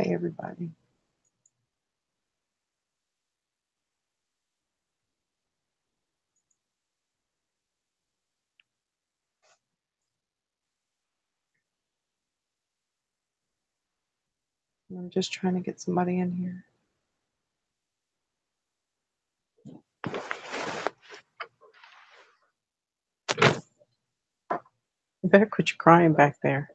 Hey, everybody. I'm just trying to get somebody in here. You better quit your crying back there.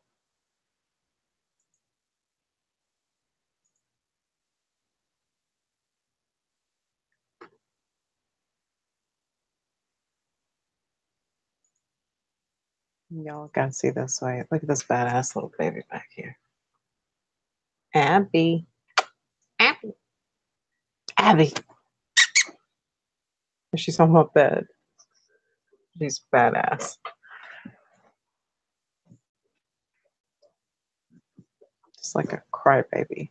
Y'all gotta see this way. Look at this badass little baby back here. Abby. Abby. Abby. She's on my bed. She's badass. Just like a crybaby.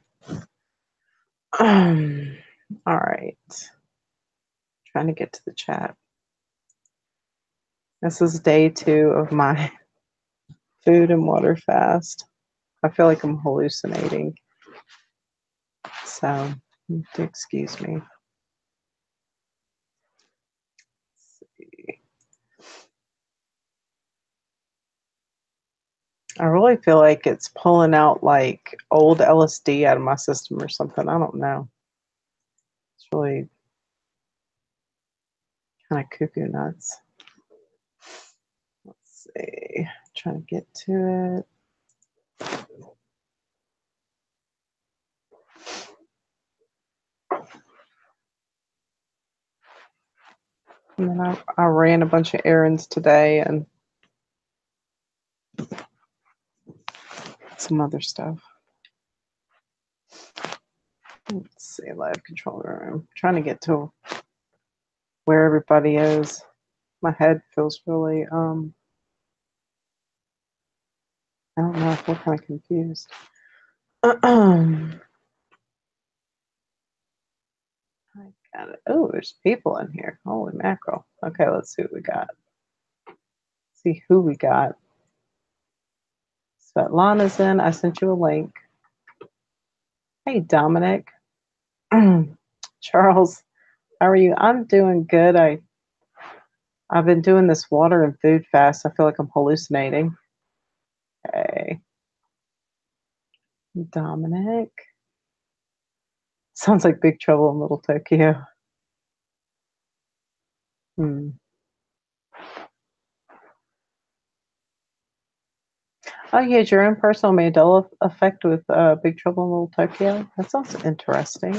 All right. Trying to get to the chat. This is day 2 of my food and water fast. I feel like I'm hallucinating. So, you have to excuse me. Let's see. I really feel like it's pulling out like old LSD out of my system or something. I don't know. It's really kind of cuckoo nuts. Let's see. Trying to get to it. And then I ran a bunch of errands today and some other stuff. Let's see, live control room. Trying to get to where everybody is. My head feels really, I don't know, I feel kind of confused. I got it. Oh, there's people in here. Holy mackerel. Okay, let's see what we got. See who we got. Svetlana's in. I sent you a link. Hey, Dominic. Charles, how are you? I'm doing good. I've been doing this water and food fast. I feel like I'm hallucinating. Okay. Dominic. Sounds like Big Trouble in Little Tokyo. Oh, you had your own personal Mandela effect with Big Trouble in Little Tokyo? That sounds interesting.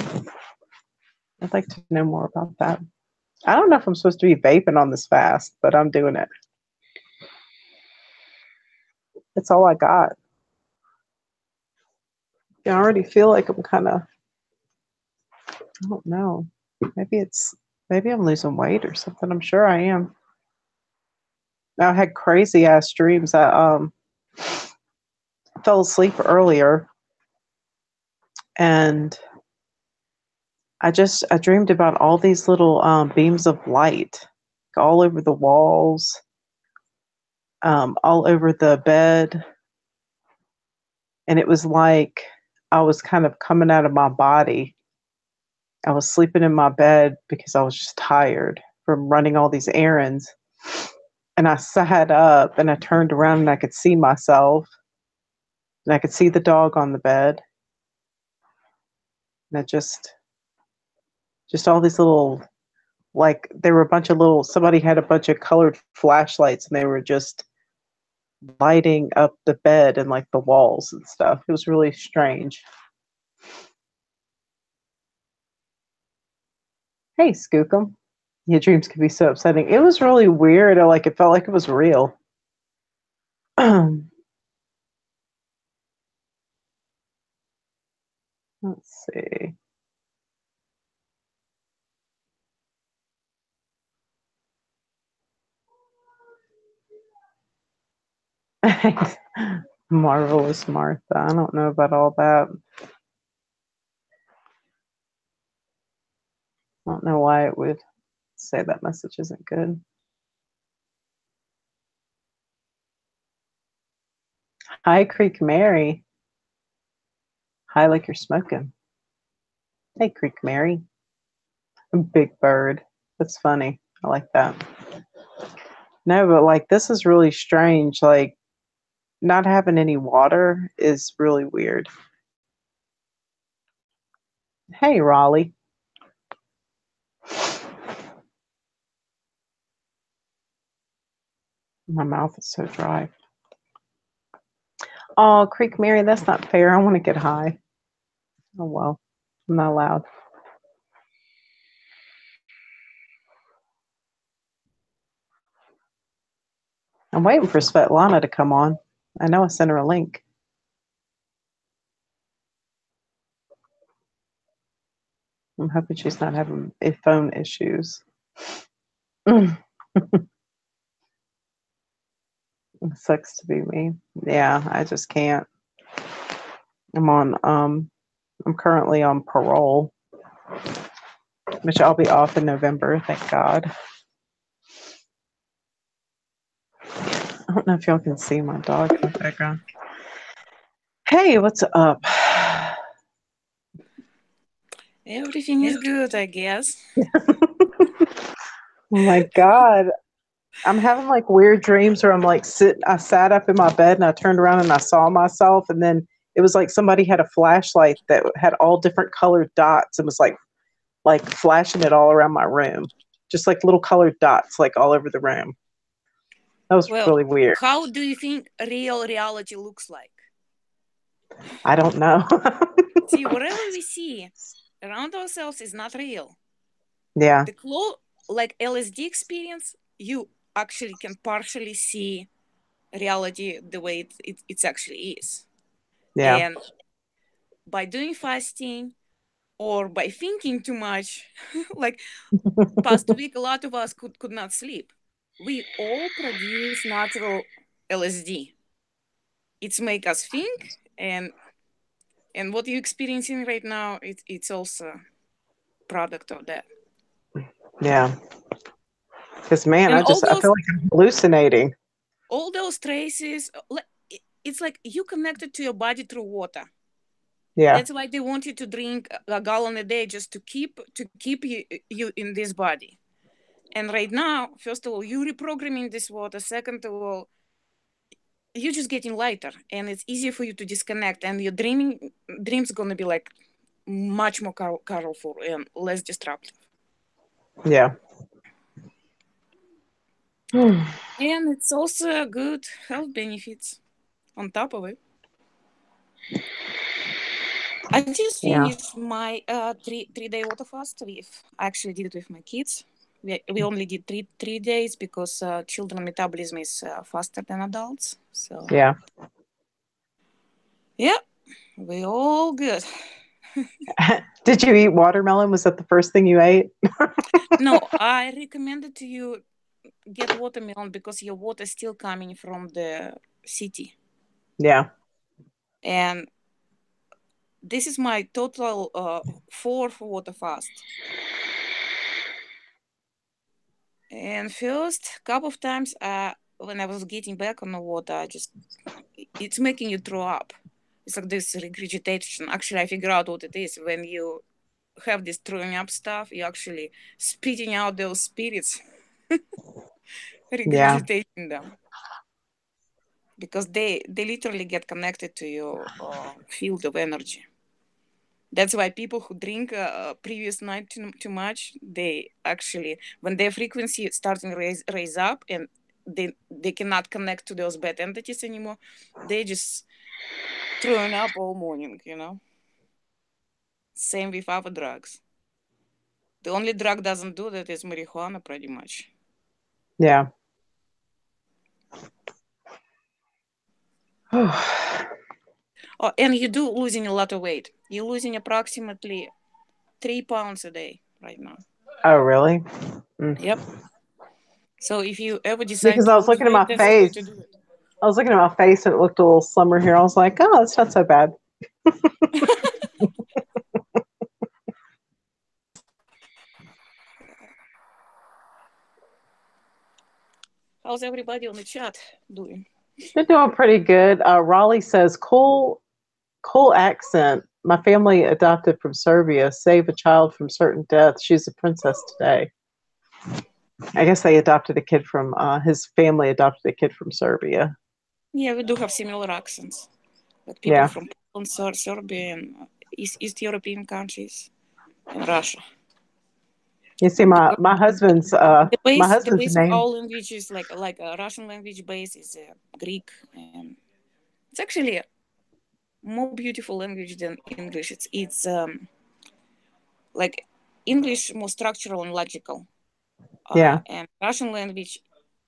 I'd like to know more about that. I don't know if I'm supposed to be vaping on this fast, but I'm doing it. That's all I got. I already feel like I'm kind of, I don't know. Maybe I'm losing weight or something. I'm sure I am. Now, I had crazy ass dreams. I fell asleep earlier and I dreamed about all these little beams of light all over the walls, all over the bed. And it was like I was kind of coming out of my body. I was sleeping in my bed because I was just tired from running all these errands. And I sat up and I turned around and I could see myself. And I could see the dog on the bed. And it just all these little, like there were a bunch of little, somebody had a bunch of colored flashlights and they were just lighting up the bed and like the walls and stuff. It was really strange. Hey, Skookum. Your dreams can be so upsetting. It was really weird. Like it felt like it was real. Let's see. Marvelous Martha. I don't know about all that. I don't know why it would say that message isn't good. Hi, Creek Mary. High like you're smoking. Hey, Creek Mary. Big Bird. That's funny. I like that. No, but like this is really strange. Like not having any water is really weird. Hey, Raleigh. My mouth is so dry. Oh, Creek Mary, that's not fair. I want to get high. Oh well, I'm not allowed. I'm waiting for Svetlana to come on. I know I sent her a link. I'm hoping she's not having phone issues. It sucks to be me. Yeah, I just can't. I'm currently on parole, which I'll be off in November, thank God. I don't know if y'all can see my dog in the background. Hey, what's up? Everything is good, I guess. Oh my God. I'm having like weird dreams where I'm like I sat up in my bed and I turned around and I saw myself, and then it was like somebody had a flashlight that had all different colored dots and was like flashing it all around my room. Just like little colored dots like all over the room. That was really weird. How do you think real reality looks like? I don't know. See, whatever we see around ourselves is not real. Yeah. Like LSD experience, you actually can partially see reality the way it actually is. Yeah. And by doing fasting or by thinking too much, like past week, a lot of us could not sleep. We all produce natural LSD. It's make us think, and what you're experiencing right now, it's also product of that. Yeah. Because man, And I feel like I'm hallucinating. All those traces, it's like you connected to your body through water. Yeah. That's why they want you to drink a gallon a day just to keep you in this body. And right now, first of all, you're reprogramming this water. Second of all, you're just getting lighter, and it's easier for you to disconnect. And your dreams gonna be like much more colorful and less disruptive. Yeah. And it's also good health benefits on top of it. I just finished my 3-day water fast. I actually did it with my kids. We only did three days because children metabolism is faster than adults. So yeah, we all good. Did you eat watermelon? Was that the first thing you ate? No, I recommended to you get watermelon because your water is still coming from the city. Yeah. And this is my total 4th water fast. And first couple of times when I was getting back on the water, it's making you throw up. It's like this regurgitation. Actually, I figure out what it is. When you have this throwing up stuff, you're actually spitting out those spirits, regurgitating them. Because they literally get connected to your field of energy. That's why people who drink previous night too much, they actually, when their frequency starting raise up and they cannot connect to those bad entities anymore, they just throwing up all morning, Same with other drugs. The only drug doesn't do that is marijuana, pretty much. Yeah. Oh, and you do losing a lot of weight. You're losing approximately 3 pounds a day right now. Oh, really? Yep. So if you ever decide because to I was lose looking at weight, my that's face. the way to do it. I was looking at my face and it looked a little slimmer here. I was like, oh, it's not so bad. How's everybody on the chat doing? They're doing pretty good. Raleigh says, cool accent. my family adopted from Serbia. Save a child from certain death. She's a princess today. I guess they adopted a kid from his family adopted a kid from Serbia. Yeah, we do have similar accents. Like people Yeah. from Poland, Serbia, and East European countries, and Russia. You see, my husband's The my base husband's of name. all languages, like a Russian language base, is Greek, and it's actually a more beautiful language than English. It's like English more structural and logical. Yeah. And Russian language,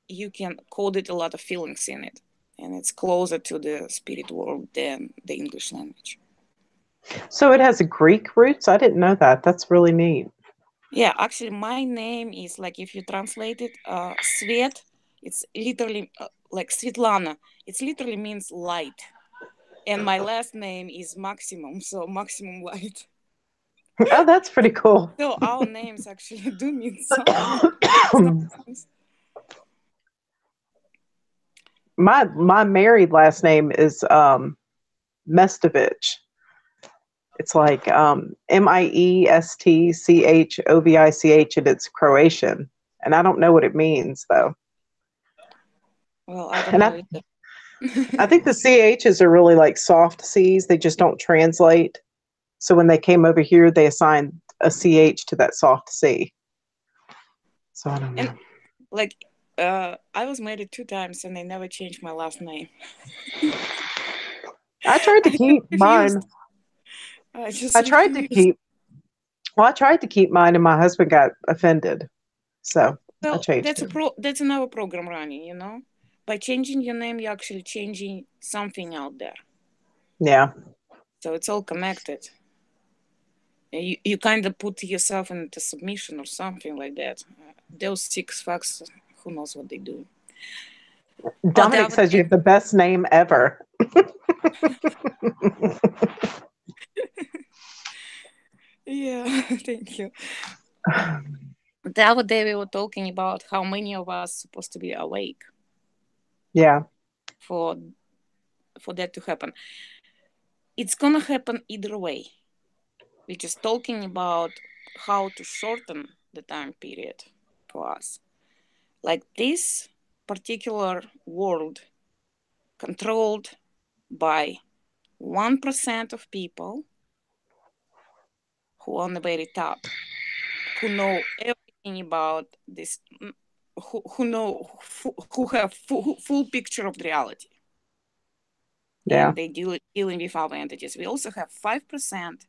you can code it a lot of feelings in it, and it's closer to the spirit world than the English language. So it has a Greek roots? I didn't know that. That's really neat. Yeah, actually, my name is like, if you translate it, Svet, it's literally like Svetlana. It literally means light. And my last name is Maximum, so maximum light. Oh, that's pretty cool. So our names actually do mean something. My married last name is Mestovich. It's like Miestchovich, and it's Croatian. And I don't know what it means though. Well, I don't And know either. I think the CHs are really like soft C's. They just don't translate. So when they came over here, they assigned a CH to that soft C. So I don't know. And like, I was married 2 times and I never changed my last name. I tried to keep mine. I tried to keep. Well, I tried to keep mine, and my husband got offended, so I changed it. That's another program running, you know. By changing your name, you're actually changing something out there. Yeah. So it's all connected. You kind of put yourself into submission or something like that. Those 6 facts, who knows what they do. Dominic says you have the best name ever. Yeah, thank you. The other day we were talking about how many of us are supposed to be awake. Yeah. For that to happen. It's gonna happen either way. We're just talking about how to shorten the time period for us. Like this particular world controlled by 1% of people who are on the very top, who know everything about this, who have full picture of the reality. Yeah. And they dealing with our entities. We also have 5%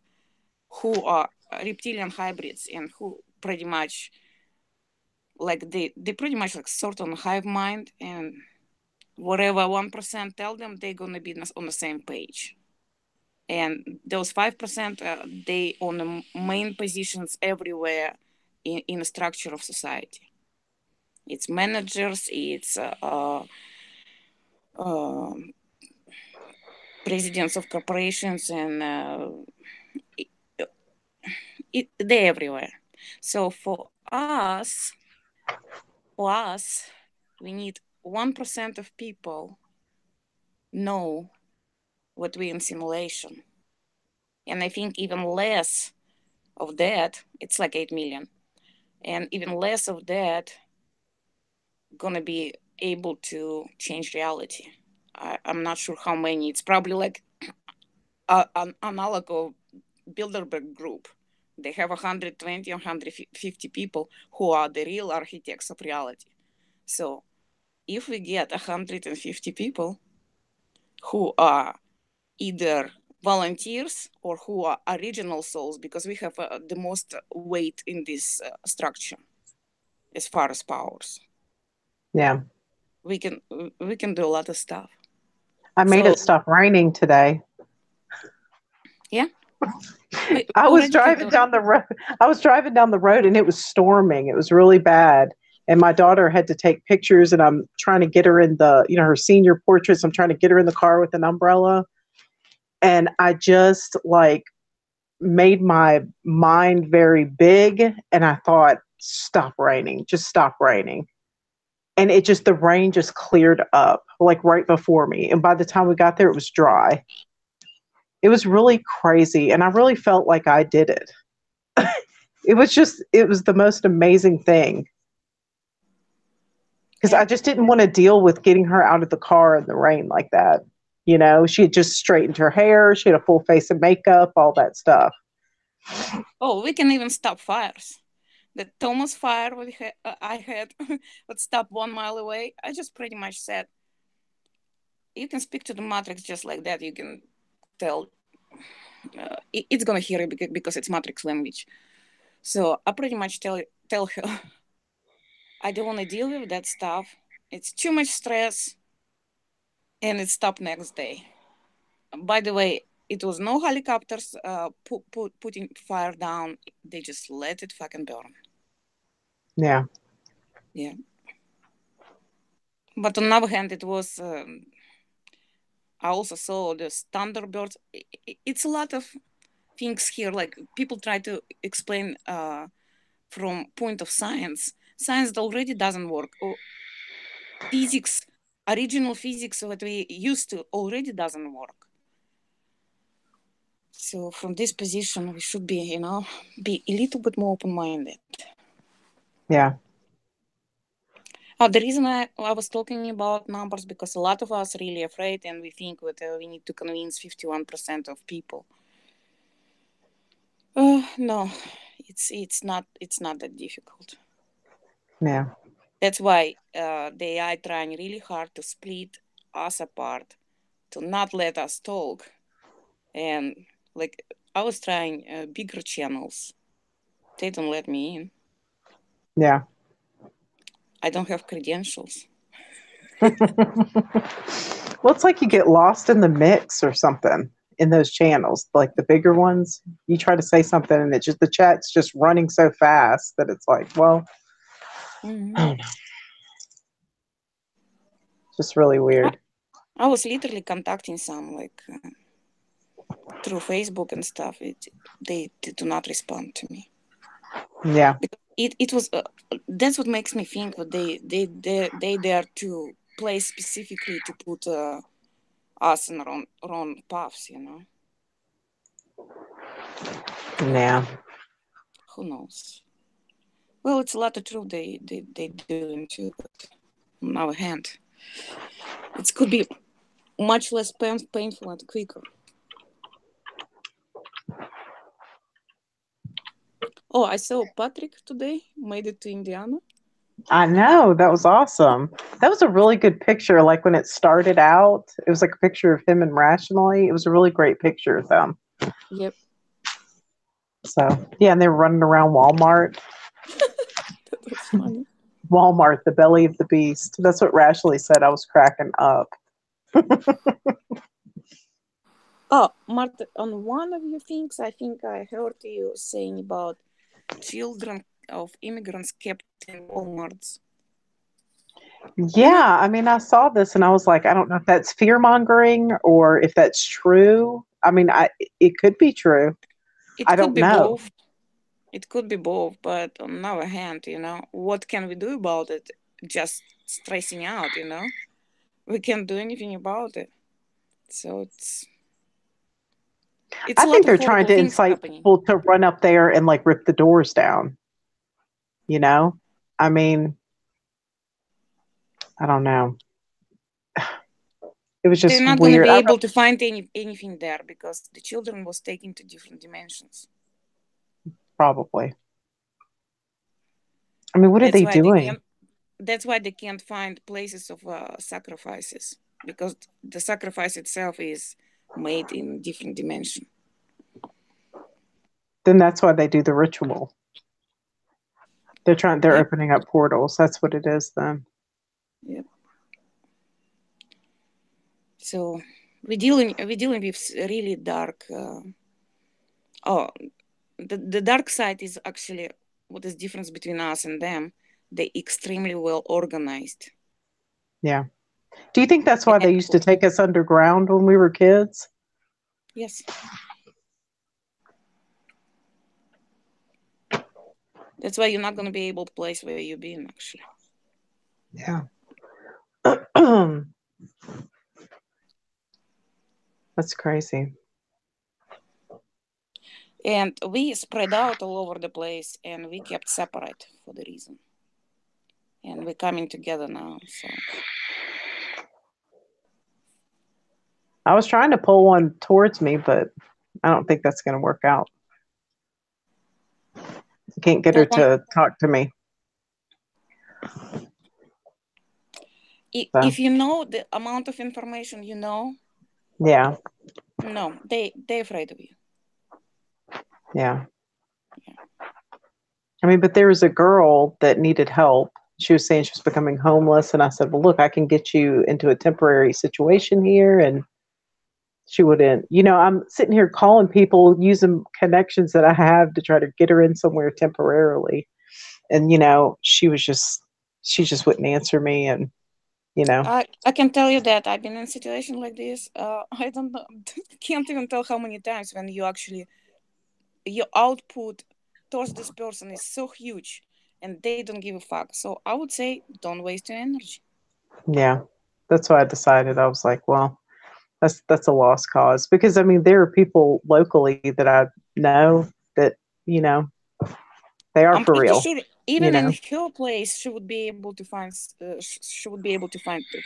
who are reptilian hybrids and who pretty much like they pretty much like sort on hive mind, and whatever 1% tell them, they're gonna be on the same page. And those 5%, they on the main positions everywhere in the structure of society. It's managers, it's presidents of corporations, and they're everywhere. So for us, we need 1% of people know what we're in simulation. And I think even less of that, it's like 8 million. And even less of that gonna be able to change reality. I'm not sure how many. It's probably like an analog of Bilderberg group. They have 120 or 150 people who are the real architects of reality. So if we get 150 people who are either volunteers or who are original souls, because we have the most weight in this structure as far as powers. Yeah. We can do a lot of stuff. I made it stop raining today. Yeah. I was driving down the road and it was storming. It was really bad. And my daughter had to take pictures, and I'm trying to get her in her senior portraits. I'm trying to get her in the car with an umbrella. And I just like made my mind very big, and I thought, stop raining, just stop raining. And the rain just cleared up like right before me. And by the time we got there, it was dry. It was really crazy, and I really felt like I did it. It was the most amazing thing because Yeah. I just didn't want to deal with getting her out of the car in the rain like that. You know, she had just straightened her hair, she had a full face of makeup, all that stuff. Oh, we can even stop fires. The Thomas fire I had would stop 1 mile away. I just pretty much said, you can speak to the Matrix just like that. You can tell it's gonna hear it because it's Matrix language. So I pretty much tell her, I don't want to deal with that stuff. It's too much stress, and it stopped next day. By the way, it was no helicopters putting fire down. They just let it fucking burn. Yeah. Yeah. But on the other hand, it was. I also saw the Thunderbirds. It's a lot of things here. Like people try to explain from point of science. Science already doesn't work. Or physics, original physics that we used to already doesn't work. So from this position, we should be, be a little bit more open-minded. Yeah. The reason I was talking about numbers because a lot of us are really afraid, and we think that we need to convince 51% of people. No, it's not that difficult. Yeah. That's why the AI trying really hard to split us apart, to not let us talk, and like I was trying bigger channels. They don't let me in. Yeah. I don't have credentials. Well, it's like you get lost in the mix or something in those channels, like the bigger ones. You try to say something and the chat's just running so fast that it's like, well, Mm-hmm. I don't know. Just really weird. I was literally contacting some through Facebook and stuff. They do not respond to me. Yeah. Because it was that's what makes me think that they dare to play specifically to put us in wrong paths. Yeah. Who knows? Well, it's a lot of truth they doing too, but on our hand, it could be much less painful and quicker. Oh, I saw Patrick today made it to Indiana. I know. That was awesome. That was a really good picture. Like when it started out, it was like a picture of him and Rationally. It was a really great picture of them. Yep. So, yeah, and they were running around Walmart. That was funny. Walmart, the belly of the beast. That's what Rationally said. I was cracking up. Oh, Marta, on one of your things, I think I heard you saying about children of immigrants kept in Walmarts. Yeah, I mean, I saw this and I was like, I don't know if that's fear mongering or if that's true. I mean, it could be true. It I could don't be know. both. It could be both, but on the other hand, what can we do about it? Just stressing out, We can't do anything about it. So it's I a lot think of they're trying horrible to things incite happening. people to run up there and like rip the doors down. You know, I mean, I don't know. It was They're just not going to weird. be able to find anything there because the children was taken to different dimensions. Probably. I mean, what are That's they why they doing? can't. That's why they can't find places of sacrifices because the sacrifice itself is made in different dimension. Then that's why they do the ritual. They're Yep. opening up portals. That's what it is then. Yep. So we're dealing with really dark. Oh, the dark side is actually what is difference between us and them. They extremely well organized. Yeah. Do you think that's why they used to And take us underground when we were kids? yes, that's why you're not going to be able to place where you've been actually. Yeah. That's crazy. And we spread out all over the place, and we kept separate for the reason. And we're coming together now. So I was trying to pull one towards me, but I don't think that's going to work out. I can't get her to talk to me. If you know the amount of information you know, yeah, no, they're afraid of you. Yeah. I mean, but there was a girl that needed help. She was saying she was becoming homeless, and I said, "Well, look, I can get you into a temporary situation here." And she wouldn't. You know, I'm sitting here calling people, using connections that I have to try to get her in somewhere temporarily. And you know, she just wouldn't answer me, and you know. I can tell you that I've been in a situation like this. I don't know, can't even tell how many times when you actually your output towards this person is so huge and they don't give a fuck. So I would say don't waste your energy. Yeah, that's why I decided. I was like, well, that's a lost cause, because I mean there are people locally that I know that, you know, they are I'm for pretty real. sure even in her place she would be able to find the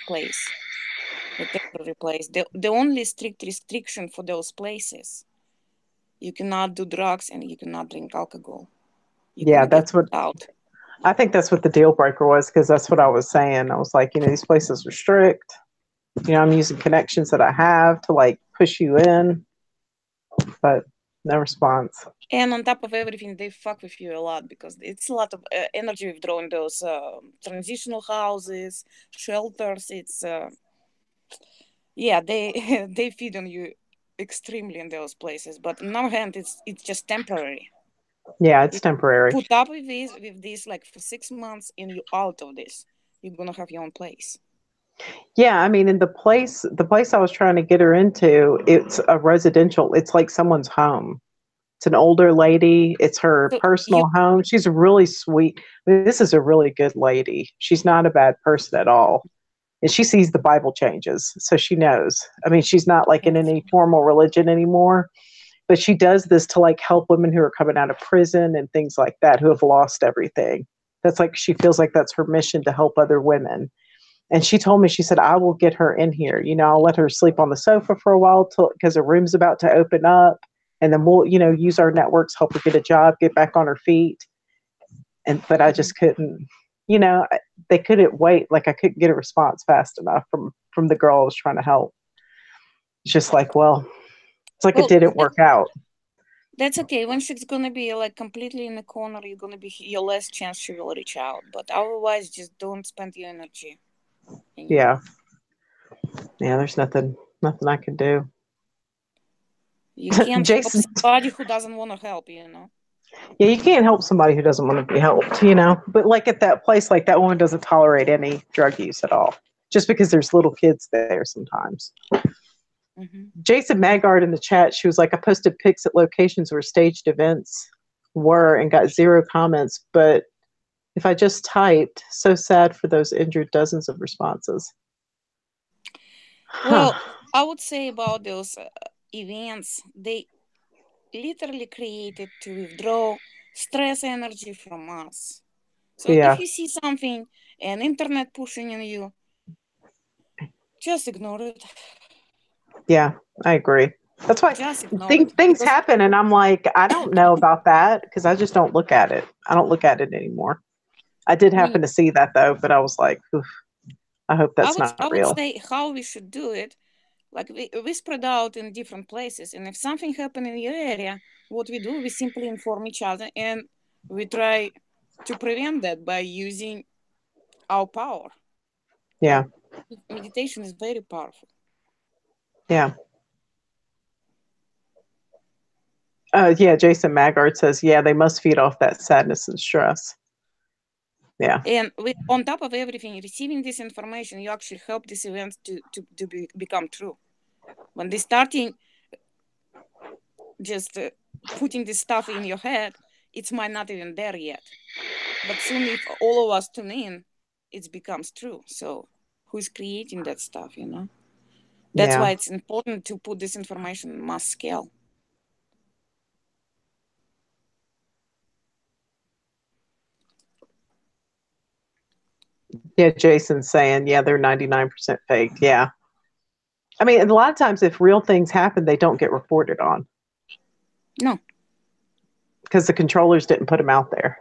place, the temporary place. The only strict restriction for those places, you cannot do drugs and you cannot drink alcohol. Yeah, that's what out. I think that's what the deal breaker was, because that's what I was saying. I was like, you know, these places are strict. You know, I'm using connections that I have to like push you in, but no response. And on top of everything, they fuck with you a lot because it's a lot of energy withdrawing those transitional houses, shelters. It's they they feed on you extremely in those places. But on the other hand, it's just temporary. Yeah, it's temporary. Put up with this like for 6 months, and you out of this. You're gonna have your own place. Yeah, I mean, in the place I was trying to get her into, it's a residential. It's like someone's home. It's an older lady. It's her So personal home. She's really sweet. I mean, this is a really good lady. She's not a bad person at all. And she sees the Bible changes, so she knows. I mean, she's not like in any formal religion anymore, but she does this to like help women who are coming out of prison and things like that, who have lost everything. That's like, she feels like that's her mission, to help other women. And she told me, she said, I will get her in here. You know, I'll let her sleep on the sofa for a while because her room's about to open up. And then we'll, you know, use our networks, help her get a job, get back on her feet. But I just couldn't, you know, they couldn't wait. Like I couldn't get a response fast enough from the girl I was trying to help. It's just like, well, it's like it didn't work out. That's okay. When she's gonna be like completely in the corner, you're less chance she will reach out. But otherwise, just don't spend your energy. Yeah. Yeah, there's nothing I can do. You can't Jason, help somebody who doesn't want to help, you know. Yeah, you can't help somebody who doesn't want to be helped, you know. But like at that place, like that woman doesn't tolerate any drug use at all, just because there's little kids there sometimes. Mm-hmm. Jason Maggard in the chat, she was like, I posted pics at locations where staged events were and got 0 comments. But if I just typed, so sad for those injured, dozens of responses. Well, I would say about those events, they literally created to withdraw stress energy from us. So if you see something and internet pushing on you, just ignore it. Yeah, I agree. That's why things happen, and I'm like, I don't know about that, because I just don't look at it. I don't look at it anymore. I did happen to see that though, but I was like, I hope that's not real. I would say how we should do it. Like we spread out in different places, and if something happened in your area, what we do, we simply inform each other, and we try to prevent that by using our power. Yeah. Meditation is very powerful. Yeah. Yeah, Jason Maggard says, yeah, they must feed off that sadness and stress. Yeah. And on top of everything, receiving this information, you actually help these events to become true. When they're starting just putting this stuff in your head, it might not even there yet. But soon, if all of us tune in, it becomes true. So who's creating that stuff, you know? That's why it's important to put this information on mass scale. Yeah, Jason's saying, yeah, they're 99% fake. Yeah. I mean, a lot of times if real things happen, they don't get reported on No. because the controllers didn't put them out there.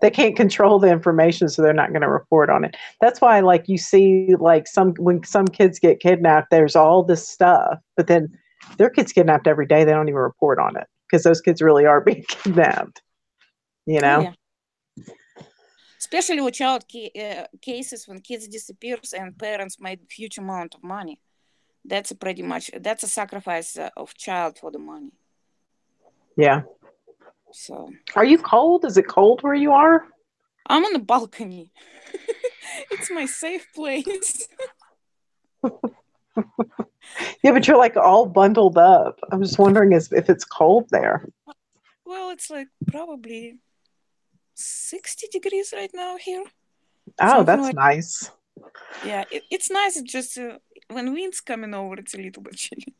They can't control the information, so they're not going to report on it. That's why, like, you see, like, when some kids get kidnapped, there's all this stuff, but then their kids kidnapped every day. They don't even report on it because those kids really are being kidnapped. You know? Oh, yeah. Especially with child cases when kids disappears and parents made huge amount of money. That's a sacrifice of child for the money. Yeah. So. Are you cold? Is it cold where you are? I'm on the balcony. It's my safe place. Yeah, but you're like all bundled up. I'm just wondering if it's cold there. Well, it's like probably 60 degrees right now here. Oh, Something that's like, nice. yeah, it's nice. It's just when wind's coming over, it's a little bit chilly.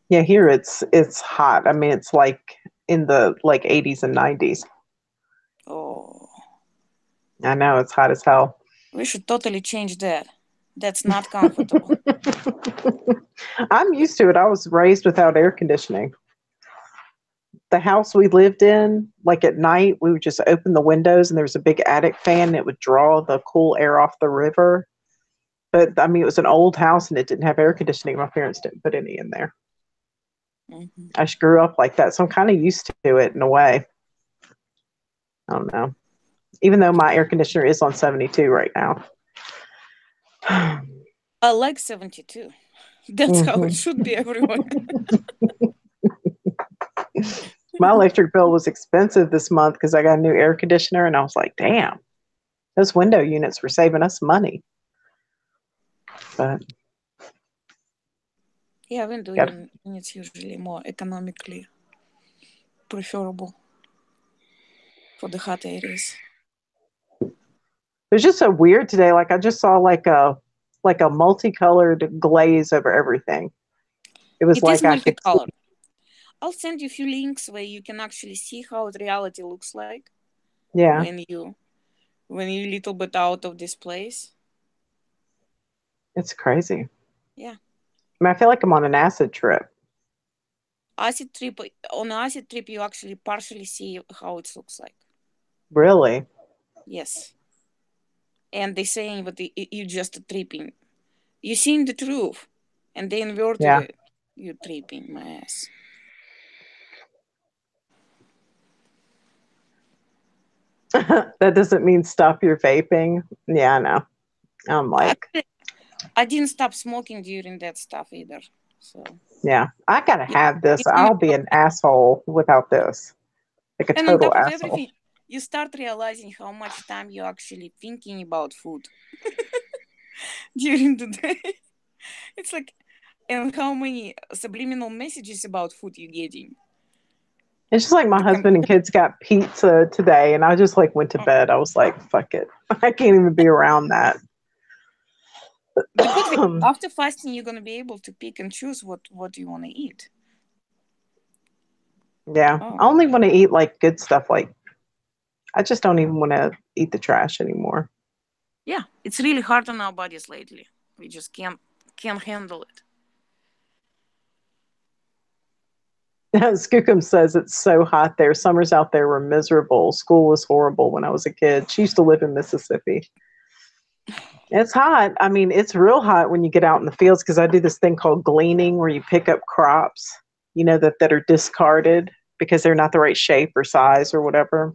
Yeah, here it's hot. I mean, it's like in the like 80s and 90s. Oh, I know it's hot as hell. we should totally change that. That's not comfortable. I'm used to it. I was raised without air conditioning. The house we lived in, like at night, we would just open the windows and there was a big attic fan and it would draw the cool air off the river. But I mean, it was an old house and it didn't have air conditioning. My parents didn't put any in there. Mm-hmm. I just grew up like that. So I'm kind of used to it in a way. I don't know. Even though my air conditioner is on 72 right now. I like 72. That's how it should be everywhere. My electric bill was expensive this month because I got a new air conditioner and I was like, damn, those window units were saving us money. But yeah, window units usually more economically preferable for the hot areas. it was just so weird today. Like I just saw like a multicolored glaze over everything. It was It is like I could multicolored. I'll send you a few links where you can actually see how the reality looks like. Yeah. When you're a little bit out of this place. It's crazy. Yeah. I mean, I feel like I'm on an acid trip. On an acid trip, you actually partially see how it looks like. Really? Yes. And they saying that you just tripping. You seen the truth, and they inverted it. You tripping my ass. That doesn't mean stop your vaping. Yeah, I know. I'm like, I didn't stop smoking during that stuff either. So yeah, I gotta have this. it's only I'll be an asshole without this. Like a and on total top of asshole. everything, you start realizing how much time you're actually thinking about food during the day. It's like, and how many subliminal messages about food you're getting. It's just like my husband and kids got pizza today, and I just like went to bed. I was like, fuck it. I can't even be around that. The good thing, after fasting, you're going to be able to pick and choose what you want to eat. Yeah. I only want to eat like good stuff. Like, I just don't even want to eat the trash anymore. Yeah. It's really hard on our bodies lately. We just can't handle it. Skookum says it's so hot there. Summers out there were miserable. School was horrible when I was a kid. She used to live in Mississippi. It's hot. I mean, it's real hot when you get out in the fields because I do this thing called gleaning where you pick up crops, you know, that are discarded because they're not the right shape or size or whatever.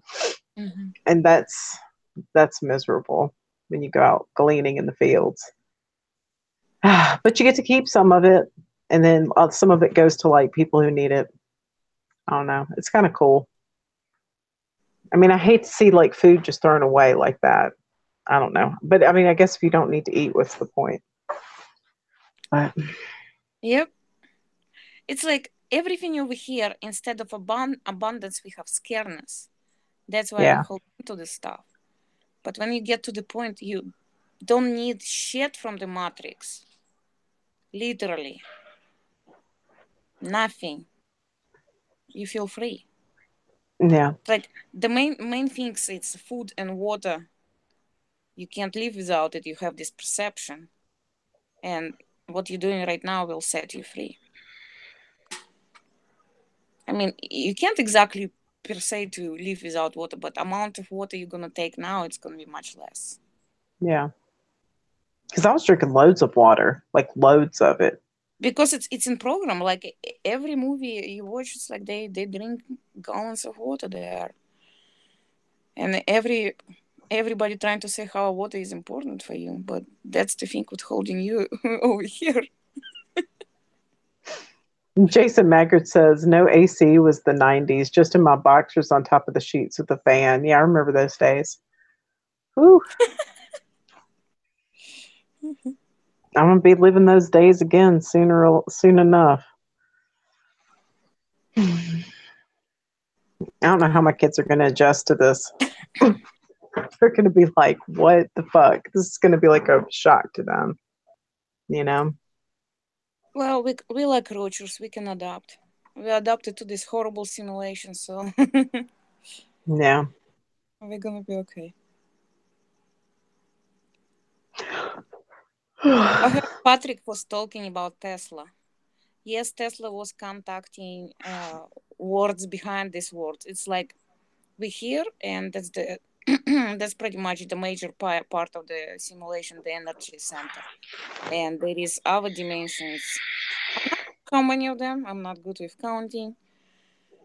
Mm-hmm. And that's miserable when you go out gleaning in the fields. But you get to keep some of it, and then some of it goes to like people who need it. I don't know. It's kind of cool. I mean, I hate to see like food just thrown away like that. I don't know. But I mean, I guess if you don't need to eat, what's the point? But yep. It's like everything over here, instead of abundance, we have scareness. That's why we hold on to this stuff. But when you get to the point, you don't need shit from the matrix. Literally. Nothing. You feel free. Yeah. Like the main things, it's food and water. You can't live without it. You have this perception, and what you're doing right now will set you free. I mean, you can't exactly per se to live without water, but amount of water you're gonna take now, it's gonna be much less. Yeah. Because I was drinking loads of water, like loads of it. Because it's in program. Like every movie you watch, it's like they drink gallons of water there, and everybody trying to say how water is important for you, but that's the thing with holding you over here. Jason Maggard says, no AC was the 90s, just in my boxers on top of the sheets with a fan. Yeah, I remember those days. Whew. I'm going to be living those days again soon enough. I don't know how my kids are going to adjust to this. They're going to be like, what the fuck? This is going to be like a shock to them, you know? Well, we like roachers. We can adapt. We adapted to this horrible simulation, so Yeah. we're gonna be okay. I heard Patrick was talking about Tesla. Yes, Tesla was contacting words behind these words. It's like we hear, and that's the that's pretty much the major part of the simulation, the energy center. And there is other dimensions. I'm not sure how many of them? I'm not good with counting,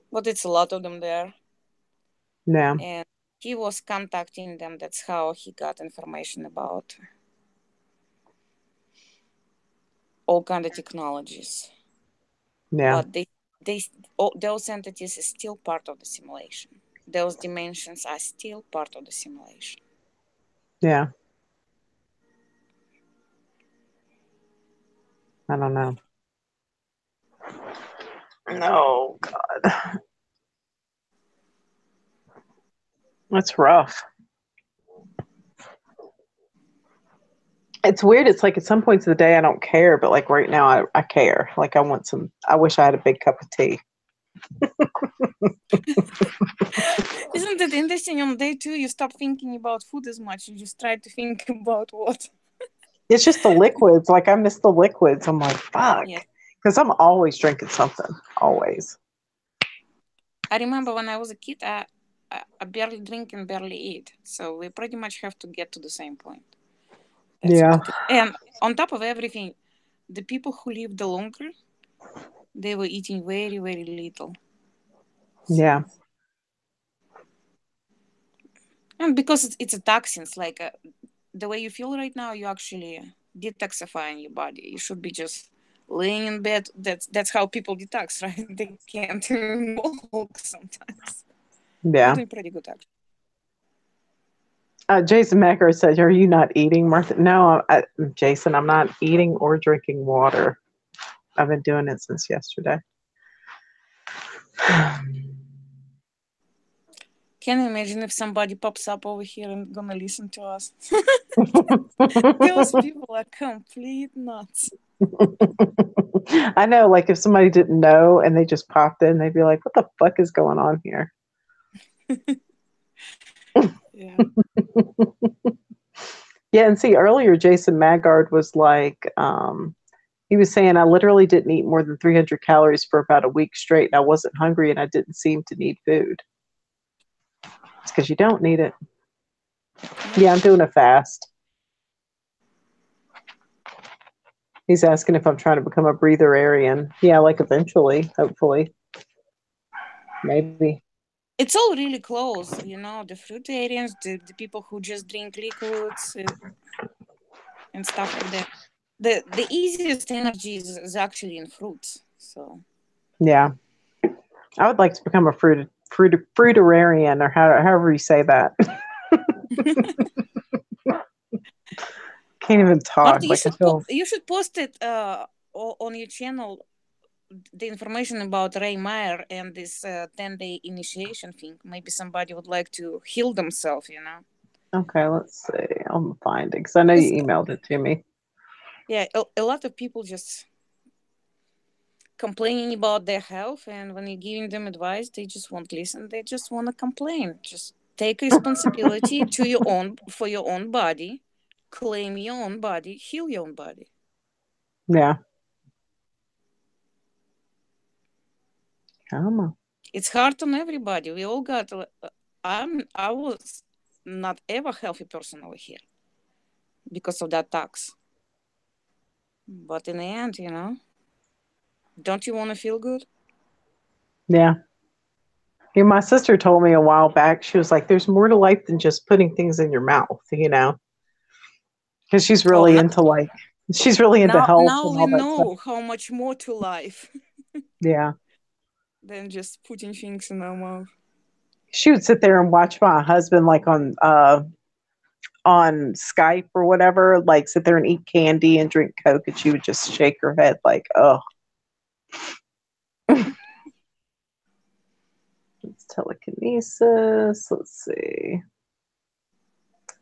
but it's a lot of them there. Yeah. And he was contacting them. That's how he got information about all kind of technologies. Yeah. But those entities is still part of the simulation. Those dimensions are still part of the simulation. Yeah. I don't know. No, God. That's rough. It's weird. It's like at some points of the day I don't care, but like right now I care. Like I wish I had a big cup of tea. Isn't it interesting? On day 2, you stop thinking about food as much. You just try to think about what. It's just the liquids. Like I miss the liquids. I'm like, fuck. Yeah. Because I'm always drinking something. Always. I remember when I was a kid, I barely drink and barely eat. So we pretty much have to get to the same point. That's Yeah. what it is. And on top of everything, the people who lived the longer, they were eating very, very little. So, yeah. And because it's a toxins, like the way you feel right now, you actually detoxifying your body. You should be just laying in bed. That's how people detox, right? They can't even walk sometimes. Yeah. You're doing pretty good, actually. Jason Macker said, are you not eating, Martha? No, Jason, I'm not eating or drinking water. I've been doing it since yesterday. Can you imagine if somebody pops up over here and gonna listen to us? Those people are complete nuts. I know, like if somebody didn't know and they just popped in, they'd be like, what the fuck is going on here? Yeah. Yeah, and see, earlier Jason Maggard was like, he was saying, I literally didn't eat more than 300 calories for about a week straight, and I wasn't hungry, and I didn't seem to need food. It's because you don't need it. Yeah, I'm doing a fast. He's asking if I'm trying to become a breatharian. Yeah, like eventually, hopefully. Maybe. It's all really close, the fruitarians, the people who just drink liquids and stuff like that. The easiest energy is actually in fruits. So yeah, I would like to become a fruitarian, or however you say that. Can't even talk. Marta, Like you should post it on your channel, the information about Ray Meyer and this 10-day initiation thing. Maybe somebody would like to heal themselves, Okay, let's see. I'll find it because I know you emailed it to me. Yeah, a lot of people just complaining about their health, and when you're giving them advice, they just won't listen. They just want to complain. Just take responsibility for your own body, claim your own body, heal your own body. Yeah. Come on. It's hard on everybody. We all got. I was not ever healthy person over here because of that tax. But in the end, don't you want to feel good? Yeah. Yeah, my sister told me a while back, she was like, there's more to life than just putting things in your mouth, because she's really into health Now and we all that stuff. know how much more to life Yeah. than just putting things in our mouth. She would sit there and watch my husband like on Skype or whatever, like sit there and eat candy and drink Coke, and she would just shake her head like, oh. It's telekinesis. Let's see.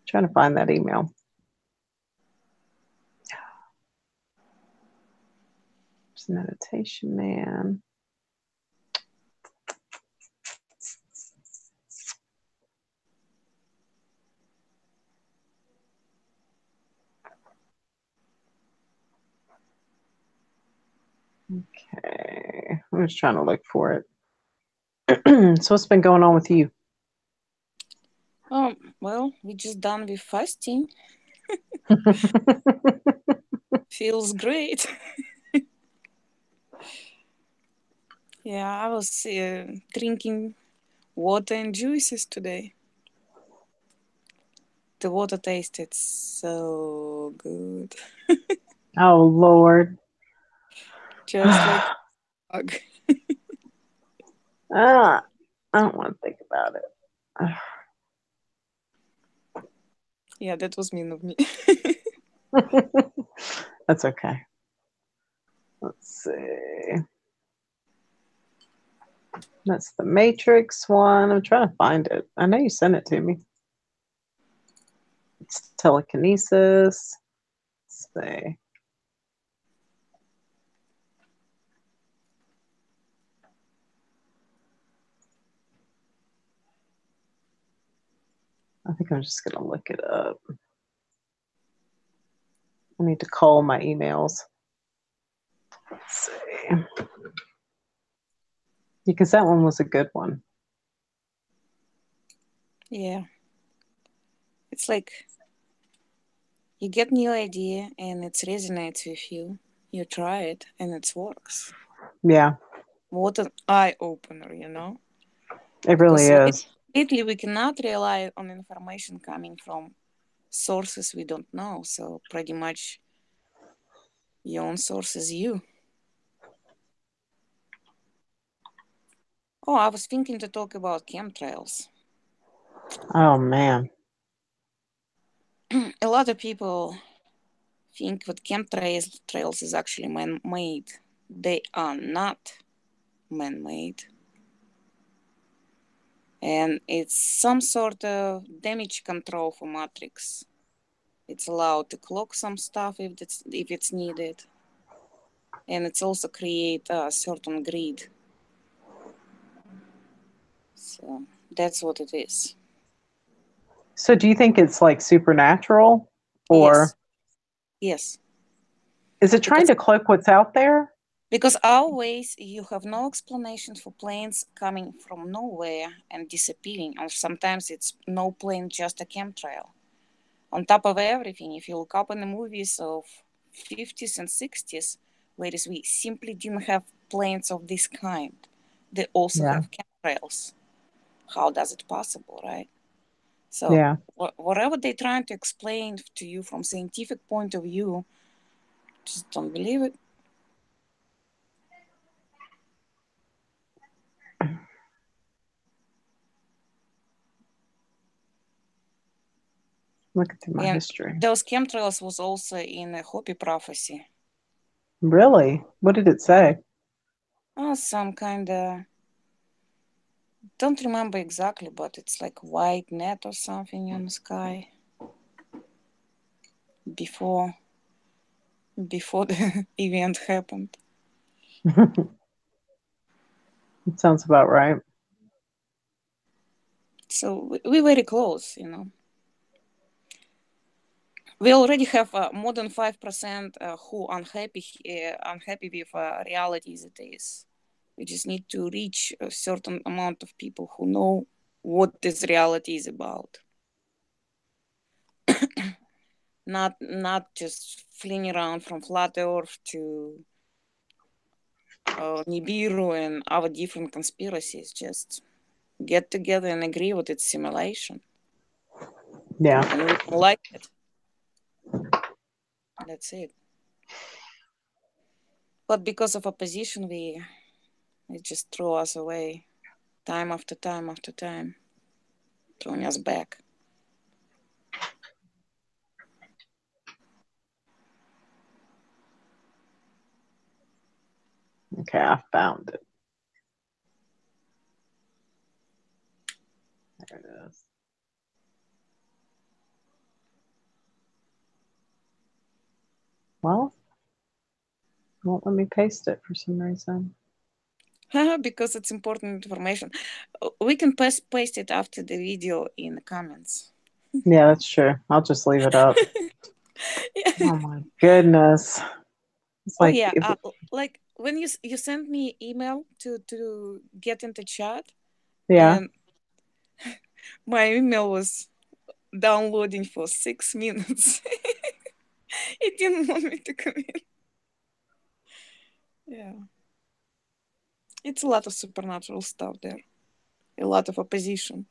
Trying to find that email. There's meditation man. Okay. I'm just trying to look for it. So what's been going on with you? Well, we just done with fasting. Feels great. Yeah, I was drinking water and juices today. The water tasted so good. Oh, Lord. Just like a hug. I don't want to think about it. Yeah, that was mean of me. That's okay. Let's see. That's the Matrix one. I'm trying to find it. I know you sent it to me. It's telekinesis. Let's see. I think I'm just going to look it up. I need to call my emails. Let's see. Because that one was a good one. Yeah. It's like you get new idea and it resonates with you. You try it and it works. Yeah. What an eye opener, It really is. Lately, we cannot rely on information coming from sources we don't know. So pretty much your own source is you. Oh, I was thinking to talk about chemtrails. Oh, man. A lot of people think that chemtrails is actually man-made. They are not man-made. And it's some sort of damage control for Matrix. It's allowed to cloak some stuff if it's needed. And it's also create a certain grid. So that's what it is. So do you think it's like supernatural? Or Yes. Is it trying to cloak what's out there? Because always you have no explanation for planes coming from nowhere and disappearing. Or sometimes it's no plane, just a chemtrail. On top of everything, if you look up in the movies of 50s and 60s, whereas we simply didn't have planes of this kind, they also have chemtrails. How does it possible, right? So whatever they're trying to explain to you from scientific point of view, just don't believe it. Look at my history. Those chemtrails was also in a Hopi prophecy. Really? What did it say? Oh, some kind of, don't remember exactly, but it's like white net or something on the sky before the event happened. It sounds about right. So we're very close, you know. We already have more than 5% who unhappy with reality as it is. We just need to reach a certain amount of people who know what this reality is about. Not just fleeing around from flat Earth to Nibiru and other different conspiracies. Just get together and agree with its simulation. Yeah. And we don't like it. That's it. But because of opposition, it just throw us away time after time after time, throwing us back. Okay, I found it. There it is. Well, it won't let me paste it for some reason. Because it's important information. We can paste it after the video in the comments. Yeah, that's true. I'll just leave it up. Yeah. Oh my goodness. It's Oh like, yeah, like when you sent me email to get into chat, yeah. and my email was downloading for 6 minutes. It didn't want me to come in. Yeah. It's a lot of supernatural stuff there. A lot of opposition.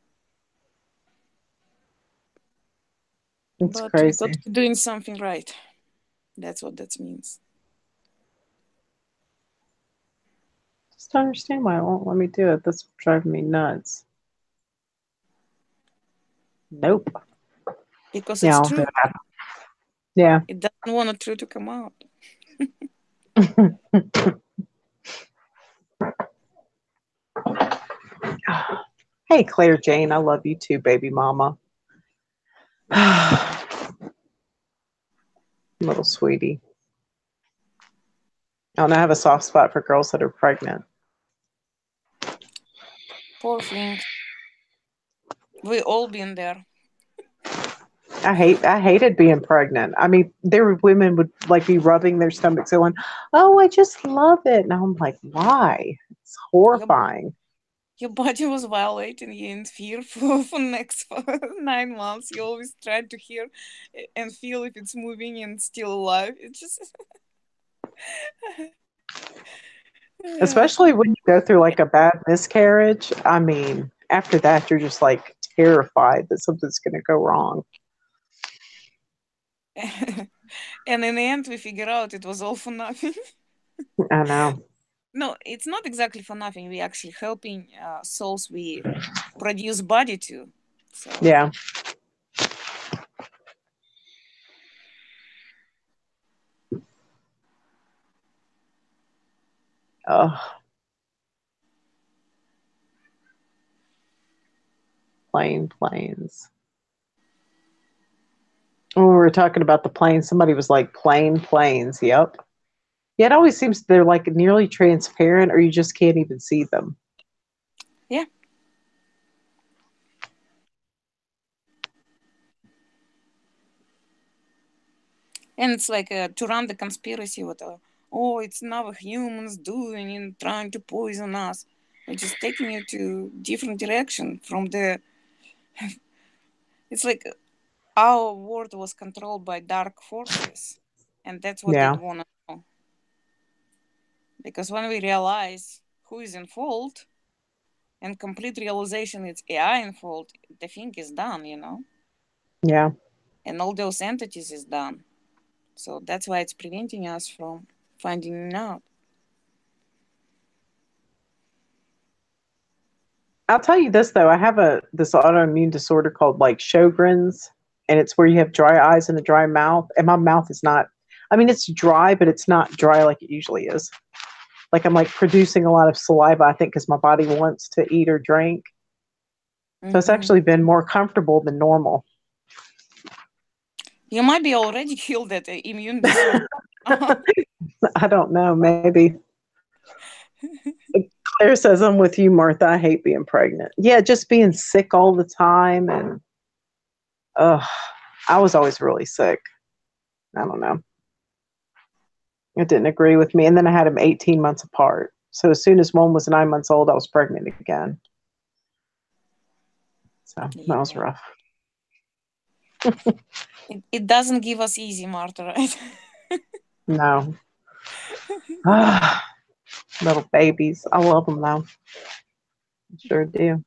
It's But we crazy. thought we're doing something right. That's what that means. Just don't understand why it won't let me do it. That's driving me nuts. Nope. Because Yeah, it's I'll do true. that. Yeah. It doesn't want the truth to come out. Hey, Claire Jane, I love you too, baby mama. Little sweetie. Oh, and I have a soft spot for girls that are pregnant. Poor thing. We all been there. I hated being pregnant. I mean, there were women would like be rubbing their stomachs going, "Oh, I just love it." And I'm like, "Why?" It's horrifying. Your body was violating you in fear for next 9 months. You always tried to hear and feel if it's moving and still alive. It's just Especially when you go through like a bad miscarriage. I mean, after that, you're just like terrified that something's going to go wrong. and in the end we figure out it was all for nothing. I know. No, it's not exactly for nothing. We're actually helping souls we produce body to. So Yeah. Oh, planes. When we were talking about the planes, somebody was like, planes. Yep. Yeah, it always seems they're like nearly transparent or you just can't even see them. yeah. And it's like to run the conspiracy with it's now humans doing and trying to poison us. They're just taking you to different direction from the. It's like our world was controlled by dark forces, and that's what Yeah. they'd want to know. Because when we realize who is in fault, and complete realization it's AI in fault, the thing is done, you know, Yeah. and all those entities is done. So that's why it's preventing us from finding out. I'll tell you this though, I have this autoimmune disorder called like Sjogren's, and it's where you have dry eyes and a dry mouth. And my mouth is not, I mean, it's dry, but it's not dry like it usually is. Like I'm like producing a lot of saliva, I think, because my body wants to eat or drink. So it's actually been more comfortable than normal. You might be already healed that immune disorder. I don't know, maybe. Claire says, I'm with you, Martha. I hate being pregnant. Yeah, just being sick all the time. And I was always really sick. I don't know. It didn't agree with me. And then I had them 18 months apart. So as soon as one was 9 months old, I was pregnant again. So that was rough. It doesn't give us easy, Martha, right? No. Little babies. I love them though. I sure do.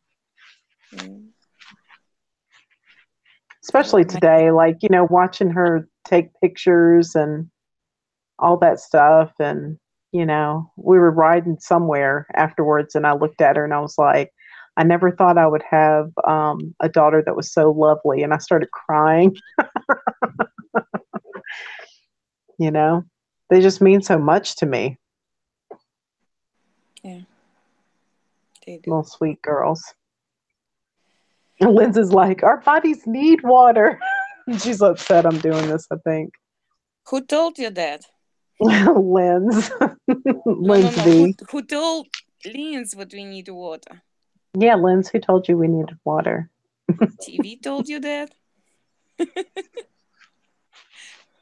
Especially today, like, watching her take pictures and all that stuff. And, we were riding somewhere afterwards and I looked at her and I was like, I never thought I would have a daughter that was so lovely. And I started crying. They just mean so much to me. Yeah. They do. Little sweet girls. And Lynn's like, our bodies need water. She's upset I'm doing this, I think. Who told you that? Lynn's. Lynn's V. Who told Lynn's that we need water? Yeah, Lynn's who told you we needed water. TV told you that?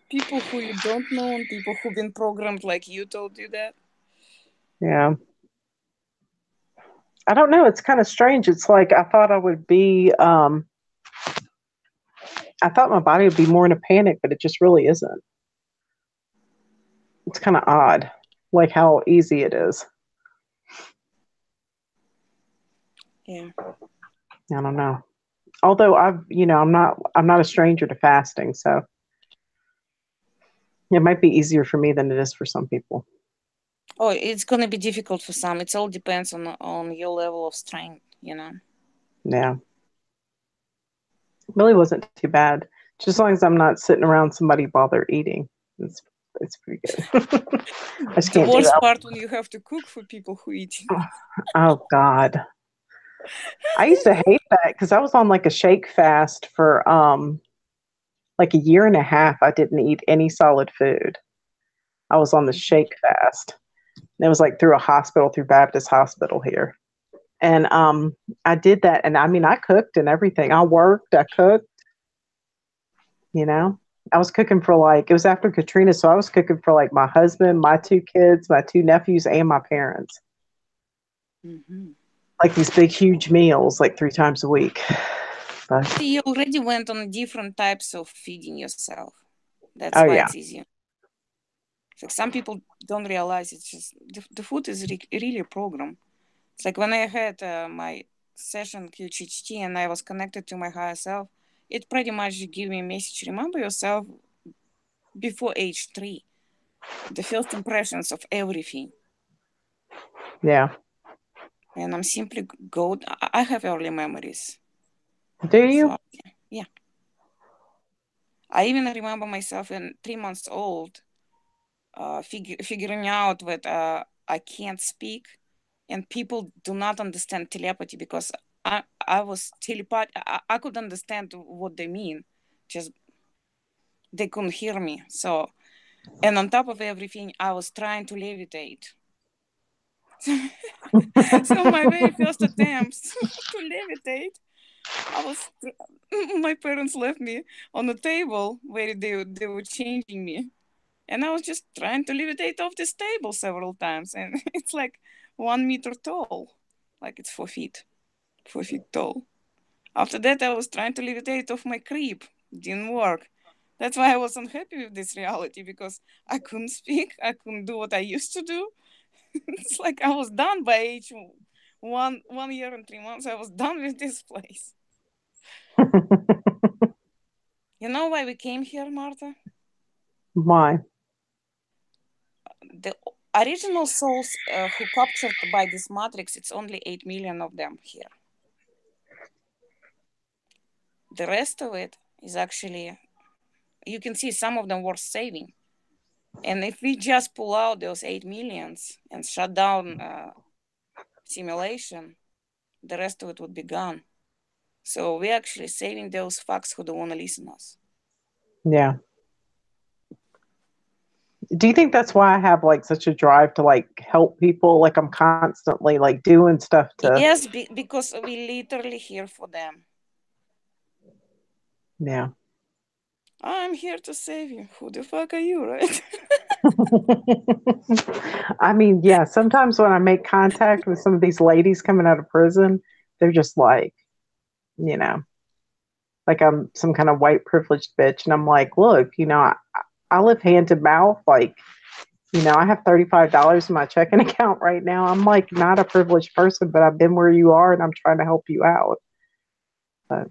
People who you don't know and people who've been programmed like you told you that? Yeah. I don't know. It's kind of strange. It's like I thought I would be, I thought my body would be more in a panic, but it just really isn't. It's kind of odd, like how easy it is. Yeah. I don't know. Although I'm not a stranger to fasting, so it might be easier for me than it is for some people. Oh, it's going to be difficult for some. It all depends on your level of strength, Yeah. It really wasn't too bad. Just as long as I'm not sitting around somebody while they're eating. It's pretty good. I just can't the worst do that. part when you have to cook for people who eat. Oh, God. I used to hate that because I was on like a shake fast for like a year and a half. I didn't eat any solid food. I was on the shake fast. And it was like through a hospital, through Baptist Hospital here. And I did that. And I mean, I cooked and everything. I worked, I cooked, I was cooking for it was after Katrina. So I was cooking for like my husband, my 2 kids, my 2 nephews, and my parents. Mm-hmm. Like these big, huge meals, like 3 times a week. But you already went on different types of feeding yourself. That's why it's easier. It's like some people don't realize it's just the food is really a program. It's like when I had my session QHHT and I was connected to my higher self, it pretty much gave me a message. Remember yourself before age 3, the first impressions of everything. Yeah. And I'm simply good. I have early memories. Do you? So, yeah. I even remember myself in 3 months old, figuring out that I can't speak and people do not understand telepathy because I was telepath. I could understand what they mean, just they couldn't hear me. So, and on top of everything, I was trying to levitate. So my very first attempts to levitate, my parents left me on the table where they were changing me. And I was just trying to levitate off this table several times. And it's like 1 meter tall. Like it's 4 feet tall. After that, I was trying to levitate off my crib. Didn't work. That's why I was unhappy with this reality, because I couldn't speak. I couldn't do what I used to do. It's like I was done by age 1 year and 3 months. I was done with this place. You know why we came here, Martha? Why? The original souls who captured by this matrix, it's only 8 million of them here. The rest of it is actually, you can see some of them worth saving. And if we just pull out those 8 millions and shut down simulation, the rest of it would be gone. So we're actually saving those fucks who don't want to listen to us. Yeah. Do you think that's why I have like such a drive to like help people? Like I'm constantly like doing stuff to. Yes, because we literally here for them. Yeah. I'm here to save you. Who the fuck are you, right? I mean, yeah, sometimes when I make contact with some of these ladies coming out of prison, they're just like, you know, like I'm some kind of white privileged bitch. And I'm like, look, I live hand to mouth. Like, I have $35 in my checking account right now. I'm like not a privileged person, but I've been where you are and I'm trying to help you out. But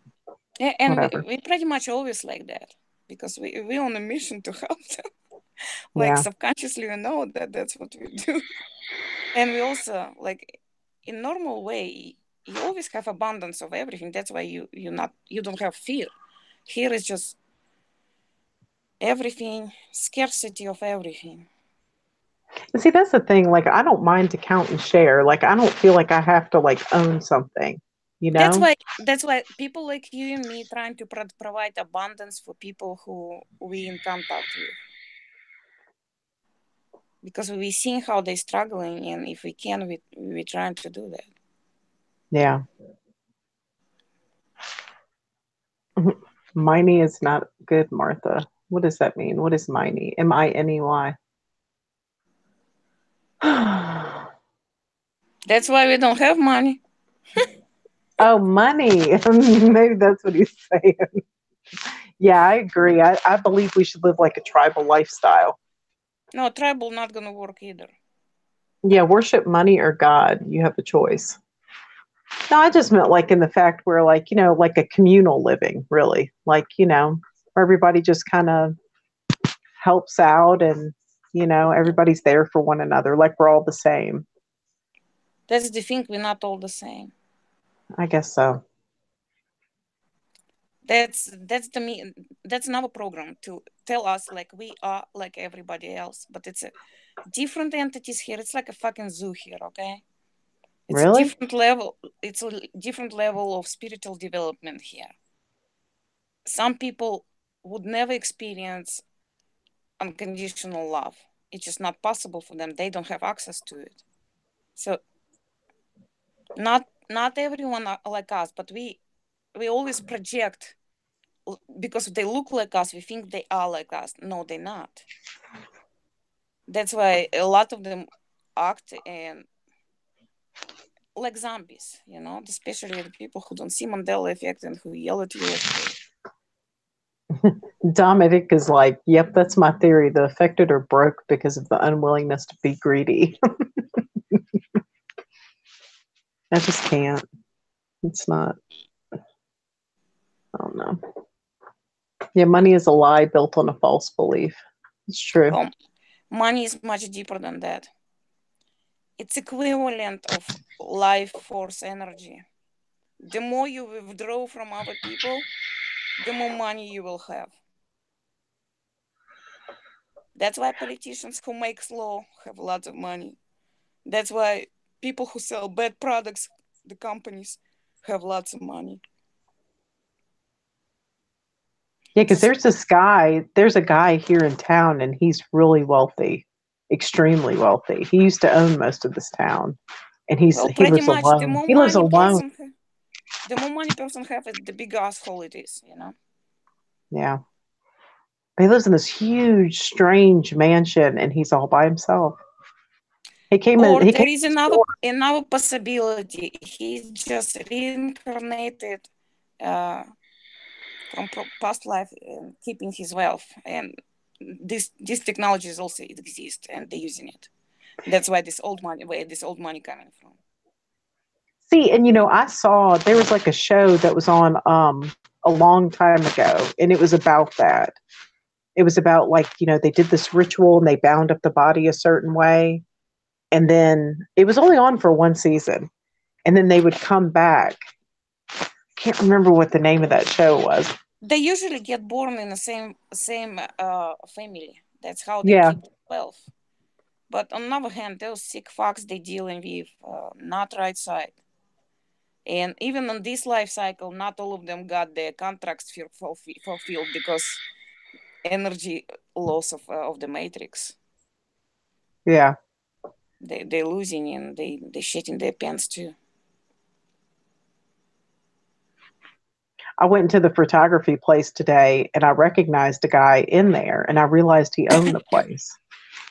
Yeah, and whatever. we pretty much always like that because we're on a mission to help them. Like Yeah. subconsciously we know that that's what we do. And we also like in normal way you always have abundance of everything. That's why you don't have fear. Here is just everything, scarcity of everything. And see, that's the thing. Like, I don't mind to count and share. Like, I don't feel like I have to like own something, you That's know? why people like you and me trying to provide abundance for people who we in contact with. Because we seeing how they're struggling, and if we can, we trying to do that. Yeah. Miney is not good, Martha. What does that mean? What is Miney? Miney? That's why we don't have money. Oh, money. Maybe that's what he's saying. Yeah, I agree. I believe we should live like a tribal lifestyle. No, tribal not gonna work either. Yeah, worship money or God. You have a choice. No, I just meant like in the fact where like, like a communal living, really. Like, where everybody just kind of helps out and, everybody's there for one another. Like we're all the same. That's the thing. We're not all the same. I guess so. That's another program to tell us like we are like everybody else, but it's a different entities here. It's like a fucking zoo here, okay? It's Really? a different level. It's a different level of spiritual development here. Some people would never experience unconditional love. It's just not possible for them. They don't have access to it. So not everyone are like us, but we always project because they look like us. We think they are like us. No, they're not. That's why a lot of them act and like zombies, especially the people who don't see Mandela effect and who yell at you. Dominic is like, yep, that's my theory. The affected are broke because of the unwillingness to be greedy. I just can't. It's not. I don't know. Yeah, money is a lie built on a false belief. It's true. Well, money is much deeper than that. It's equivalent of life force energy. The more you withdraw from other people, the more money you will have. That's why politicians who make law have lots of money. That's why people who sell bad products, the companies, have lots of money. Yeah, because there's a guy here in town and he's really wealthy, extremely wealthy. He used to own most of this town and he pretty lives much alone. He lives alone. The more money person have, the bigger asshole it is, Yeah. He lives in this huge, strange mansion and he's all by himself. He came in. There is another possibility. He's just reincarnated from past life and keeping his wealth. And these technologies also exist and they're using it. That's why where this old money coming from. See, and I saw there was like a show that was on a long time ago, and it was about that. It was about like, they did this ritual and they bound up the body a certain way. And then it was only on for one season. And then they would come back. Can't remember what the name of that show was. They usually get born in the same family. That's how they keep their wealth. But on the other hand, those sick fucks they dealing with not right side. And even on this life cycle, not all of them got their contracts fulfilled because energy loss of the matrix. Yeah. They're losing and they shitting their pants too. I went into the photography place today and I recognized a guy in there and I realized he owned the place.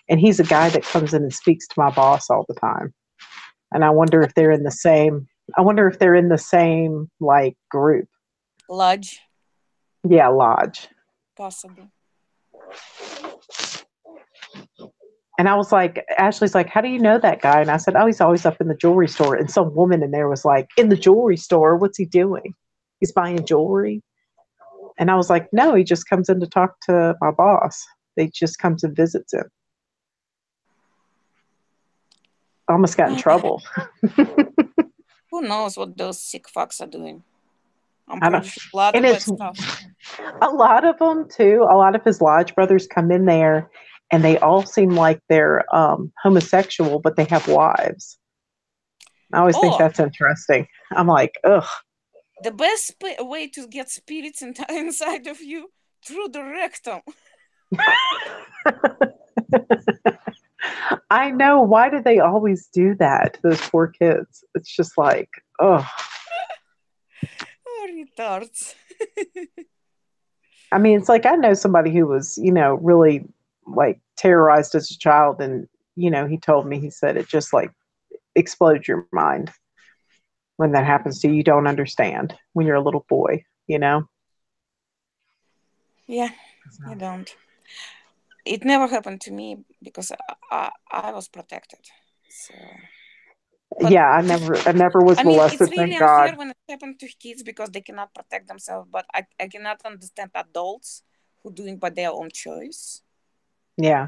And he's a guy that comes in and speaks to my boss all the time. And I wonder if they're in the same like group. Lodge. Yeah, lodge. Possible. And I was like, Ashley's like, how do you know that guy? And I said, oh, he's always up in the jewelry store. And some woman in there was like, in the jewelry store, what's he doing? He's buying jewelry. And I was like, no, he just comes in to talk to my boss. He just comes and visits him. I almost got in trouble. Who knows what those sick fucks are doing? I'm pretty sure a lot of bad stuff. A lot of them too. A lot of his lodge brothers come in there and they all seem like they're homosexual, but they have wives. I always think that's interesting. I'm like, ugh. The best way to get spirits inside of you, through the rectum. I know. Why do they always do that to those poor kids? It's just like, ugh. Oh, retards. I mean, it's like I know somebody who was, really like terrorized as a child, and he told me, he said it just like explodes your mind when that happens to you. You don't understand when you're a little boy, Yeah, you don't. It never happened to me because I was protected. So. But yeah, I never was molested. It's really unfair when it happened to kids because they cannot protect themselves. But I cannot understand adults who doing by their own choice. Yeah.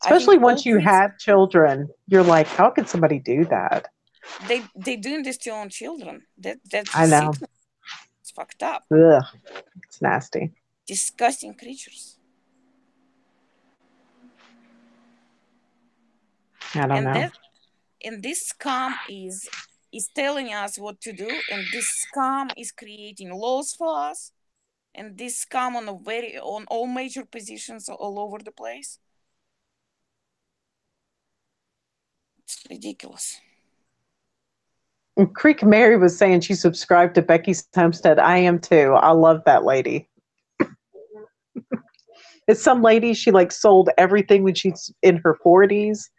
Especially once you have children, you're like, how could somebody do that? They doing this to their own children. That's I know. Sickness. It's fucked up. Ugh. It's nasty. Disgusting creatures. I don't know. And this scam is telling us what to do, and this scam is creating laws for us, and this scam on all major positions all over the place. It's ridiculous. And Creek Mary was saying she subscribed to Becky's Homestead. I am too. I love that lady. It's some lady, she like sold everything when she's in her 40s.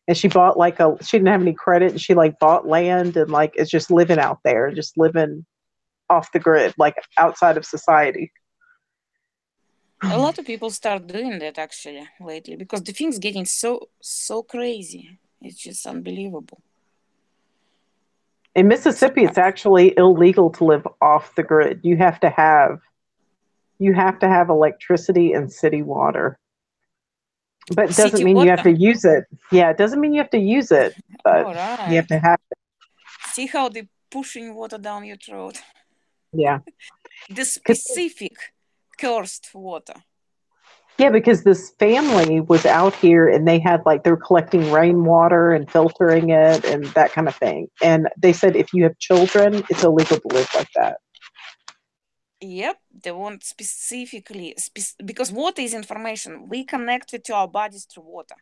And she bought she didn't have any credit, and she like bought land and like is just living out there, just living off the grid, like outside of society. A lot of people start doing that actually lately because the thing's getting so crazy. It's just unbelievable. In Mississippi, it's actually illegal to live off the grid. You have to have electricity and city water. But it doesn't mean you have to use it. Yeah, it doesn't mean you have to use it, but you have to have it. See how they're pushing water down your throat? Yeah. The specific cursed water. Yeah, because this family was out here and they had they're collecting rainwater and filtering it and that kind of thing. And they said if you have children, it's illegal to live like that. Yep, they want specifically because water is information. We connect it to our bodies through water.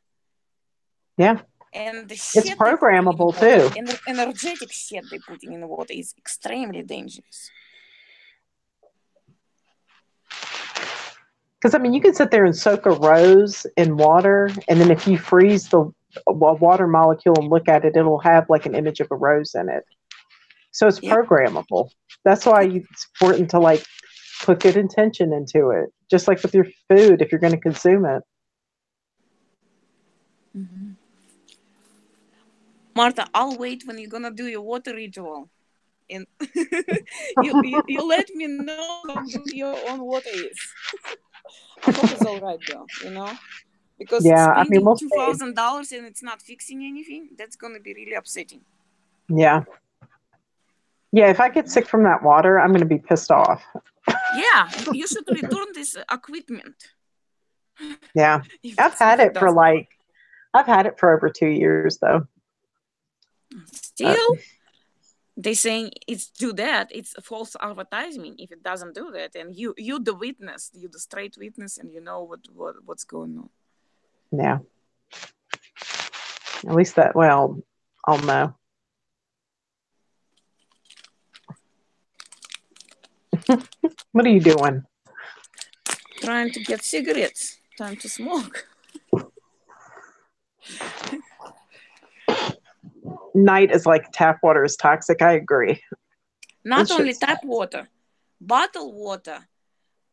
Yeah. And the shit it's programmable too. And the energetic shit they're putting in the water is extremely dangerous. Because, I mean, you can sit there and soak a rose in water, and then if you freeze the water molecule and look at it, it'll have like an image of a rose in it. So it's programmable. That's why it's important to put good intention into it, just like with your food if you're going to consume it. Mm-hmm. Martha, I'll wait when you're going to do your water ritual. And you let me know how good your own water is. I hope it's all right though, because spending $2,000 and it's not fixing anything, that's going to be really upsetting. Yeah. Yeah, if I get sick from that water, I'm going to be pissed off. Yeah, you should return this equipment. Yeah. I've had it for over 2 years though. Still, they saying it's do that. It's a false advertisement if it doesn't do that, and you the witness, you the straight witness, and you know what's going on. Yeah. At least that, well, I'll know. What are you doing? Trying to get cigarettes. Time to smoke. Night is like tap water is toxic. I agree. Not only tap water, bottled water,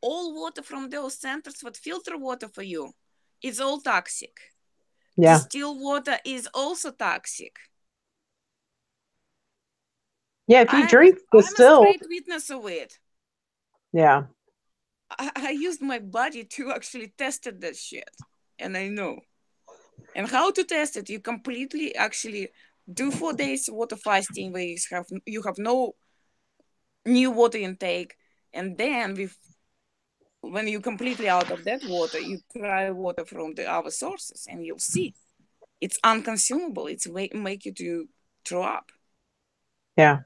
all water from those centers, what filter water for you, is all toxic. Yeah. Distilled water is also toxic. Yeah, if you drink distilled. I'm a straight witness of it. Yeah. I used my body to actually test that shit. And I know. And how to test it? You completely actually do 4 days water fasting where you have no new water intake. And then when you're completely out of that water, you try water from the other sources and you'll see. It's unconsumable. It's make you to throw up. Yeah.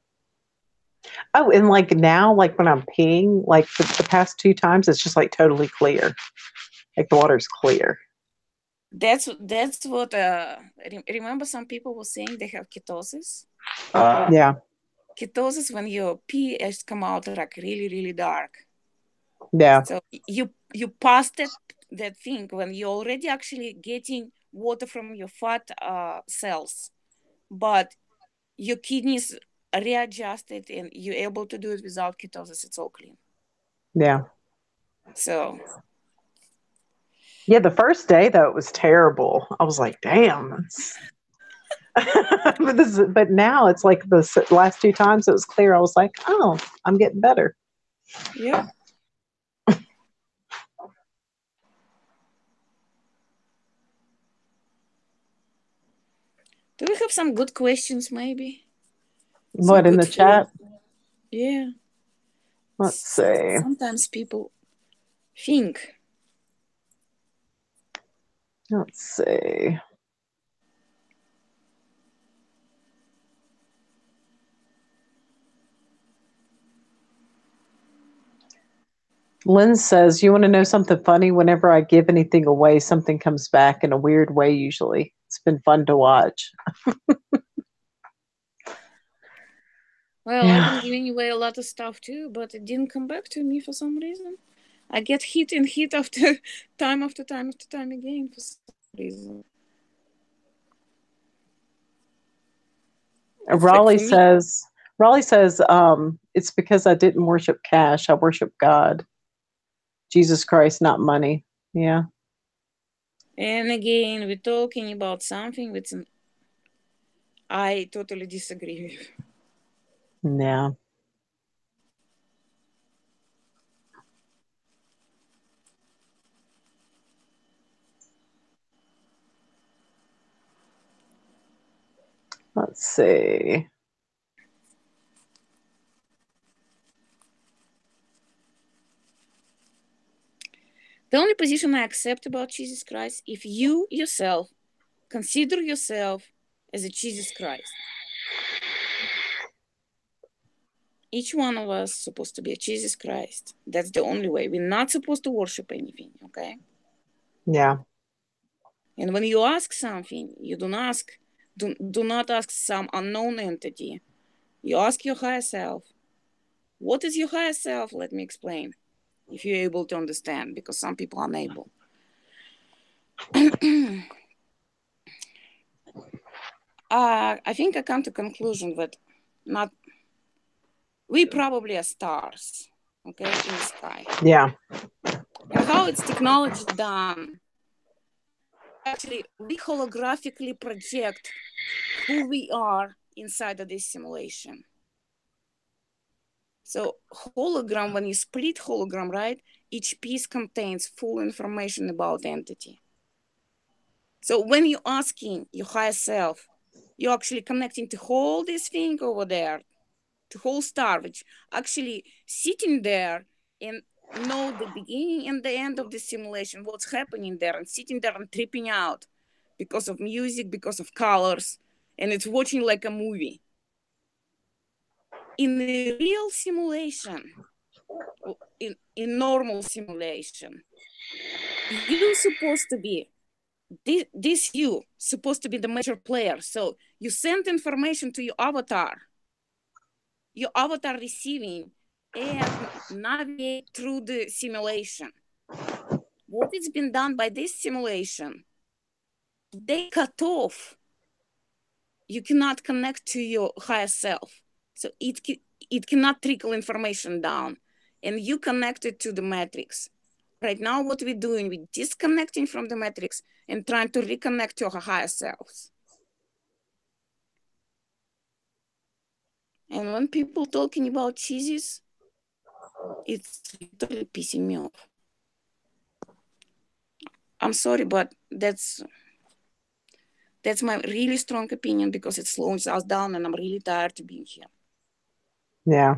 Oh, and like now, like when I'm peeing, like the past 2 times, it's just like totally clear. Like the water's clear. That's what remember some people were saying they have ketosis. Yeah. Ketosis when your pee has come out like really, really dark. Yeah. So you pass that thing when you're already actually getting water from your fat cells, but your kidneys readjusted and you're able to do it without ketosis. It's all clean. Yeah. So. Yeah, the first day though it was terrible. I was like, "Damn." But now it's like the last 2 times it was clear. I was like, "Oh, I'm getting better." Yeah. Do we have some good questions, maybe? What, in the chat? Yeah. Let's see. Sometimes people think. Let's see. Lynn says, you want to know something funny? Whenever I give anything away, something comes back in a weird way usually. It's been fun to watch. Well, yeah. I've been giving away a lot of stuff too, but it didn't come back to me for some reason. I get hit after time again for some reason. Raleigh says, it's because I didn't worship cash. I worship God. Jesus Christ, not money. Yeah. And again, we're talking about something which I totally disagree with. Yeah. Let's see. The only position I accept about Jesus Christ, if you yourself consider yourself as a Jesus Christ. Each one of us is supposed to be a Jesus Christ. That's the only way. We're not supposed to worship anything, okay? Yeah. And when you ask something, you do not ask some unknown entity. You ask your higher self. What is your higher self? Let me explain. If you're able to understand, because some people are unable. I think I come to conclusion that we probably are stars, okay, in the sky. Yeah. And how it's technology done? Actually, we holographically project who we are inside of this simulation. So hologram, when you split hologram, right, each piece contains full information about the entity. So when you're asking your higher self, you're actually connecting to whole this thing over there, the whole star, which actually sitting there and know the beginning and the end of the simulation, what's happening there, and sitting there and tripping out because of music, because of colors, and it's watching like a movie. In the real simulation, in normal simulation, you're supposed to be this you supposed to be the major player. So you send information to your avatar receiving and navigate through the simulation. What is been done by this simulation, they cut off. You cannot connect to your higher self. So it cannot trickle information down. And you connect it to the matrix. Right now, what we're doing, we're disconnecting from the matrix and trying to reconnect to our higher selves. And when people talking about cheeses, it's literally pissing me off. I'm sorry, but that's my really strong opinion, because it slows us down and I'm really tired of being here. Yeah.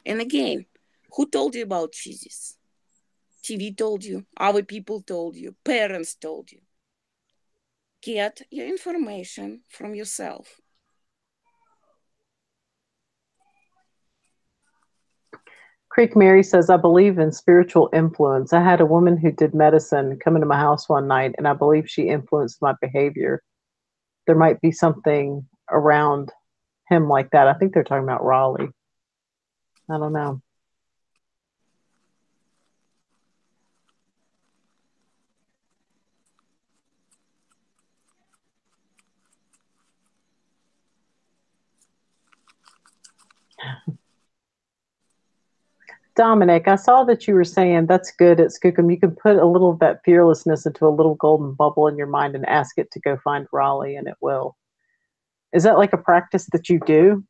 And again, who told you about cheeses? TV told you, our people told you, parents told you. Get your information from yourself. Creek Mary says, I believe in spiritual influence. I had a woman who did medicine come into my house one night, and I believe she influenced my behavior. There might be something around him like that. I think they're talking about Raleigh. I don't know. Dominic, I saw that you were saying that's good at Skookum. You can put a little of that fearlessness into a little golden bubble in your mind and ask it to go find Raleigh, and it will. Is that like a practice that you do?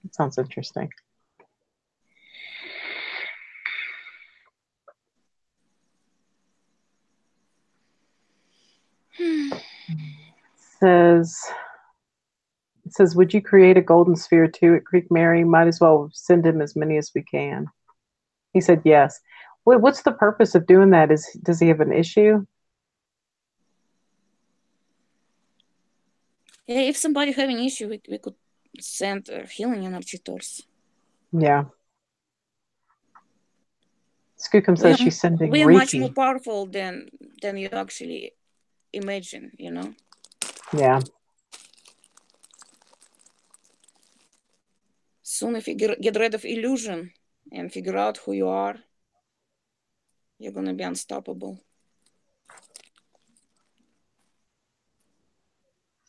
That sounds interesting. It says, would you create a golden sphere too at Creek Mary? Might as well send him as many as we can. He said yes. What's the purpose of doing that? Does he have an issue? Yeah, if somebody having an issue, we could send healing energy towards. Yeah. Skookum says she's sending We're Reiki. much more powerful than you actually imagine, you know? Yeah. Soon, if you get rid of illusion and figure out who you are, you're going to be unstoppable.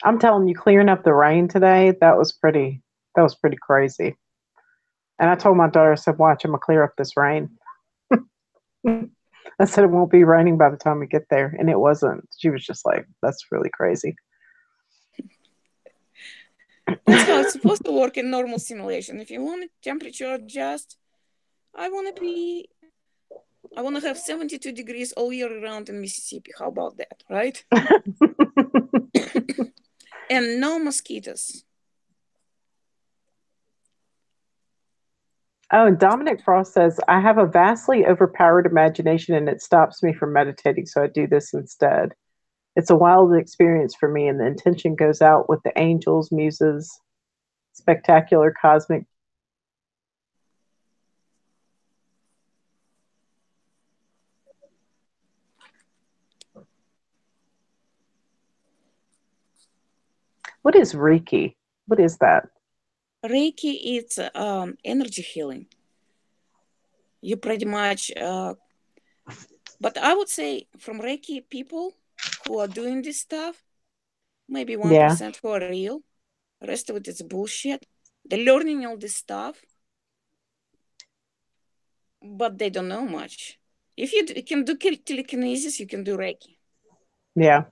I'm telling you, clearing up the rain today, that was pretty crazy. And I told my daughter, I said, watch, I'm going to clear up this rain. I said, it won't be raining by the time we get there. And it wasn't. She was just like, that's really crazy. That's how it's supposed to work in normal simulation. If you want a temperature adjust, I want to have 72 degrees all year round in Mississippi. How about that, right? And no mosquitoes. Oh, and Dominic Frost says, I have a vastly overpowered imagination and it stops me from meditating, so I do this instead. It's a wild experience for me, and the intention goes out with the angels, muses, spectacular cosmic. What is Reiki? What is that? Reiki is energy healing. You pretty much, but I would say from Reiki people who are doing this stuff, maybe 1% who are real. The rest of it is bullshit. They're learning all this stuff, but they don't know much. If you can do telekinesis, you can do Reiki. Yeah.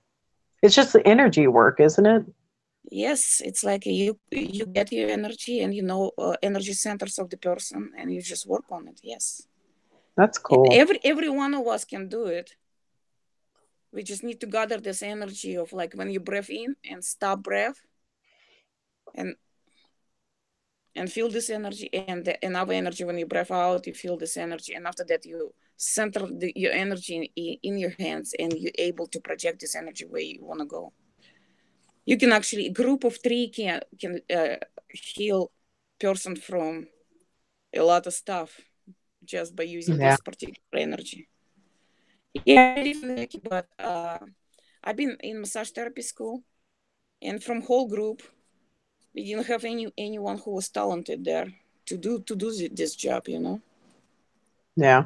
It's just the energy work, isn't it? Yes, it's like you get your energy and you know energy centers of the person and you just work on it. Yes. That's cool. And every one of us can do it. We just need to gather this energy of like when you breathe in and stop breath and feel this energy, and another energy when you breath out, you feel this energy, and after that you center your energy in your hands and you're able to project this energy where you want to go. You can actually, a group of 3 can heal person from a lot of stuff just by using this particular energy. Yeah, definitely. But I've been in massage therapy school, and from whole group, we didn't have anyone who was talented there to do this job, you know. Yeah.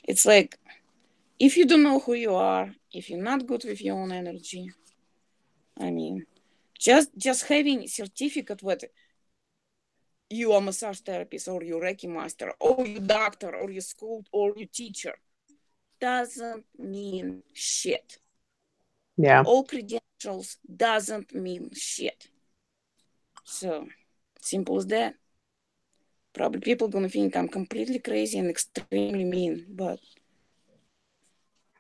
It's like, if you don't know who you are, if you're not good with your own energy, I mean, just having certificate with you are massage therapist or you Reiki master or you doctor or you school or you teacher doesn't mean shit. Yeah. All credentials doesn't mean shit. So simple as that. Probably people gonna think I'm completely crazy and extremely mean, but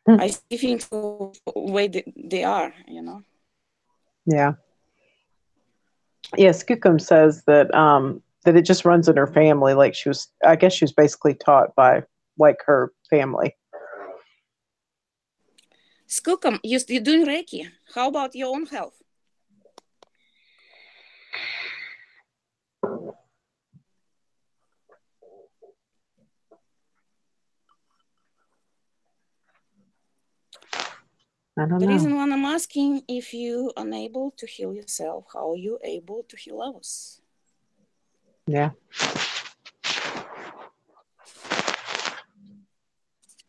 I see things the way they are, you know. Yeah. Yeah, Skookum says that that it just runs in her family. Like I guess she was basically taught by like her family. Skookum, you're doing Reiki. How about your own health? I don't know. The reason why I'm asking, if you are unable to heal yourself, how are you able to heal others? Yeah.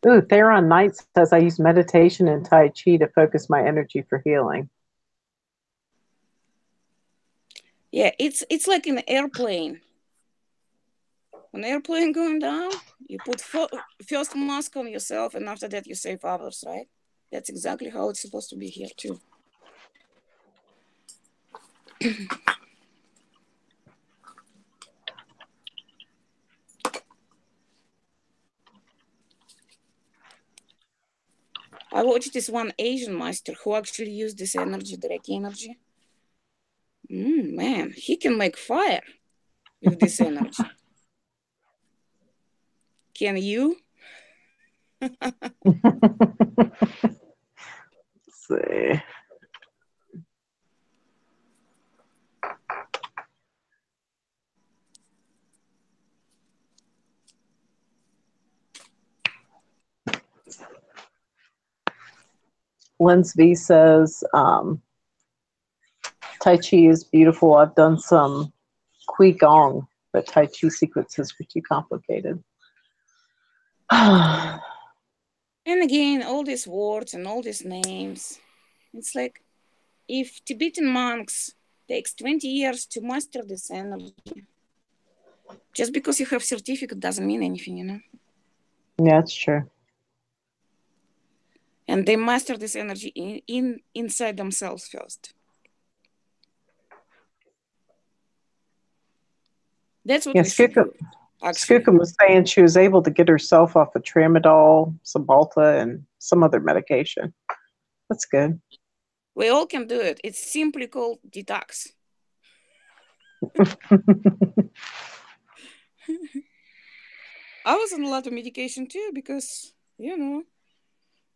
Ooh, Theron Knight says I use meditation and Tai Chi to focus my energy for healing. Yeah, it's like an airplane. When airplane going down, you put first mask on yourself, and after that you save others, right? That's exactly how it's supposed to be here too. I watched this one Asian master who actually used this energy, the Reiki energy. Man, he can make fire with this energy. Can you? Let's see. Lens V says Tai Chi is beautiful. I've done some Qi Gong, but Tai Chi sequences were too complicated. And again, all these words and all these names, it's like if Tibetan monks takes 20 years to master this energy, just because you have certificate doesn't mean anything, you know? Yeah, that's true. And they master this energy inside themselves first. That's what we should do. Skookum was saying she was able to get herself off of Tramadol, Cymbalta, and some other medication. That's good. We all can do it. It's simply called detox. I was on a lot of medication too because, you know,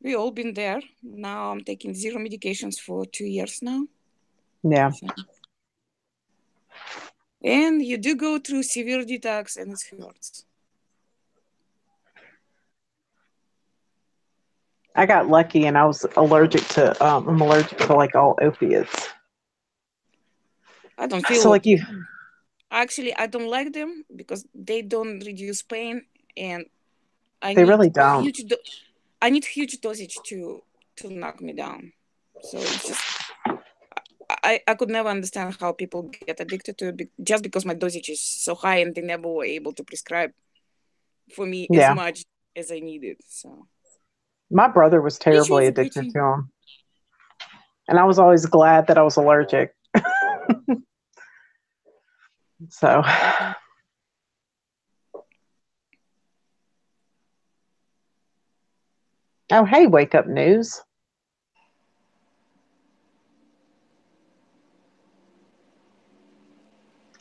we all been there. Now I'm taking 0 medications for 2 years now. Yeah. So. And you do go through severe detox and it hurts. I got lucky and I was allergic to, I'm allergic to like all opiates. I don't feel so like you. Actually, I don't like them because they don't reduce pain, and they really don't. I need huge dosage to knock me down. So it's just I could never understand how people get addicted to it just because my dosage is so high and they never were able to prescribe for me as much as I needed. So my brother was terribly addicted to them, and I was always glad that I was allergic. So. Oh, hey, Wake Up News.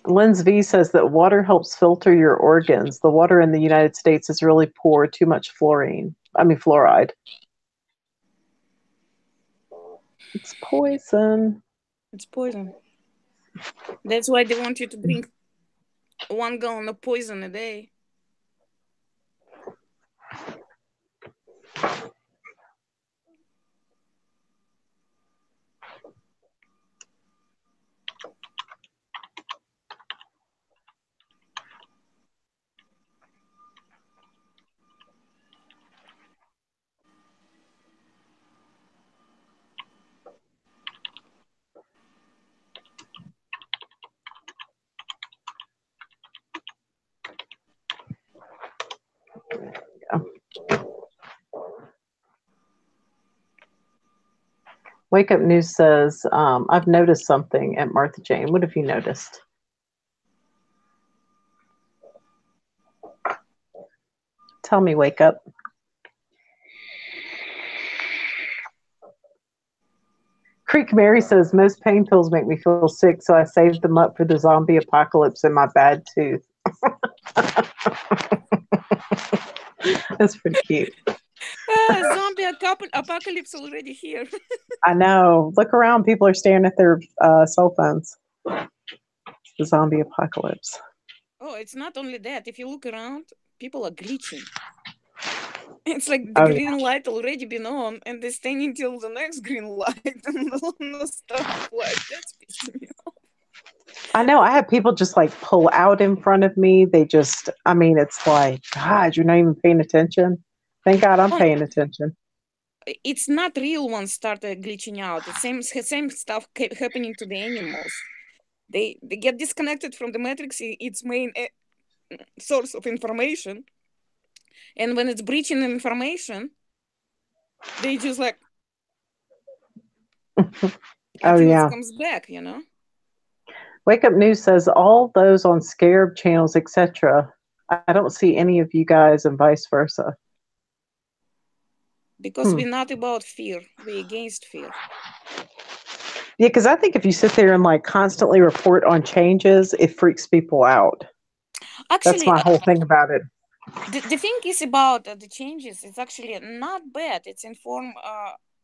Lens V says that water helps filter your organs. The water in the United States is really poor, too much fluoride. It's poison. It's poison. That's why they want you to drink 1 gallon of poison a day. Wake Up News says, I've noticed something at Martha Jane. What have you noticed? Tell me, Wake Up. Creek Mary says, most pain pills make me feel sick, so I saved them up for the zombie apocalypse in my bad tooth. That's pretty cute. Zombie apocalypse already here. I know. Look around. People are staring at their cell phones. The zombie apocalypse. Oh, it's not only that. If you look around, people are glitching. It's like the green light already been on, and they're staying until the next green light, and no stop light. That's pissing me off. I know. I have people just like pull out in front of me. They just, I mean, it's like, God, you're not even paying attention. Thank God I'm paying attention. It's not real ones started glitching out. The same stuff kept happening to the animals. They get disconnected from the matrix, its main source of information. And when it's breaching information, they just like until it comes back, you know. Wake Up News says all those on Scarab channels, etc. I don't see any of you guys, and vice versa. Because we're not about fear, we're against fear. Yeah, because I think if you sit there and like constantly report on changes, it freaks people out. Actually, that's my whole thing about it. The thing is about the changes, it's actually not bad. It's inform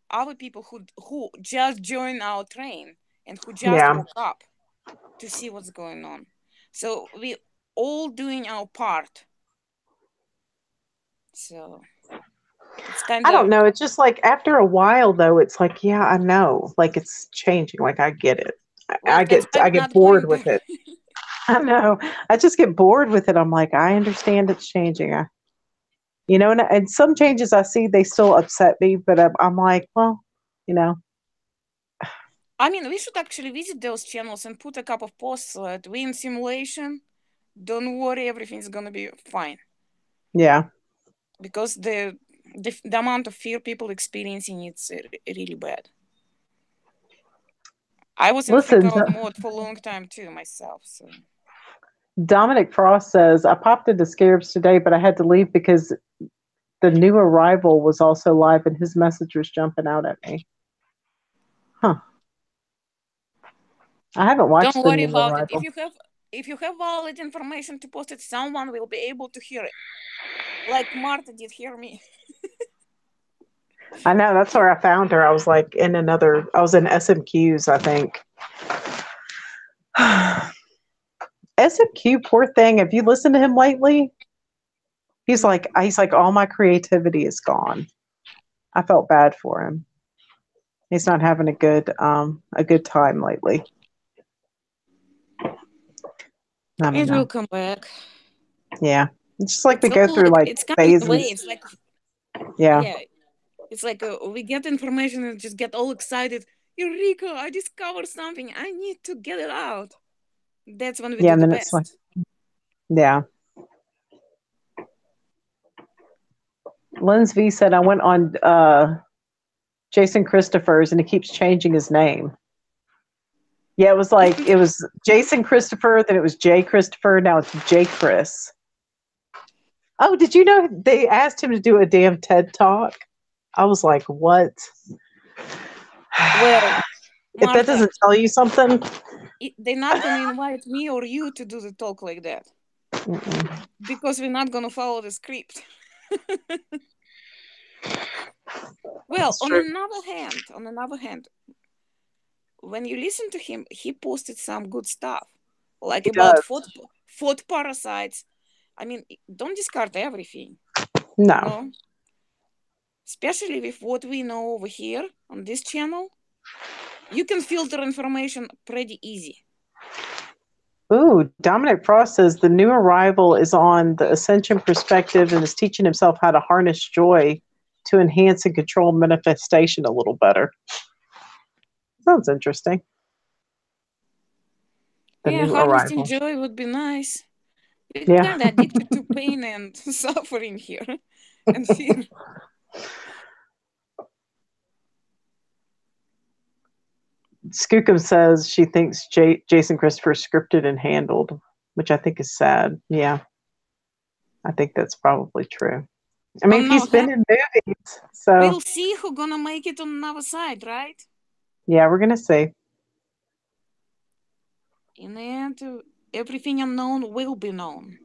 other people who just joined our train and who just woke up to see what's going on. So we all doing our part. So it's kind of, I don't know. It's just like after a while though, it's like, yeah, I know. Like it's changing. Like I get it. Well, I get bored with it. I know. I just get bored with it. I'm like, I understand it's changing. You know, and some changes I see, they still upset me, but I'm like, well, you know. I mean, we should actually visit those channels and put a couple of posts that we in simulation. Don't worry, everything's gonna be fine. Yeah. Because the amount of fear people experiencing, it's really bad. I was in freak out mode for a long time too myself. So Dominic Frost says, I popped into Scarabs today, but I had to leave because the new arrival was also live and his message was jumping out at me. Huh. I haven't watched Don't worry about it. If you have valid information to post it, someone will be able to hear it. Like Martha did hear me. I know, that's where I found her. I was like I was in SMQs, I think. SMQ, poor thing. Have you listened to him lately? He's like, all my creativity is gone. I felt bad for him. He's not having a good time lately. It will come back. Yeah. It's just like we go through like phases. Waves, like, yeah. It's like we get information and just get all excited. Eureka, I discovered something. I need to get it out. That's when we do the best. Like, yeah. Lens V said, I went on Jason Christopher's and he keeps changing his name. Yeah, it was like, it was Jason Christopher, then it was Jay Christopher, now it's Jay Chris. Oh, did you know they asked him to do a damn TED Talk? I was like, what? Well, if Martha, that doesn't tell you something. They're not going to invite me or you to do the talk like that. Because we're not going to follow the script. Well, on another hand, when you listen to him, he posted some good stuff, like He about does. food parasites. I mean, don't discard everything, No. you know? Especially with what we know over here on this channel, you can filter information pretty easy. Ooh, Dominic Frost says the new arrival is on the Ascension perspective and is teaching himself how to harness joy to enhance and control manifestation a little better. Sounds interesting. The Yeah, new harnessing arrival. joy would be nice. We're Yeah. kind of addicted to pain and suffering here and fear. Skookum says she thinks Jason Christopher scripted and handled, which I think is sad. Yeah, I think that's probably true. I mean, he's been in movies, so we'll see who's gonna make it on another side, right? Yeah, we're gonna see. In the end, everything unknown will be known.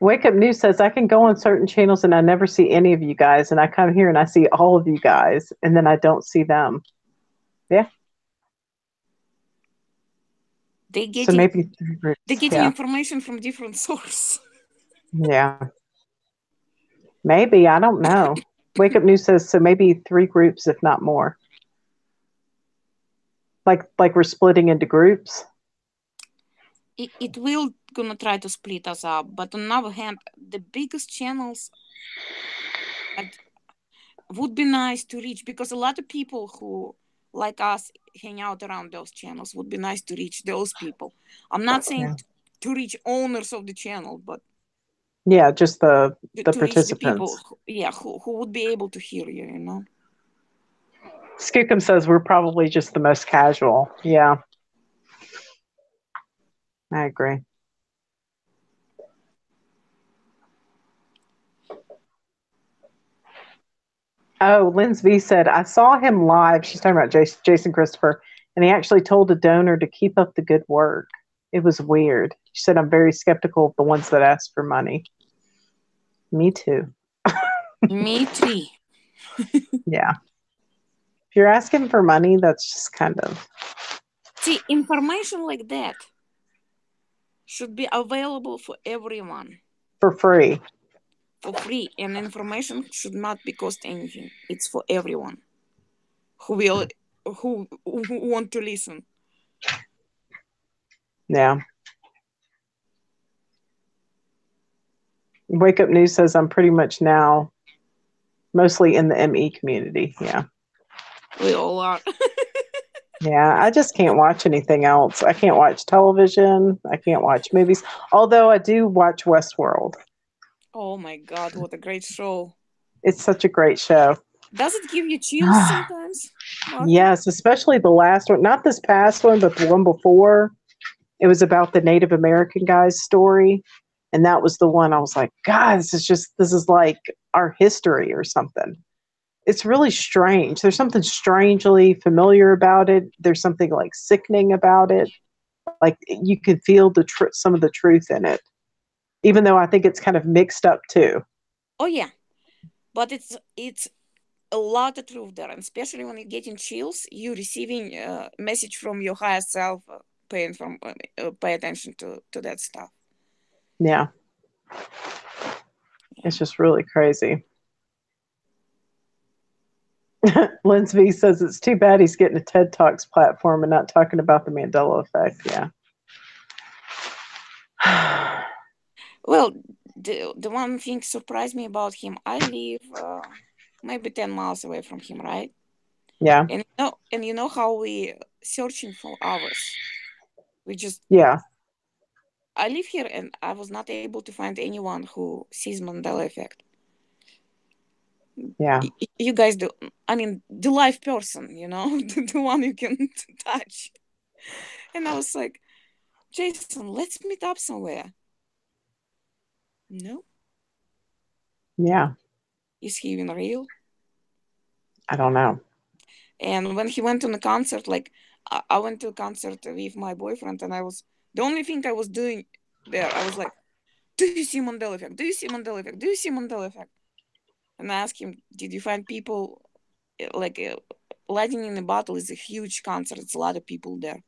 Wake Up News says I can go on certain channels and I never see any of you guys, and I come here and I see all of you guys, and then I don't see them. Yeah. They get so maybe they're getting information from different sources. Yeah. Maybe, I don't know. Wake Up News says so maybe 3 groups, if not more. Like we're splitting into groups. It will gonna try to split us up, but on the other hand, the biggest channels would be nice to reach, because a lot of people who like us hang out around those channels. Would be nice to reach those people. I'm not saying to reach owners of the channel, but yeah, just the participants. Reach the people who would be able to hear you, you know. Skookum says we're probably just the most casual. Yeah, I agree. Oh, Linz V said, I saw him live. She's talking about Jason Christopher, and he actually told a donor to keep up the good work. It was weird. She said, I'm very skeptical of the ones that ask for money. Me too. Me too. Yeah. If you're asking for money, that's just kind of... See, information like that should be available for everyone. For free. For free. And information should not be cost anything. It's for everyone who want to listen. Yeah. Wake Up News says I'm pretty much now mostly in the ME community. Yeah. We all are. Yeah, I just can't watch anything else. I can't watch television. I can't watch movies. Although I do watch Westworld. Oh my God, what a great show. It's such a great show. Does it give you chills sometimes, Martha? Yes, especially the last one. Not this past one, but the one before. It was about the Native American guy's story. And that was the one I was like, God, this is like our history or something. It's really strange. There's something strangely familiar about it. There's something like sickening about it. Like you can feel some of the truth in it, even though I think it's kind of mixed up too. Oh yeah, but it's a lot of truth there, and especially when you're getting chills, you're receiving a message from your higher self. Pay attention to that stuff. Yeah, it's just really crazy. Linz V says it's too bad he's getting a TED Talks platform and not talking about the Mandela effect. Yeah. Well, the one thing surprised me about him, I live maybe 10 miles away from him, right? Yeah. And you know how we searching for hours. We just... Yeah. I live here and I was not able to find anyone who sees Mandela effect. Yeah. You guys do. I mean, the live person, you know, the one you can touch. And I was like, Jason, let's meet up somewhere. No. Yeah. Is he even real? I don't know. And when he went to the concert, like I went to a concert with my boyfriend, and the only thing I was doing there, I was like, do you see Mandela effect? Do you see Mandela effect? Do you see Mandela effect? And I asked him, did you find people like Lightning in a Bottle is a huge concert. It's a lot of people there.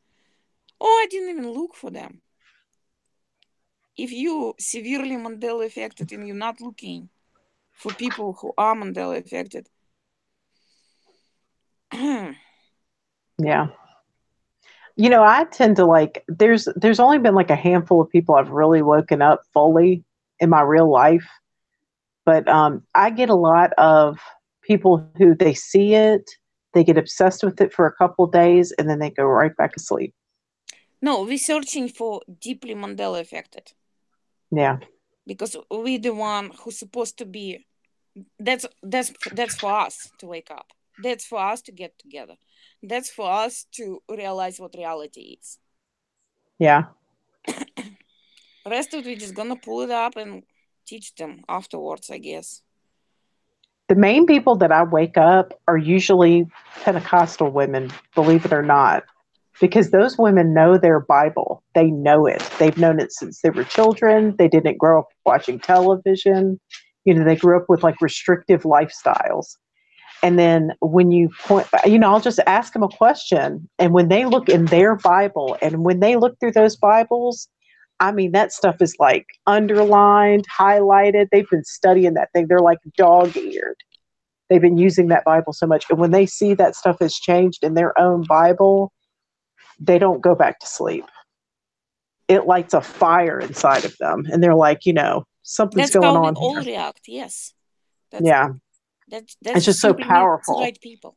Oh, I didn't even look for them. If you severely Mandela affected and you're not looking for people who are Mandela affected. Yeah. You know, I tend to like, there's only been like a handful of people I've really woken up fully in my real life. But I get a lot of people who they see it, they get obsessed with it for a couple of days, and then they go right back asleep. No, we're searching for deeply Mandela affected. Yeah. Because we're the one who's supposed to be. That's for us to wake up. That's for us to get together. That's for us to realize what reality is. Yeah. The rest of it, we're just gonna pull it up and teach them afterwards, I guess. The main people that I wake up are usually Pentecostal women, believe it or not, because those women know their Bible. They know it. They've known it since they were children. They didn't grow up watching television. You know, they grew up with like restrictive lifestyles. And then when you point, you know, I'll just ask them a question. And when they look in their Bible and when they look through those Bibles, I mean, that stuff is like underlined, highlighted. They've been studying that thing. They're like dog eared. They've been using that Bible so much. And when they see that stuff has changed in their own Bible, they don't go back to sleep. It lights a fire inside of them. And they're like, you know, something's That's going how we on all here. react, yes. Yeah. That's It's just so powerful. Right people.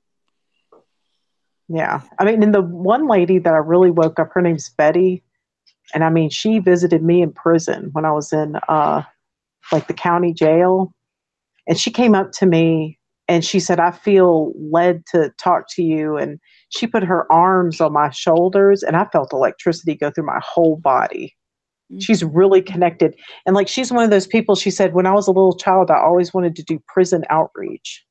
Yeah. I mean, and the one lady that I really woke up, her name's Betty. And I mean, she visited me in prison when I was in like the county jail. And she came up to me and she said, I feel led to talk to you. And she put her arms on my shoulders and I felt electricity go through my whole body. Mm-hmm. She's really connected. And like, she's one of those people, she said, when I was a little child, I always wanted to do prison outreach,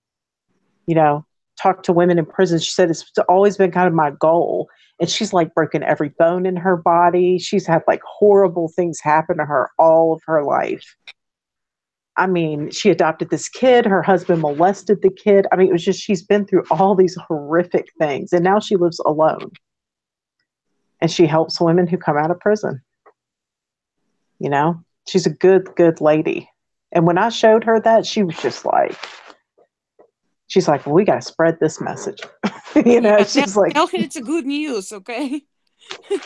you know, talk to women in prison. She said, it's always been kind of my goal. And she's like broken every bone in her body. She's had like horrible things happen to her all of her life. I mean, she adopted this kid. Her husband molested the kid. I mean, it was just, she's been through all these horrific things. And now she lives alone. And she helps women who come out of prison. You know, she's a good, good lady. And when I showed her that, she was just like, she's like, well, we got to spread this message. You know, yeah, she's like, tell her it's a good news, okay?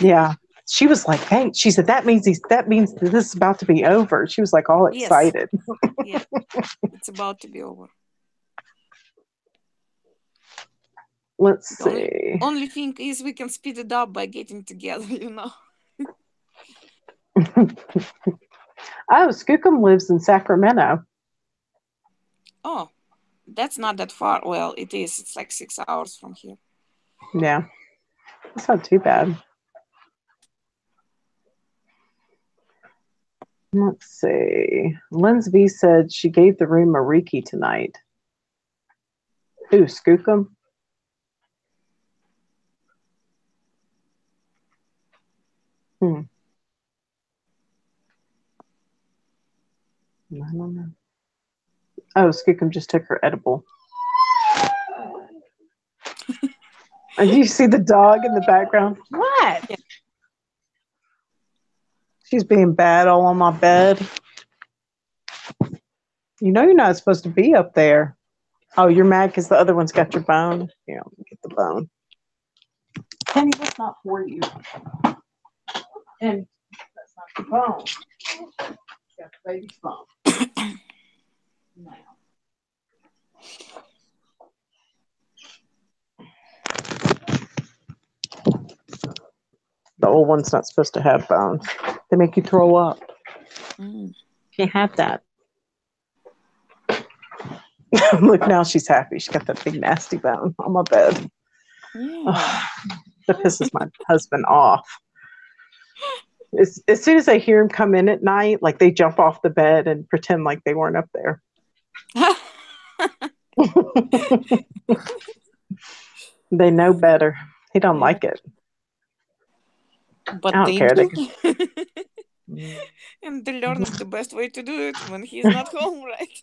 Yeah. She was like, hey, she said, that means that this is about to be over. She was like all excited. Yes. Yeah, it's about to be over. Let's see. Only thing is we can speed it up by getting together, you know. Oh, Skookum lives in Sacramento. Oh, that's not that far. Well, it is. It's like 6 hours from here. Yeah. It's not too bad. Let's see. Linz V said she gave the room a Reiki tonight. Who, Skookum? I don't know. Oh, Skookum just took her edible. And you see the dog in the background? What? Yeah. She's being bad all on my bed. You know you're not supposed to be up there. Oh, you're mad because the other one's got your bone? Yeah, get the bone. Penny, that's not for you. And that's not the bone. Got the baby's bone. Now. The old one's not supposed to have bones. They make you throw up. Can't have that. Look, now she's happy. She's got that big nasty bone on my bed. That pisses my husband off. As soon as I hear him come in at night, like they jump off the bed and pretend like they weren't up there. They know better. He don't like it. But I don't care. And they learn the best way to do it when he's not home, right?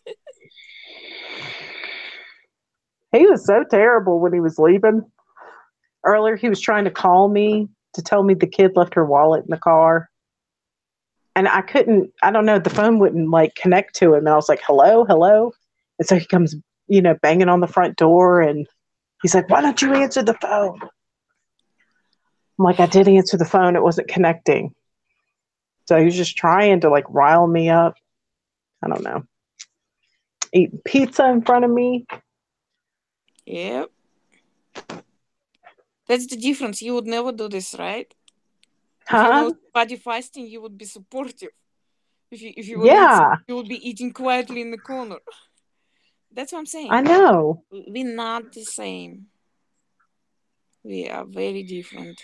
He was so terrible when he was leaving. Earlier, he was trying to call me to tell me the kid left her wallet in the car. And I couldn't, I don't know, the phone wouldn't like connect to him. And I was like, hello, hello. And so he comes, banging on the front door and he's like, why don't you answer the phone? I'm like, I did answer the phone. It wasn't connecting. So he was just trying to like rile me up. I don't know. Eating pizza in front of me. Yep. That's the difference. You would never do this, right? If you know somebody fasting, you would be supportive. If you would you would be eating quietly in the corner. That's what I'm saying. I know. We're not the same. We are very different.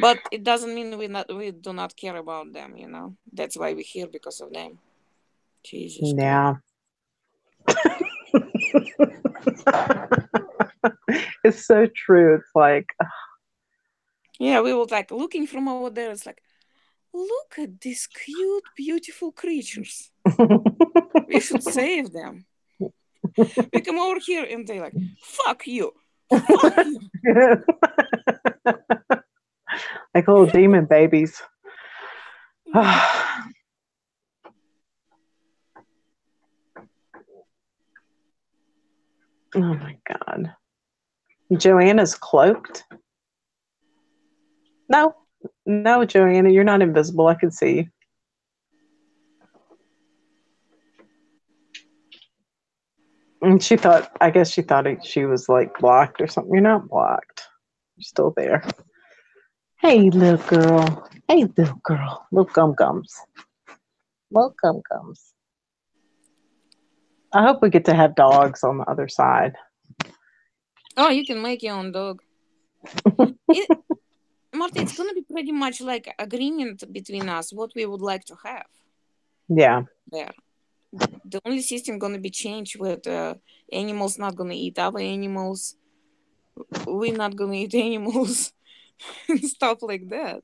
But it doesn't mean we do not care about them, That's why we're here, because of them. Jesus yeah. It's so true. It's like, yeah, we were like looking from over there. It's like, look at these cute, beautiful creatures. We should save them. We come over here and they're like, fuck you. Fuck you. Like little demon babies. Oh my God. Joanna's cloaked? No, Joanna, you're not invisible. I can see you. And I guess she thought she was like blocked or something. You're not blocked. You're still there. Hey, little girl. Hey, little girl. Little gum-gums. Little gum-gums. I hope we get to have dogs on the other side. Oh, you can make your own dog. Marta, it's going to be pretty much like agreement between us, what we would like to have. Yeah. There. The only system going to be changed with animals not going to eat other animals. We're not going to eat animals. Stuff like that.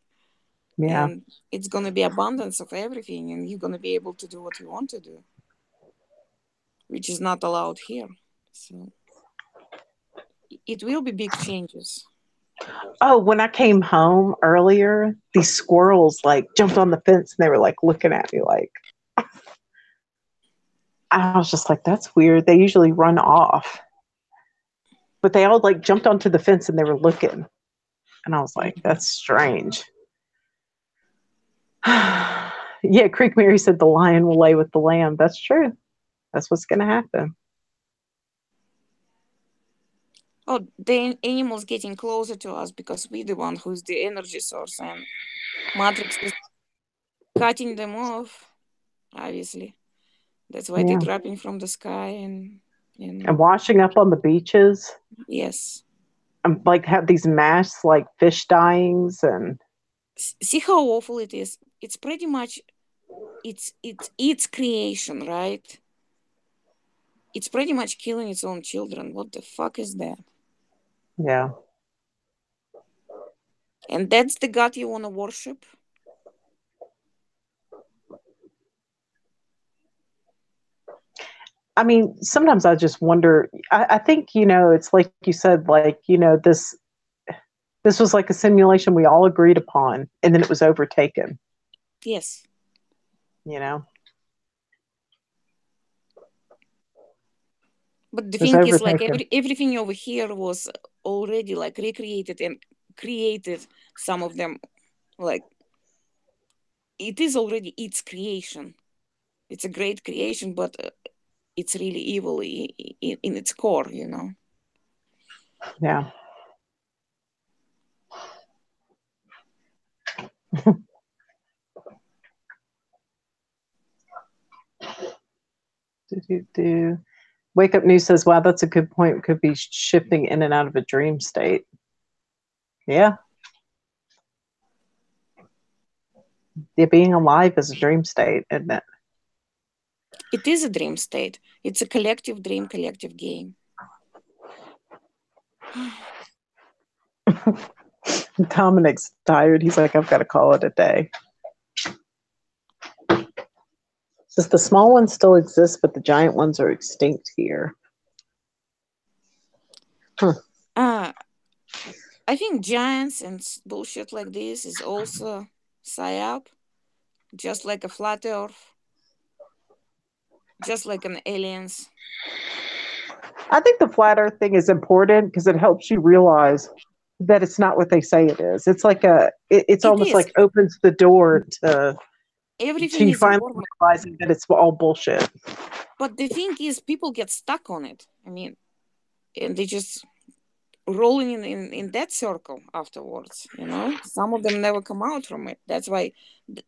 Yeah. And it's going to be abundance of everything, and you're going to be able to do what you want to do, which is not allowed here. So it will be big changes. Oh, when I came home earlier, these squirrels like jumped on the fence and they were like looking at me like, I was just like, that's weird. They usually run off. But they all like jumped onto the fence and they were looking. And I was like, that's strange. Yeah, Creek Mary said the lion will lay with the lamb. That's true. That's what's going to happen. Oh, the animals getting closer to us because we're the one who's the energy source, and Matrix is cutting them off, obviously. That's why they're dropping from the sky and washing up on the beaches. Yes. And like have these mass like fish dyings and see how awful it is. It's pretty much its creation, right? It's pretty much killing its own children. What the fuck is that? Yeah. And that's the God you want to worship? I mean, sometimes I just wonder, I think, it's like you said, like, this was like a simulation we all agreed upon, and then it was overtaken. Yes. But the thing is, like, everything over here was already, like, recreated and created, some of them, like, it is already its creation. It's a great creation, but it's really evil in its core, Yeah. Wake Up News says, wow, that's a good point. Could be shifting in and out of a dream state. Yeah. Yeah, being alive is a dream state, isn't it? It is a dream state. It's a collective dream, collective game. Dominic's tired. He's like, I've got to call it a day. Says the small ones still exist, but the giant ones are extinct here. I think giants and bullshit like this is also psyop, just like a flat earth, just like an aliens. I think the flat earth thing is important because it helps you realize that it's not what they say it is. It's like it's It almost is. like opens the door to Everything you is a finally worm. realizing that it's all bullshit. But the thing is, people get stuck on it. I mean, and they just rolling in that circle afterwards, you know. Some of them never come out from it. That's why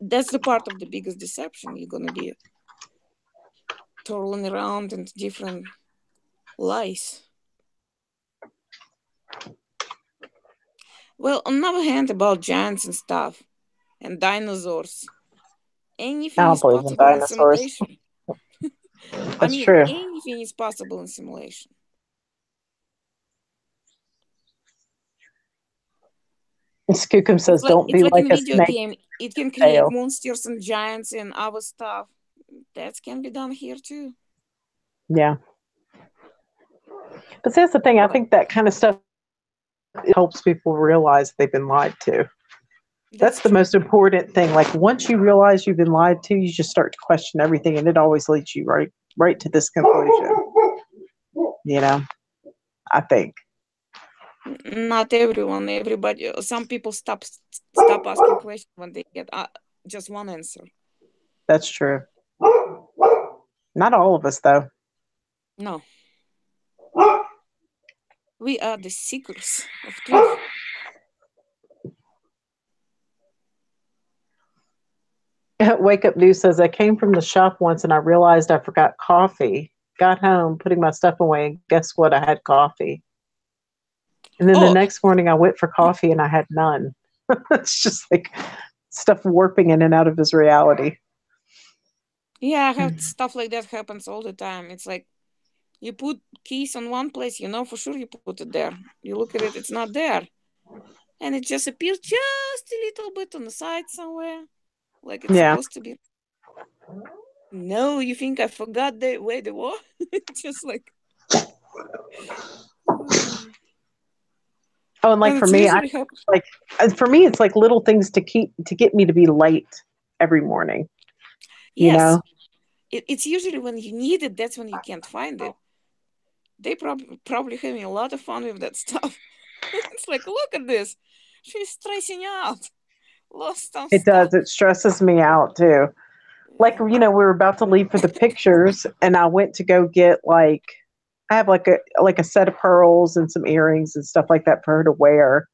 that's the part of the biggest deception. You're gonna be twirling around into different lies. Well, on the other hand, about giants and stuff and dinosaurs, I anything don't is believe in possible in dinosaurs. simulation. I That's mean, true. anything is possible in simulation. Skookum says, "Don't It's be like like in a video snake game. It can create tail." monsters and giants and other stuff. That can be done here too. Yeah, but see, that's the thing. I But think that kind of stuff helps people realize they've been lied to. That's the true. most important thing. Like once you realize you've been lied to, you just start to question everything, and it always leads you right to this conclusion. You know, I think. Not everyone, everybody. Some people stop asking questions when they get just one answer. That's true. Not all of us, though. No, we are the seekers of truth. Wake Up News says, I came from the shop once and I realized I forgot coffee. Got home, putting my stuff away, and guess what? I had coffee. And then the Oh, next morning I went for coffee and I had none. It's just like stuff warping in and out of his reality. yeah, I have stuff like that happens all the time. It's like you put keys on one place, you know for sure you put it there. You look at it, it's not there. And it just appears just a little bit on the side somewhere, like it's Yeah. supposed to be. No, you think I forgot where they were? Just like. Oh, and like And for it's me, usually happens. like for me, it's like little things to get me to be late every morning. You Yes, know, it's usually when you need it. That's when you can't find it. They probably having a lot of fun with that stuff. It's like, look at this. She's stressing out. Lost some it stuff. does. It stresses me out too. Like Yeah. we were about to leave for the pictures, and I went to go get like I have like a set of pearls and some earrings and stuff like that for her to wear.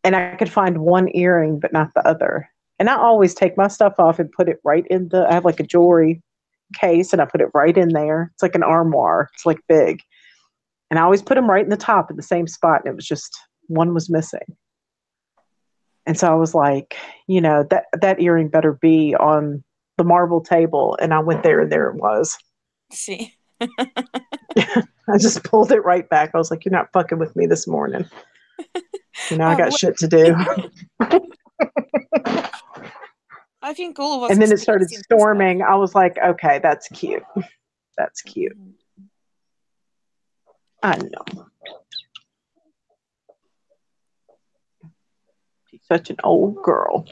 And I could find one earring but not the other. And I always take my stuff off and put it right in I have like a jewelry case and I put it right in there. It's like an armoire. It's like big. And I always put them right in the top in the same spot. And it was just one was missing. And so I was like, that earring better be on the marble table. And I went there and there it was. See. I just pulled it right back. I was like, you're not fucking with me this morning. I got Well, shit to do. I think all of us And then it started experiencing this stuff. storming. I was like, okay, that's cute. That's cute. I know. She's such an old girl.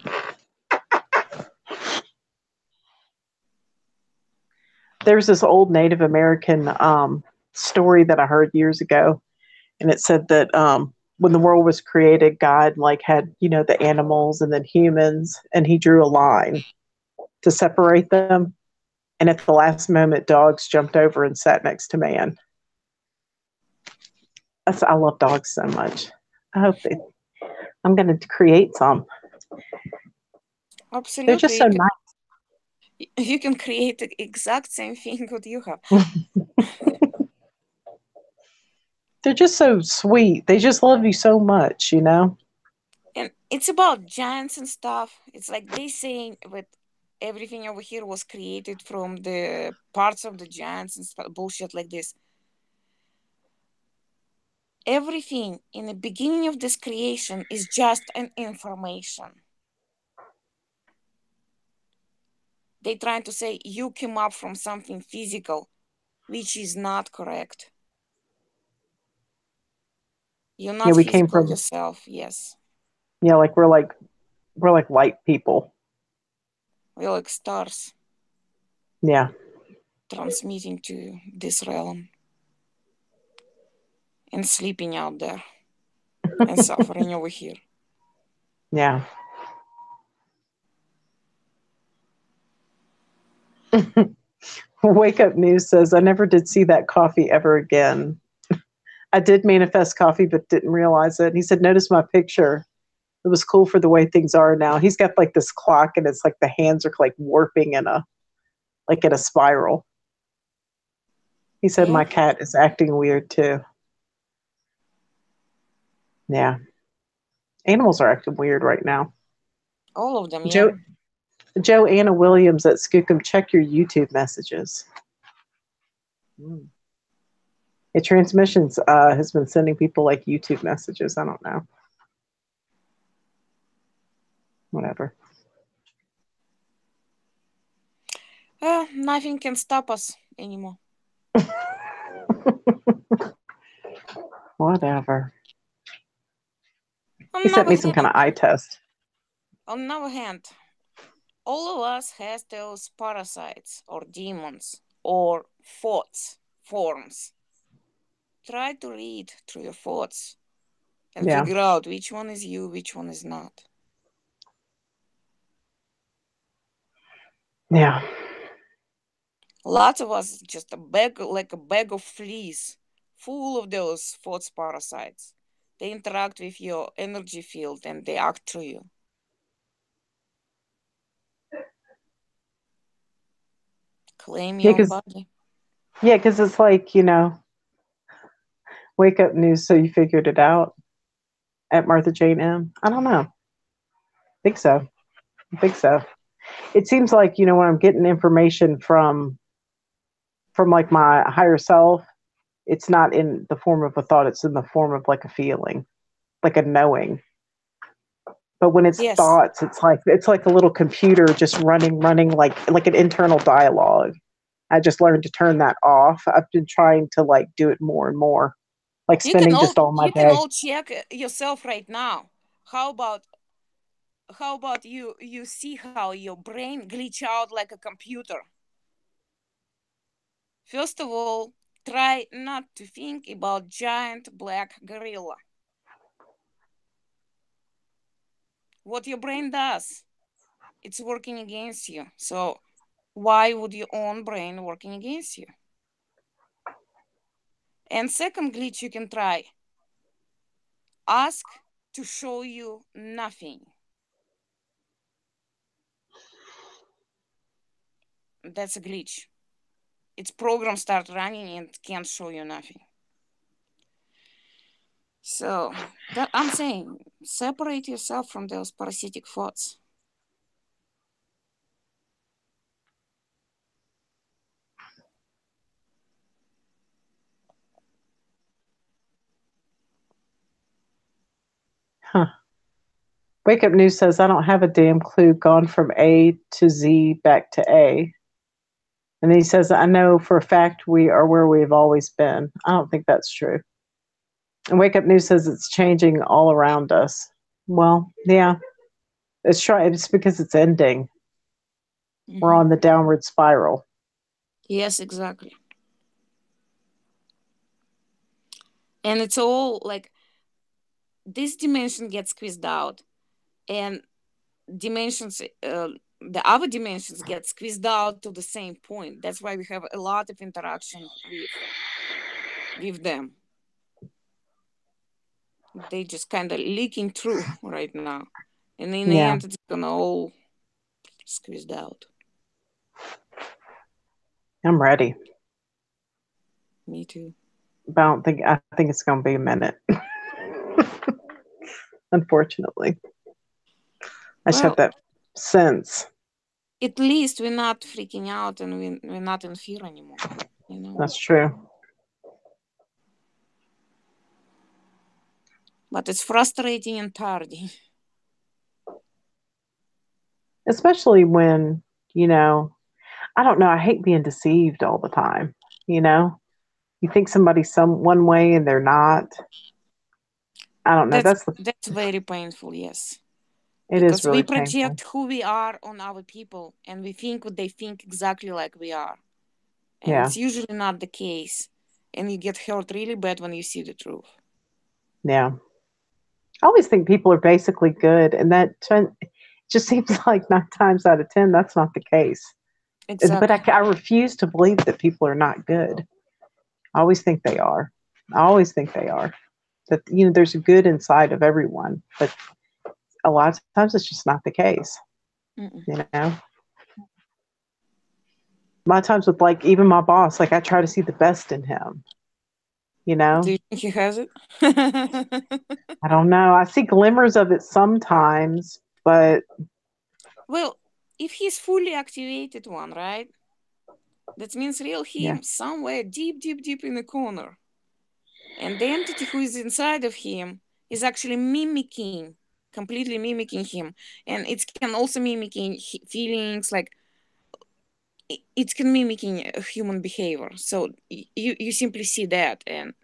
There's this old Native American story that I heard years ago, and it said that when the world was created, God had the animals and then humans, and He drew a line to separate them. And at the last moment, dogs jumped over and sat next to man. I love dogs so much. I hope I'm going to create some. Absolutely. They're just so nice. You can create the exact same thing what you have. They're just so sweet. They just love you so much, And it's about giants and stuff. It's like they saying that everything over here was created from the parts of the giants and stuff, bullshit like this. Everything in the beginning of this creation is just an information. They trying to say you came up from something physical, which is not correct. You're Yeah, not we came physical from, yourself. Yes. yeah, like we're like light people. We're like stars Yeah. transmitting to this realm and sleeping out there and suffering over here. Yeah. Wake Up News says, I never did see that coffee ever again. I did manifest coffee, but didn't realize it. He said, notice my picture. It was cool for the way things are now. He's got like this clock and it's like the hands are like warping in a spiral. He said, Yeah, my cat is acting weird too. Yeah. Animals are acting weird right now. all of them. Yeah. Joe Joanna Williams at Skookum, check your YouTube messages. Mm. Transmissions has been sending people like YouTube messages. I don't know. Whatever. Nothing can stop us anymore. Whatever. On He the sent other me some kind of hand, eye test. on the other hand, all of us has those parasites or demons or thoughts forms. Try to read through your thoughts and Yeah. figure out which one is you, which one is not. Yeah. Lots of us just like a bag of fleas, full of those thoughts parasites. They interact with your energy field and they act through you. Claim Yeah, your own because body. it's like, Wake Up News, so you figured it out at Martha Jane M. I don't know. Think so. I think so. It seems like, when I'm getting information from like my higher self, it's not in the form of a thought, it's in the form of like a feeling, like a knowing. But when it's Yes. thoughts, it's like a little computer just running like an internal dialogue. I just learned to turn that off. I've been trying to like do it more and more, like spending just all my You can day. all check yourself right now. How about you see how your brain glitch out like a computer? First of all, try not to think about giant black gorilla. What your brain does, it's working against you. So why would your own brain working against you? And second glitch you can try. Ask to show you nothing. That's a glitch. Its program start running and can't show you nothing. So that I'm saying, separate yourself from those parasitic thoughts. Huh. Wake Up News says, I don't have a damn clue. Gone from A to Z back to A. And then he says, I know for a fact we are where we've always been. I don't think that's true. And Wake Up News says it's changing all around us. Well, yeah, it's because it's ending. We're on the downward spiral. Yes, exactly. And it's all like this dimension gets squeezed out, and dimensions, the other dimensions get squeezed out to the same point. That's why we have a lot of interaction with them. They just kind of leaking through right now, and in the Yeah. end, it's gonna all squeezed out. I'm ready. Me too. But I think it's going to be a minute. Unfortunately. I just have Well, that sense. at least we're not freaking out and we're not in fear anymore. That's true. But it's frustrating and tiring. Especially when, I don't know, I hate being deceived all the time. You think somebody's one way and they're not. I don't know. That's very painful, yes. It is Because really we painful. project who we are on our people, and we think what they think exactly like we are. And Yeah. it's usually not the case. And you get hurt really bad when you see the truth. Yeah. I always think people are basically good, and that just seems like 9 times out of 10, that's not the case. Exactly. But I refuse to believe that people are not good. I always think they are. I always think they are. That, you know, there's a good inside of everyone, but a lot of times it's just not the case. Mm-mm. You know? A lot of times with, like, even my boss, like, I try to see the best in him. You know? Do you think he has it? I don't know. I see glimmers of it sometimes, but Well, if he's fully activated one, right? That means real him somewhere deep, deep, deep in the corner. And the entity who is inside of him is actually completely mimicking him. And it can also mimicking feelings, like it can mimicking human behavior. So you simply see that, and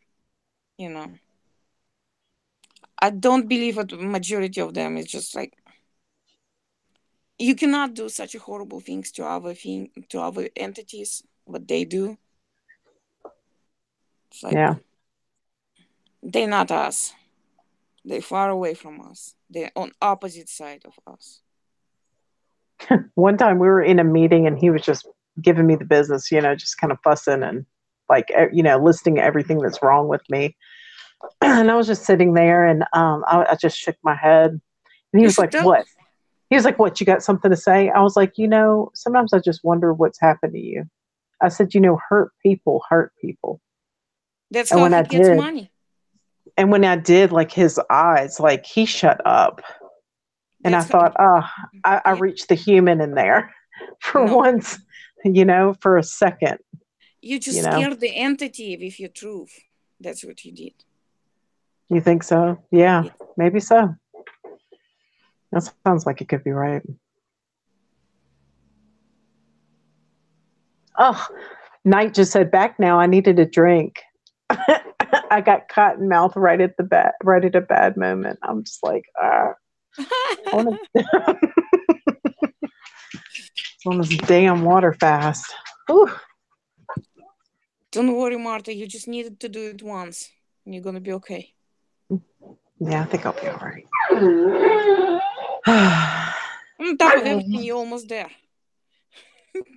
you know, I don't believe that majority of them is just like, you cannot do such horrible things to other entities, what they do. It's like, they're not us. They're far away from us. They're on opposite side of us. One time we were in a meeting and he was just giving me the business, you know, just kind of fussing and, like, you know, listing everything that's wrong with me. And I was just sitting there, and I just shook my head. And he was like, "What?" He was like, "What? You got something to say?" I was like, "You know, sometimes I just wonder what's happened to you." I said, "You know, hurt people hurt people." That's and how when he I gets did, money. And when I did, like, his eyes, like, he shut up. And I thought, I reached the human in there for once, you know, for a second. You just scared the entity with your truth. That's what you did. You think so? Yeah, maybe so. That sounds like it could be right. Oh, Knight just said, "Back now. I needed a drink." I got cotton mouth right at a bad moment. I'm just like, I want this damn water fast. Whew. Don't worry, Marta. You just needed to do it once, and you're gonna be okay. Yeah, I think I'll be all right. On top of everything, you're almost there.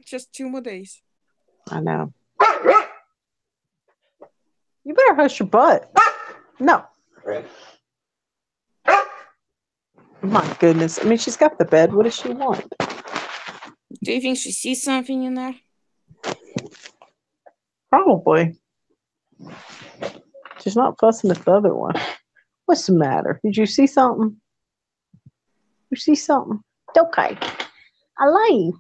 Just 2 more days. I know. You better hush your butt. No. My goodness. I mean, she's got the bed. What does she want? Do you think she sees something in there? Probably. She's not fussing at the other one. What's the matter? Did you see something? You see something? It's okay. I like.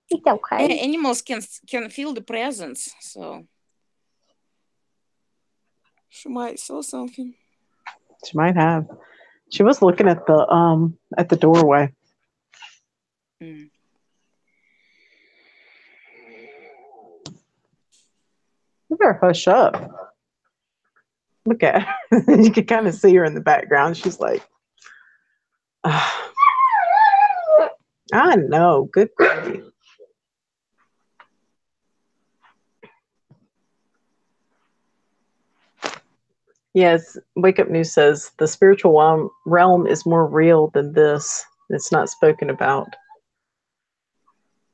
It's okay. Animals can feel the presence, so she might saw something. She might have. She was looking at the doorway. Mm. You better hush up. Look at her. You can kind of see her in the background. She's like, I know. Good grief. Yes, Wake Up News says the spiritual realm is more real than this. It's not spoken about.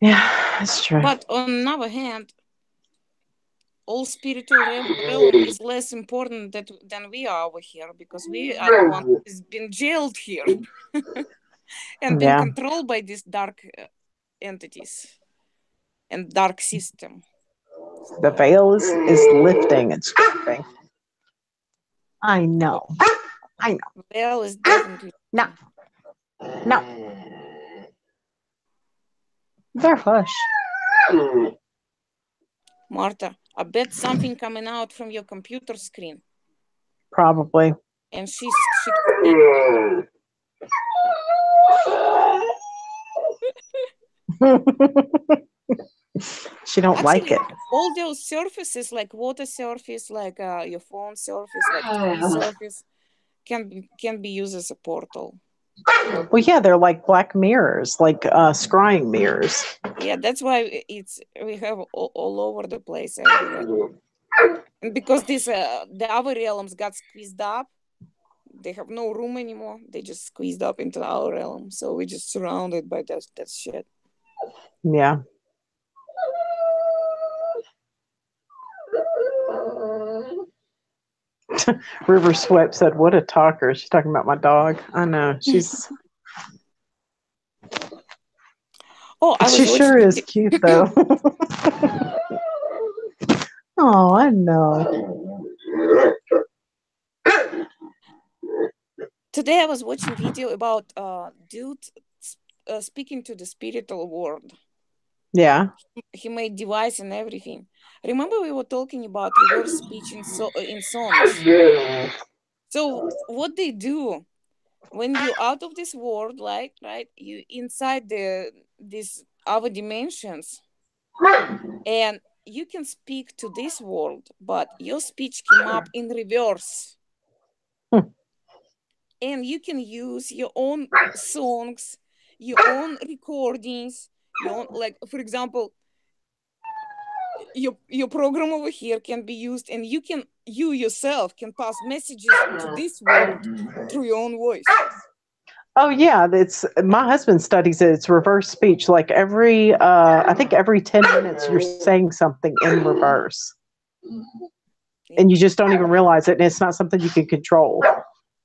Yeah, that's true. But on the other hand, all spiritual realm is less important than we are over here, because we are the one who's been jailed here and been controlled by these dark entities and dark system. The veil is lifting. It's dropping. I know. I know. The veil is definitely no. They're hush. Marta, I bet something coming out from your computer screen. Probably. And she she don't like it. All those surfaces, like water surface, like your phone surface, like TV surface, can be used as a portal. Well, yeah, they're like black mirrors, like scrying mirrors. Yeah, that's why we have all over the place everywhere. And because the other realms got squeezed up, they have no room anymore. They just squeezed up into our realm, so we're just surrounded by that shit. Yeah. River Swept said, "What a talker." She's talking about my dog. I know. She's. She sure is cute, though. Oh, I know. Today I was watching video about dude speaking to the spiritual world. Yeah. He made device and everything. Remember we were talking about reverse speech in songs. So what they do when you're out of this world, right? You inside these other dimensions, and you can speak to this world, but your speech came up in reverse. And you can use your own songs, your own recordings, like, for example, your program over here can be used, and you yourself can pass messages to this world through your own voice. Oh yeah, it's my husband studies it. It's reverse speech. Like I think every 10 minutes you're saying something in reverse. And you just don't even realize it, and it's not something you can control.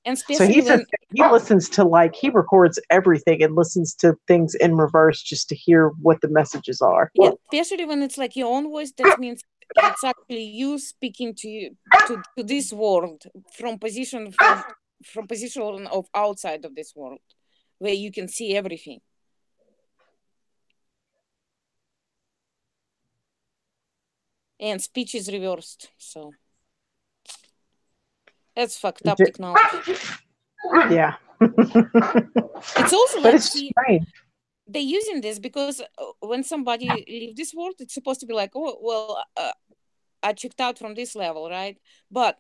And especially so he listens to, he records everything and listens to things in reverse just to hear what the messages are. Yeah, especially when it's like your own voice, that means it's actually you speaking to this world from position of outside of this world, where you can see everything. And speech is reversed, so that's fucked up technology. Yeah. It's also but it's strange. They're using this because when somebody leaves this world, it's supposed to be like, oh, well, I checked out from this level, right? But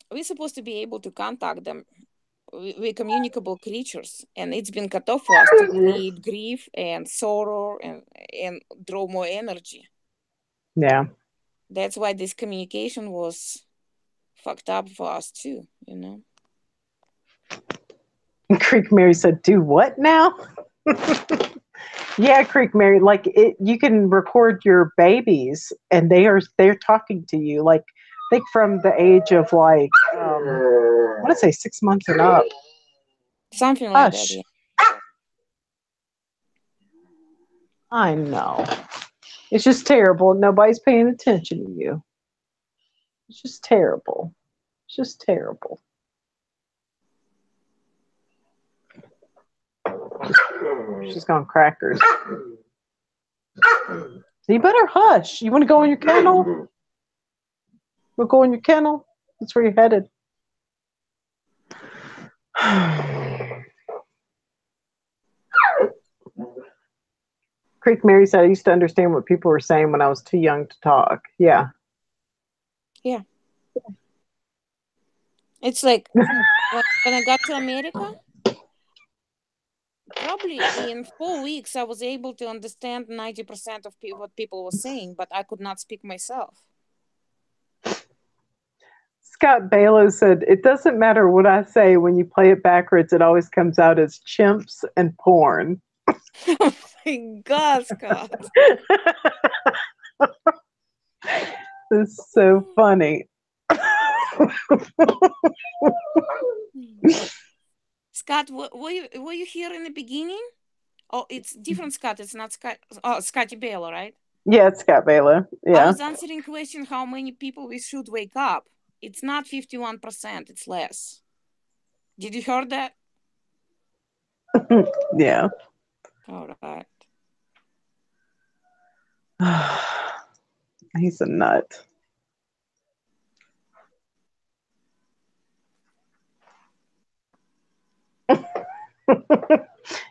we're supposed to be able to contact them. We're communicable creatures, and it's been cut off for us to create grief and sorrow and draw more energy. Yeah. That's why this communication was fucked up for us too, Creek Mary said, "Do what now?" Yeah, Creek Mary, you can record your babies, and they're talking to you. Like, I think from the age of I want to say 6 months and up. Something like that. Yeah. I know. It's just terrible. Nobody's paying attention to you. It's just terrible. It's just terrible. She's gone crackers. So you better hush. You want to go in your kennel? We'll go in your kennel. That's where you're headed. Creek Mary said, "I used to understand what people were saying when I was too young to talk." Yeah. Yeah. It's like when I got to America, probably in 4 weeks, I was able to understand 90% of what people were saying, but I could not speak myself. Scott Balo said, "It doesn't matter what I say. When you play it backwards, it always comes out as chimps and porn." Oh my God, Scott. It's so funny. Scott, were you here in the beginning? Oh, it's different Scott. It's not Scott. Oh, Scotty Balo, right? Yeah, it's Scott Balo. Yeah. I was answering question how many people we should wake up. It's not 51%. It's less. Did you hear that? Yeah. All right. He's a nut.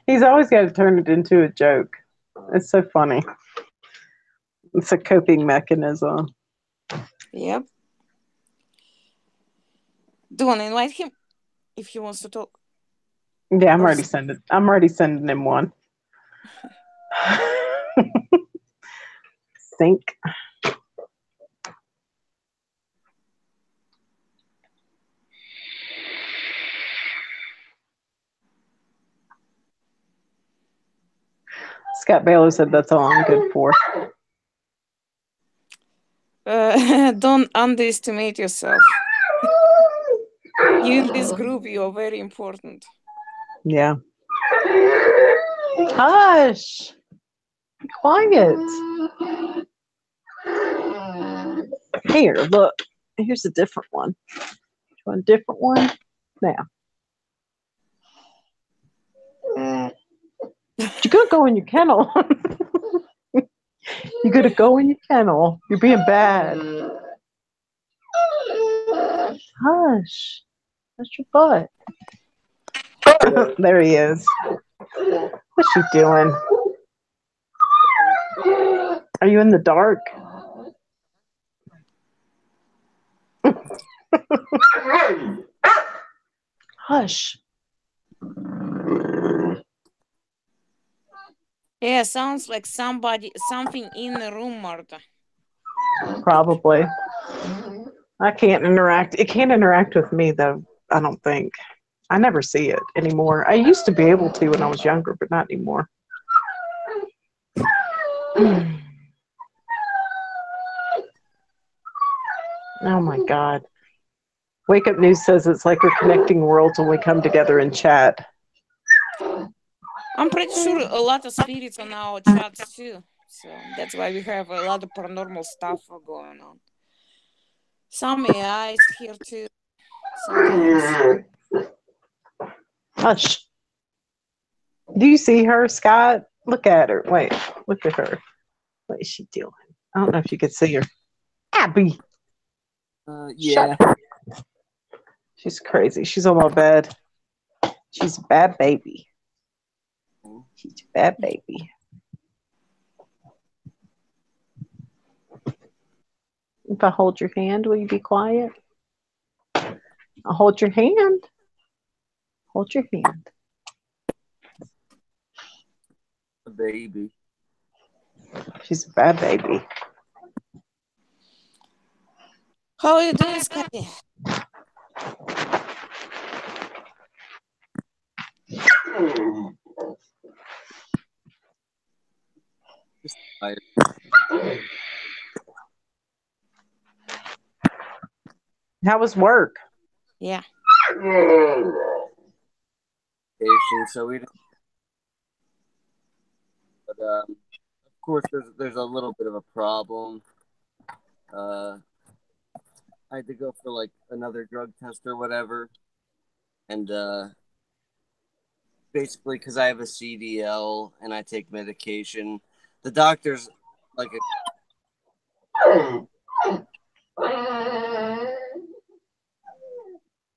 He's always got to turn it into a joke. It's so funny. It's a coping mechanism. Yep. Do you want to invite him? if he wants to talk. Yeah, I'm Or already sending him one. Think. Scott Baylor said that's all I'm good for. Don't underestimate yourself. You in this group, you are very important. Yeah. Hush. Be quiet. Here, look. Here's a different one. You want a different one? Now. You're gonna go in your kennel. You're gonna go in your kennel. You're being bad. Hush. That's your butt. There he is. What's she doing? Are you in the dark? Hush. Yeah, sounds like something in the room, Marta. Probably. I can't interact. It can't interact with me, though, I don't think. I never see it anymore. I used to be able to when I was younger, but not anymore. Oh my God. Wake Up News says it's like we're connecting worlds when we come together and chat. I'm pretty sure a lot of spirits on our chats too. So that's why we have a lot of paranormal stuff going on. Some AIs here too. Sometimes. Hush. Do you see her, Scott? Look at her. Wait, look at her. What is she doing? I don't know if you could see her. Abby. Yeah. Shut. She's crazy. She's on my bed. She's a bad baby. She's a bad baby. If I hold your hand, will you be quiet? I'll hold your hand. Hold your hand. A baby. She's a bad baby. How are you doing, Scotty? Just tired. How was work? Yeah. So we. But of course, there's a little bit of a problem. I had to go for like another drug test or whatever, and basically because I have a CDL and I take medication, the doctor's like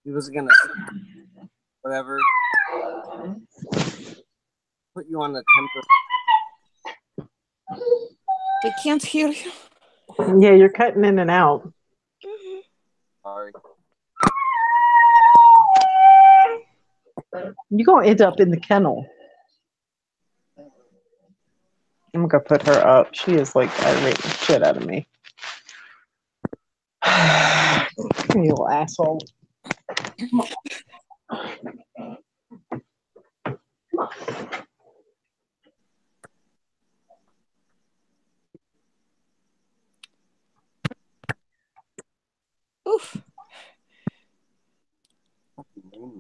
he was gonna whatever put you on the temper. I can't hear you. Yeah, you're cutting in and out. Sorry. You're going to end up in the kennel. I'm going to put her up. She is like aggravating the shit out of me. You little asshole. Oof.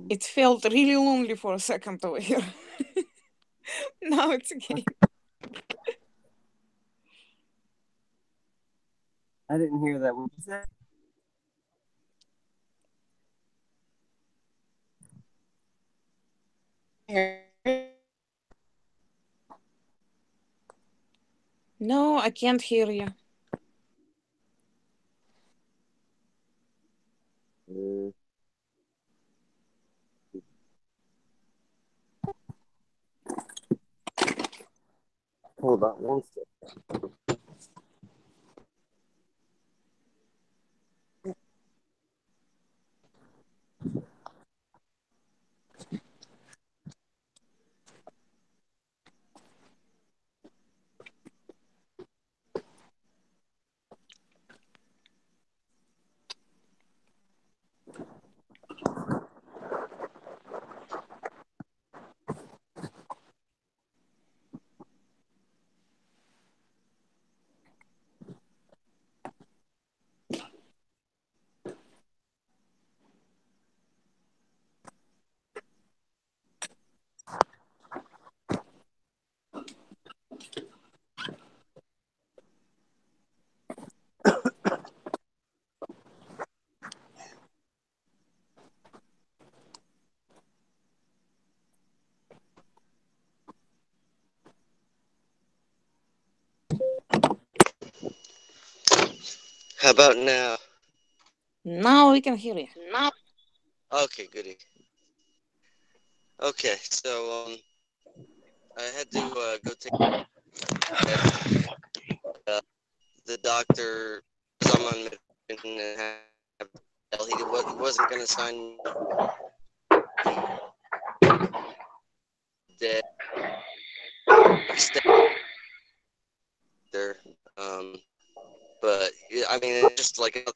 It felt really lonely for a second over here. Now it's okay. I didn't hear that. What you said? No, I can't hear you. Hold on one second. How about now? Now we can hear you. Okay, goody. Okay, so I had to go take the doctor because I'm on medication and he wasn't going to sign dead. There, but I mean, it's just like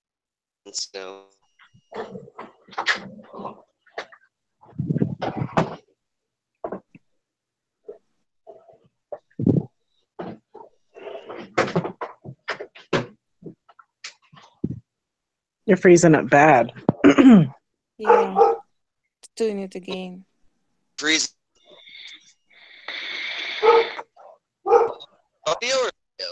You're freezing it bad. Yeah, doing it again. freeze audio or video?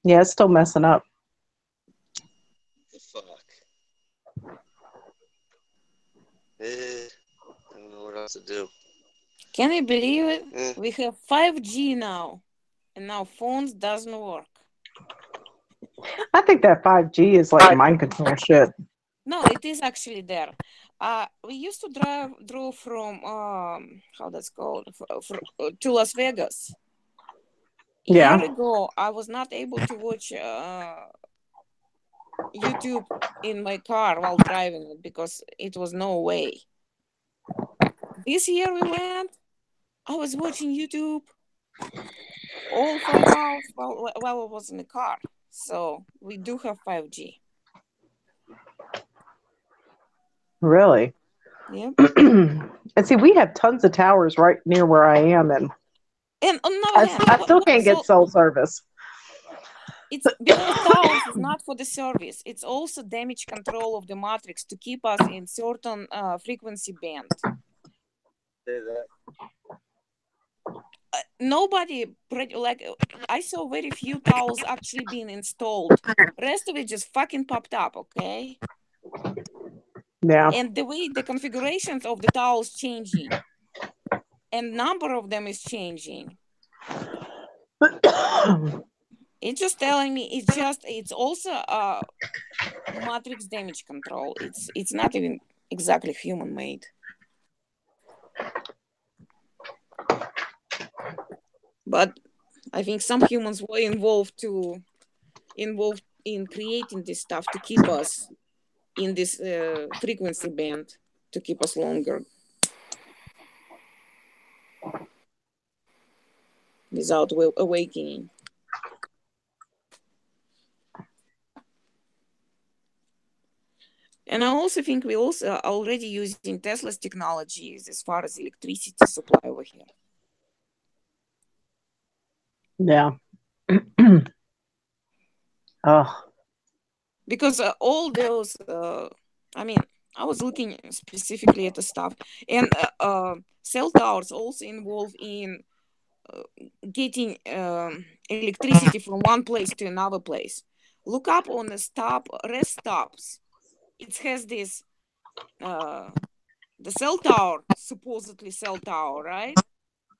Yeah, it's still messing up. Fuck. I don't know what else to do. Can you believe it? We have 5G now, and now phones doesn't work. I think that 5G is like mind control shit. No, it is actually there. We used to drove from how that's called to Las Vegas. Yeah. A year ago, I was not able to watch YouTube in my car while driving it because it was no way. This year we went, I was watching YouTube all 5 hours while I was in the car. So we do have 5G. Really? Yeah. And see, we have tons of towers right near where I am, and on the other hand, I still can't get cell service. It's because towers is not for the service. It's also damage control of the matrix to keep us in certain frequency band. Say that. Nobody, like, I saw very few towers actually being installed. Rest of it just fucking popped up, okay? Yeah. And the way the configurations of the towers changing, and number of them is changing. It's just telling me it's also matrix damage control. It's not even exactly human made. But I think some humans were involved in creating this stuff to keep us in this frequency band, to keep us longer without awakening. And I also think we also are already using Tesla's technologies as far as electricity supply over here. Yeah. Oh. Because all those, I mean, I was looking specifically at the stuff, and cell towers also involve in getting electricity from one place to another place. Look up on the rest stops. It has this, the cell tower, supposedly cell tower, right?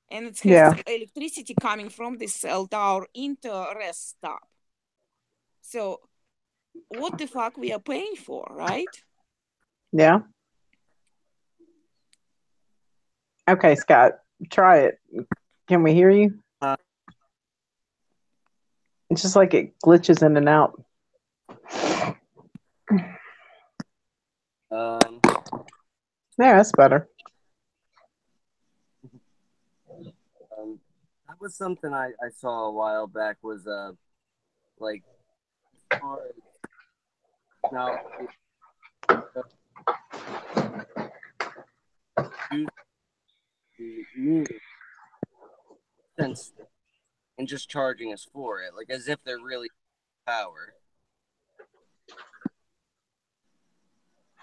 And it has electricity coming from this cell tower into a rest stop. So what the fuck we are paying for, right? Yeah. Okay, Scott, try it. Can we hear you? It's just like it glitches in and out. Yeah, that's better. That was something I saw a while back, was like now sense and just charging us for it, like as if they're really power.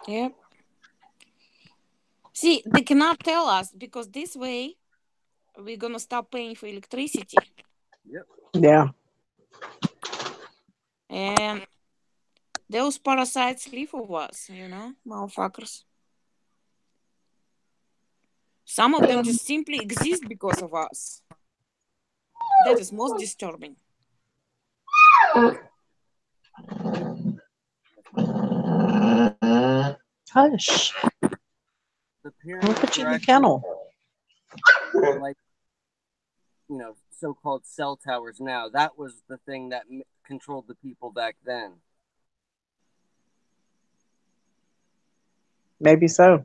Yep. See, they cannot tell us because this way we're gonna stop paying for electricity. Yep. Yeah. And those parasites live of us, motherfuckers. Some of them just simply exist because of us. That is most disturbing. Hush. The I'll parents put you were in the actually kennel. like, you know, so-called cell towers now. That was the thing that controlled the people back then. Maybe so.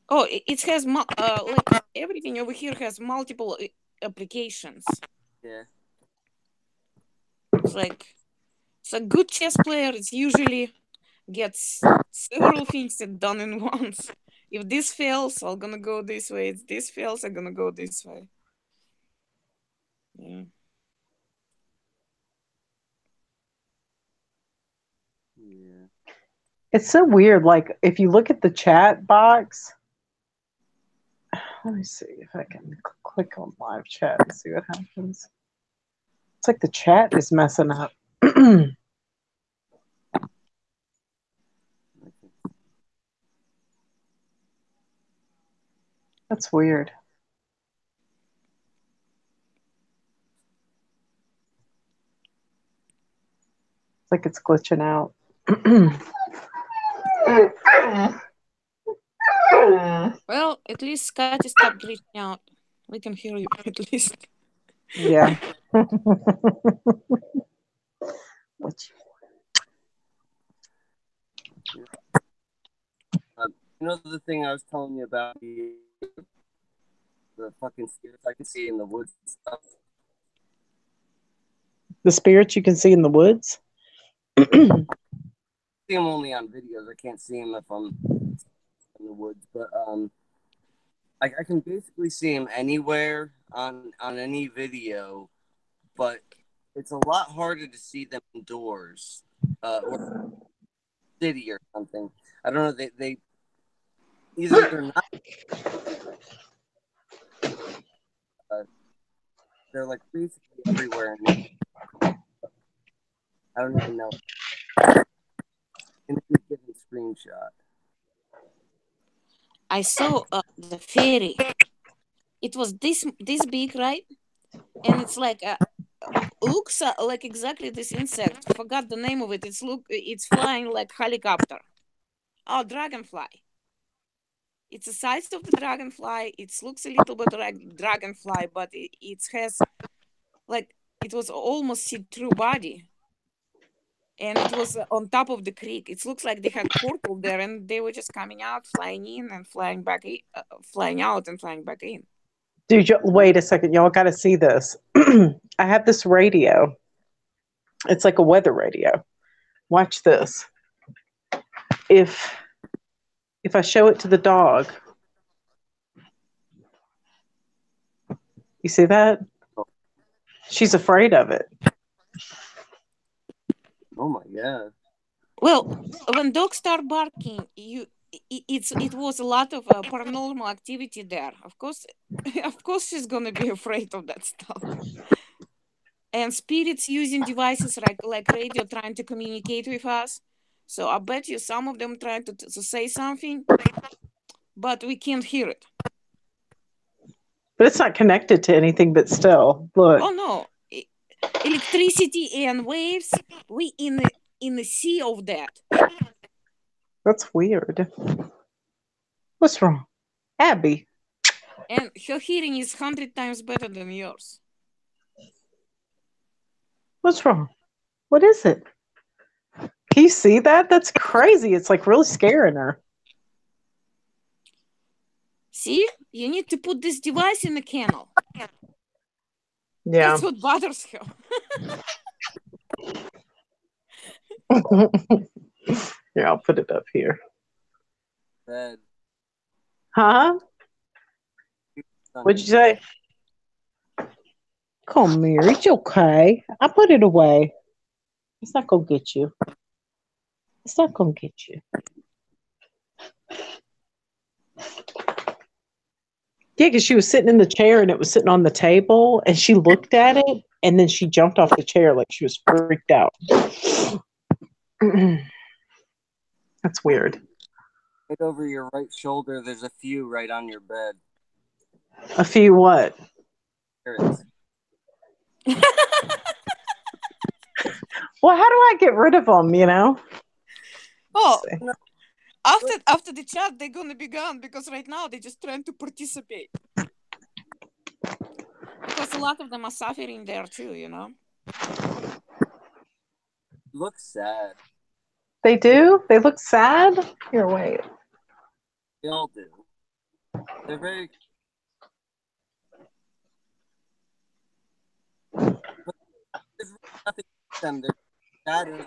Oh, it has like everything over here has multiple applications. Yeah. It's like a good chess player. It's usually gets several things done in once. If this fails, I'm gonna go this way. If this fails, I'm gonna go this way. Yeah. Yeah. It's so weird. Like, if you look at the chat box, let me see if I can click on live chat and see what happens. It's like the chat is messing up. That's weird. It's like it's glitching out. Well, at least Scotty stopped reaching out. We can hear you at least. Yeah. You know the thing I was telling you about the fucking spirits I can see in the woods and stuff. The spirits you can see in the woods? I see them only on videos. I can't see them if I'm in the woods, but I can basically see them anywhere on any video, but it's a lot harder to see them indoors or city or something. I don't know. They either they're not. They're like basically everywhere. I don't even know. In a given screenshot. I saw the fairy. It was this big, right? And it's like looks like exactly this insect. Forgot the name of it. It's flying like helicopter. Oh, dragonfly. It's the size of the dragonfly. It looks a little bit like dragonfly, but it has like it was almost see-through body. And it was on top of the creek. It looks like they had portal there, and they were just coming out, flying in, and flying back, flying out and flying back in. Dude, wait a second. Y'all got to see this. I have this radio. It's like a weather radio. Watch this. If I show it to the dog, you see that? She's afraid of it. Oh my god. Well, when dogs start barking, it was a lot of paranormal activity there. Of course, she's gonna be afraid of that stuff. And spirits using devices like radio trying to communicate with us. So I bet you some of them trying to say something, but we can't hear it. But it's not connected to anything, but still, look. Oh no. Electricity and waves, we in the sea of that. That's weird. What's wrong? Abby. And her hearing is 100 times better than yours. What's wrong? What is it? Can you see that? That's crazy. It's like really scaring her. See? You need to put this device in the kennel. Yeah. That's what bothers her. Here, I'll put it up here. Bed. Huh? What'd you say? Come here. It's okay. I put it away. It's not going to get you. It's not going to get you. Yeah, because she was sitting in the chair and it was sitting on the table and she looked at it and then she jumped off the chair like she was freaked out. That's weird. Right over your right shoulder, there's a few right on your bed. A few what? spirits. Well, how do I get rid of them, you know? Oh, Let's see. after the chat, they're gonna be gone because right now they're just trying to participate. Because a lot of them are suffering there too, you know. Looks sad. They do? They look sad? Here, wait. They all do. They're very. But there's really nothing to them. They're shadows.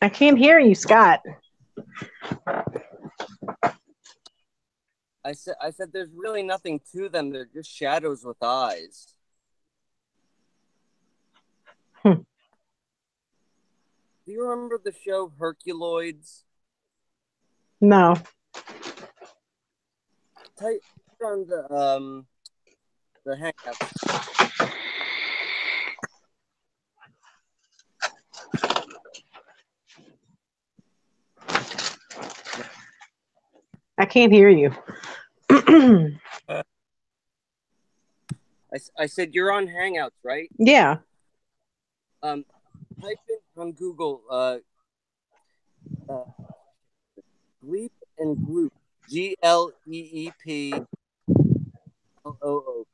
I can't hear you, Scott. I said there's really nothing to them. They're just shadows with eyes. Hmm. Do you remember the show Herculoids? No. Type on the Hangouts. I can't hear you. I said you're on Hangouts, right? Yeah. Type in on Google Gleep and Gloop. GLEEP LOOP.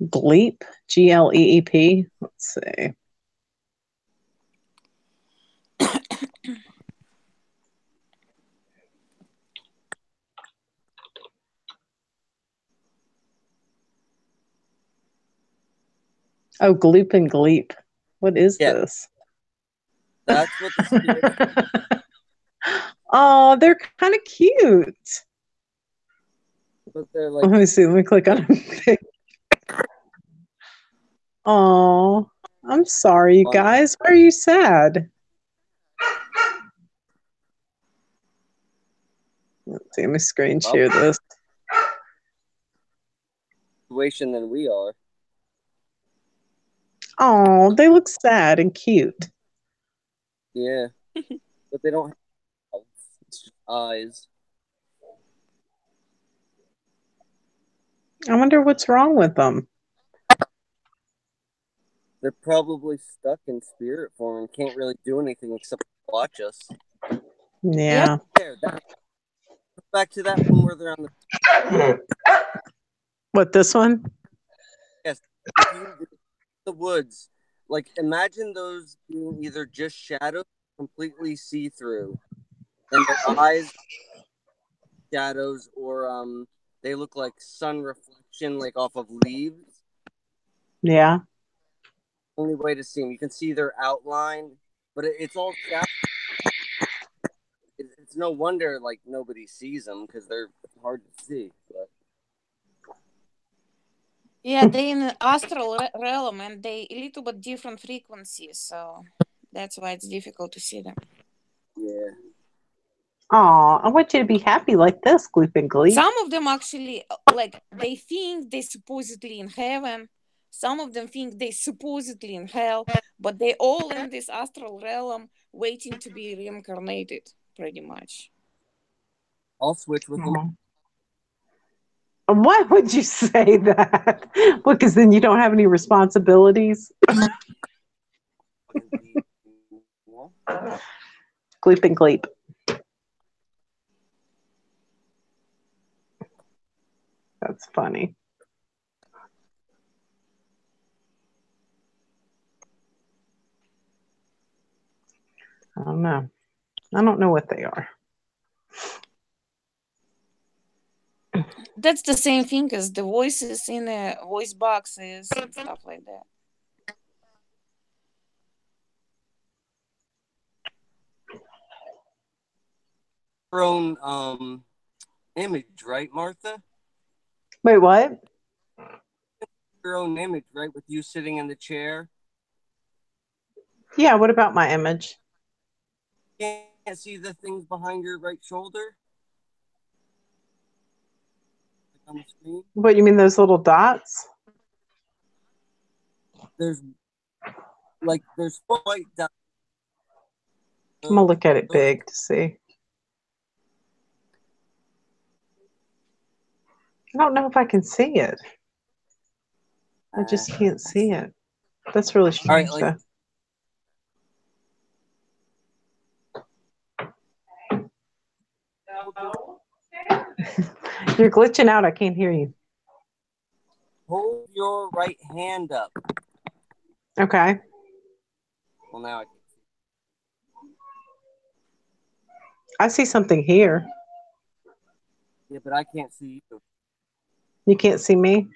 Gleep. GLEEP. Let's see. Oh, Gloop and Gleep. What is this? That's what the spirit. Oh, they're kind of cute. But they're like. Let me see. Let me click on them. Oh, I'm sorry, you guys. Why are you sad? Let's see. Let me screen share this. Situation than we are. Oh, they look sad and cute. Yeah, but they don't have mouths. It's just eyes. I wonder what's wrong with them. They're probably stuck in spirit form and can't really do anything except watch us. Yeah. There, back to that one where they're on the. What, this one? Yes, the woods. Like, imagine those being either just shadows, completely see through, and their eyes, shadows, or they look like sun reflection, like off of leaves. Yeah. Only way to see them. You can see their outline, but it's all shadows. It's no wonder like nobody sees them because they're hard to see. But Yeah, they're in the astral realm and they a little bit different frequencies, so that's why it's difficult to see them. yeah. Aw, I want you to be happy like this, Gloop and Gleep. Some of them actually, like, they think they're supposedly in heaven. Some of them think they're supposedly in hell, but they're all in this astral realm waiting to be reincarnated, pretty much. I'll switch with them. Why would you say that? Because then you don't have any responsibilities. Gloop and Gleep. That's funny. I don't know. I don't know what they are. That's the same thing as the voices in the voice boxes and stuff like that. Your own image, right, Martha? Wait, what? Your own image, right, with you sitting in the chair. Yeah, what about my image? You can't see the things behind your right shoulder on the screen. What, you mean those little dots? There's four white dots. I'm gonna look at it big to see. I don't know if I can see it. I just can't see it. That's really strange, All right, You're glitching out. I can't hear you. hold your right hand up. Okay. Well, now I see something here. yeah, but I can't see you. You can't see me?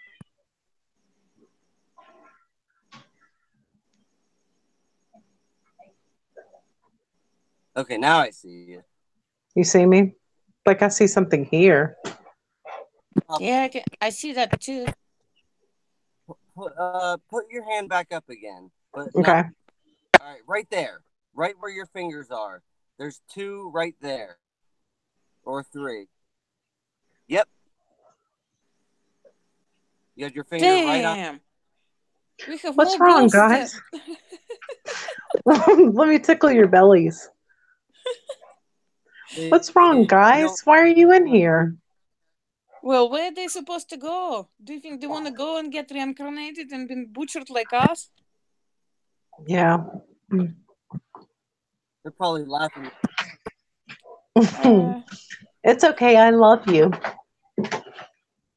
Okay, now I see you. You see me? Like I see something here. Yeah, I see that too. Put your hand back up again. But Okay. all right, right there, right where your fingers are. There's 2 right there, or 3. Yep. You had your finger right on. Damn. We have What's more wrong, balls guys? Let me tickle your bellies. What's wrong, guys? Why are you in here? Well, where are they supposed to go? Do you think they want to go and get reincarnated and been butchered like us? Yeah. They're probably laughing. It's okay. I love you.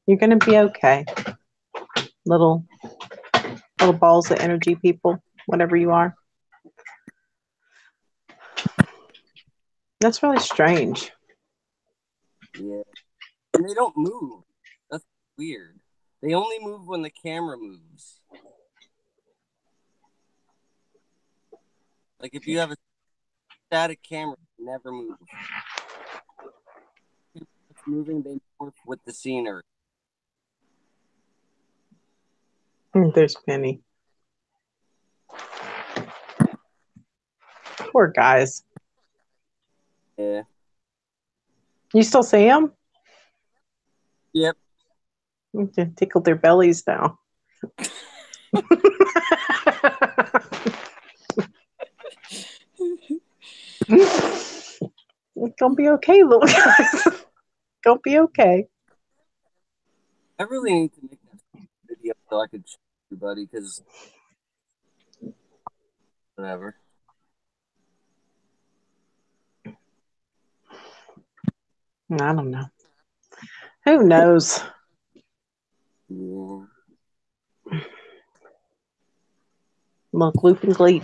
You're going to be okay. Little balls of energy people, whatever you are. That's really strange. Yeah. And they don't move. That's weird. They only move when the camera moves. Like if you have a static camera, it never moves. If it's moving, they morph with the scenery. There's Penny. Poor guys. Yeah. You still see them? Yep. You can tickle their bellies now. It's gonna be okay, little guys. Gonna be okay. I really need to make that video so I could show everybody because whatever. I don't know. Who knows? Yeah. Look, loop and gleep.